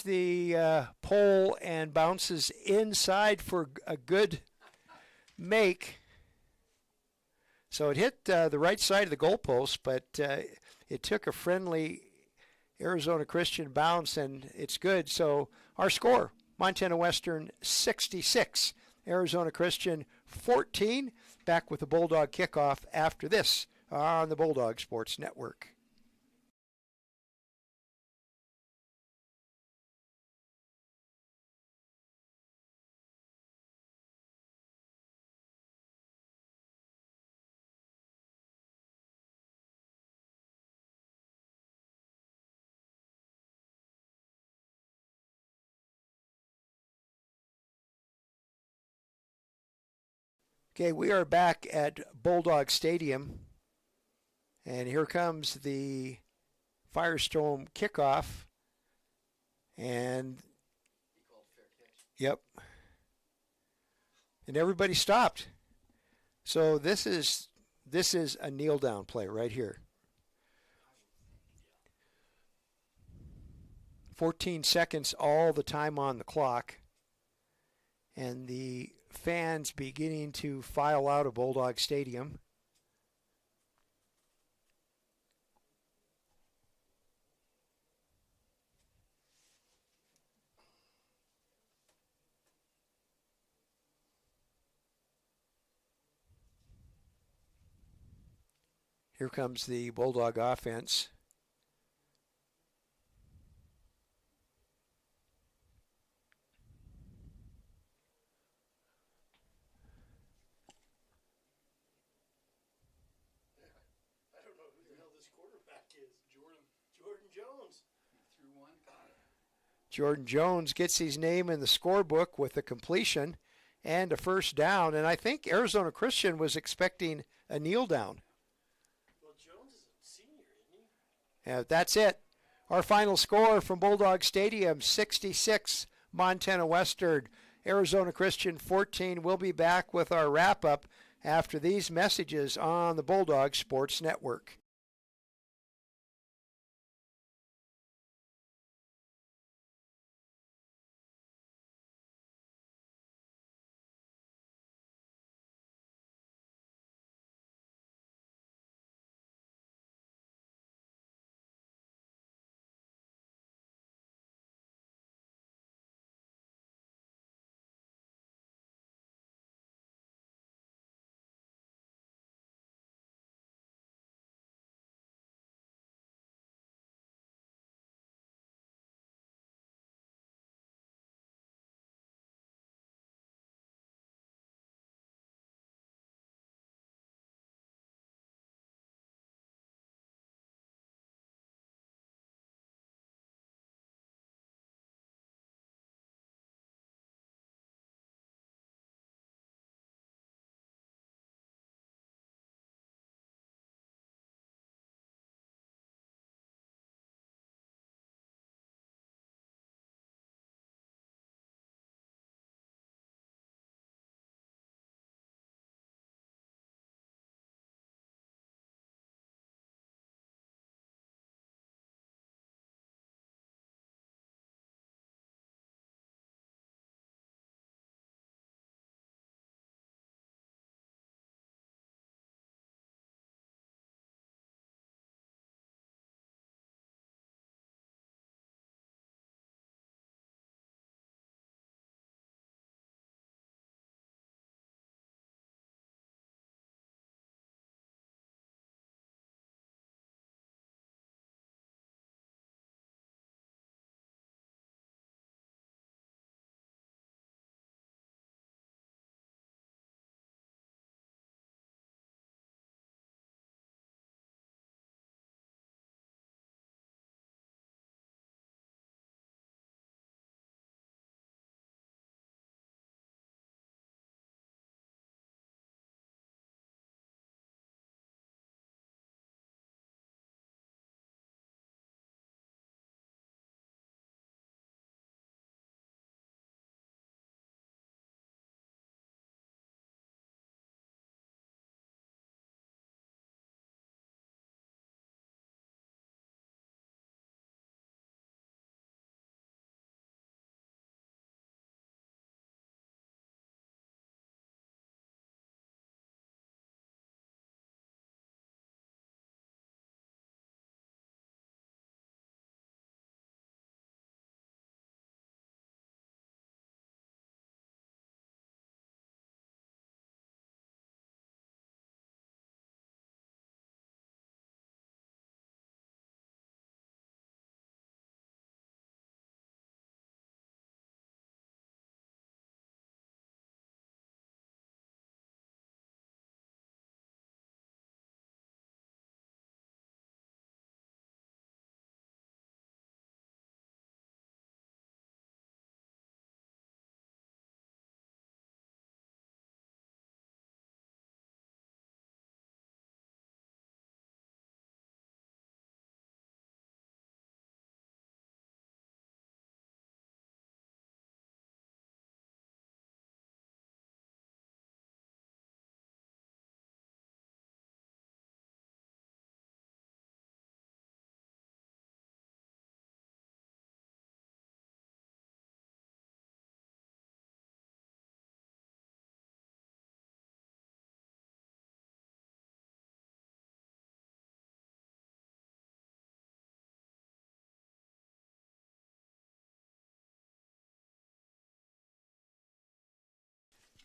the pole and bounces inside for a good make. So it hit the right side of the goalpost, but it took a friendly Arizona Christian bounce, and it's good. So our score, Montana Western 66, Arizona Christian 14. Back with the Bulldog kickoff after this on the Bulldog Sports Network. Okay, we are back at Bulldog Stadium, and here comes the Firestorm kickoff, and yep, and everybody stopped. So this is a kneel down play right here. 14 seconds all the time on the clock, and the fans beginning to file out of Bulldog Stadium. Here comes the Bulldog offense. I don't know who the hell this quarterback is. Jordan Jones. Threw one, got it. Jordan Jones gets his name in the scorebook with a completion and a first down, and I think Arizona Christian was expecting a kneel down. Well, Jones is a senior, isn't he? Yeah, that's it. Our final score from Bulldog Stadium, 66, Montana Western, Arizona Christian 14. We'll be back with our wrap-up after these messages on the Bulldog Sports Network.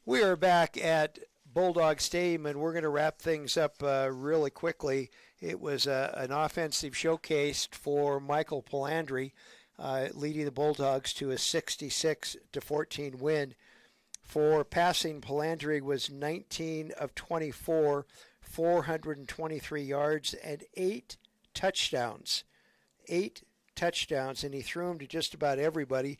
We are back at Bulldog Stadium, and we're going to wrap things up really quickly. It was an offensive showcase for Michael Palandri, leading the Bulldogs to a 66-14 win. For passing, Palandri was 19 of 24, 423 yards, and 8 touchdowns. 8 touchdowns, and he threw them to just about everybody.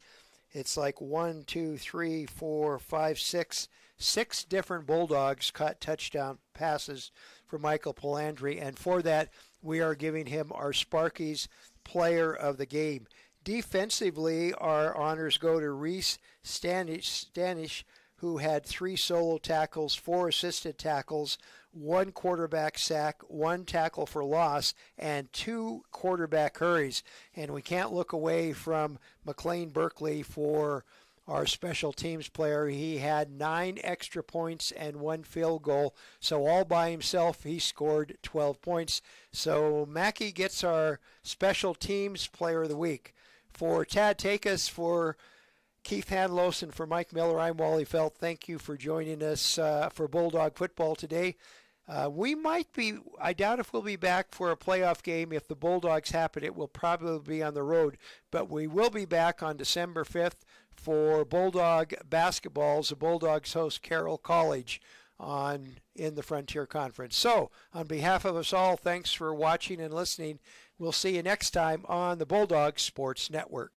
It's like 1, 2, 3, 4, 5, 6. 6 different Bulldogs caught touchdown passes for Michael Palandri, and for that, we are giving him our Sparkies Player of the Game. Defensively, our honors go to Reese Stanish, who had 3 solo tackles, 4 assisted tackles, 1 quarterback sack, 1 tackle for loss, and 2 quarterback hurries. And we can't look away from McLean Berkeley for our special teams player. He had 9 extra points and 1 field goal. So all by himself, he scored 12 points. So Mackey gets our special teams player of the week. For Tad Takus, for Keith Hanlos, and for Mike Miller, I'm Wally Felt. Thank you for joining us for Bulldog football today. We might be, I doubt if we'll be back for a playoff game. If the Bulldogs happen, it will probably be on the road. But we will be back on December 5th for Bulldog basketball. The Bulldogs host Carroll College in the Frontier Conference. So, on behalf of us all, thanks for watching and listening. We'll see you next time on the Bulldog Sports Network.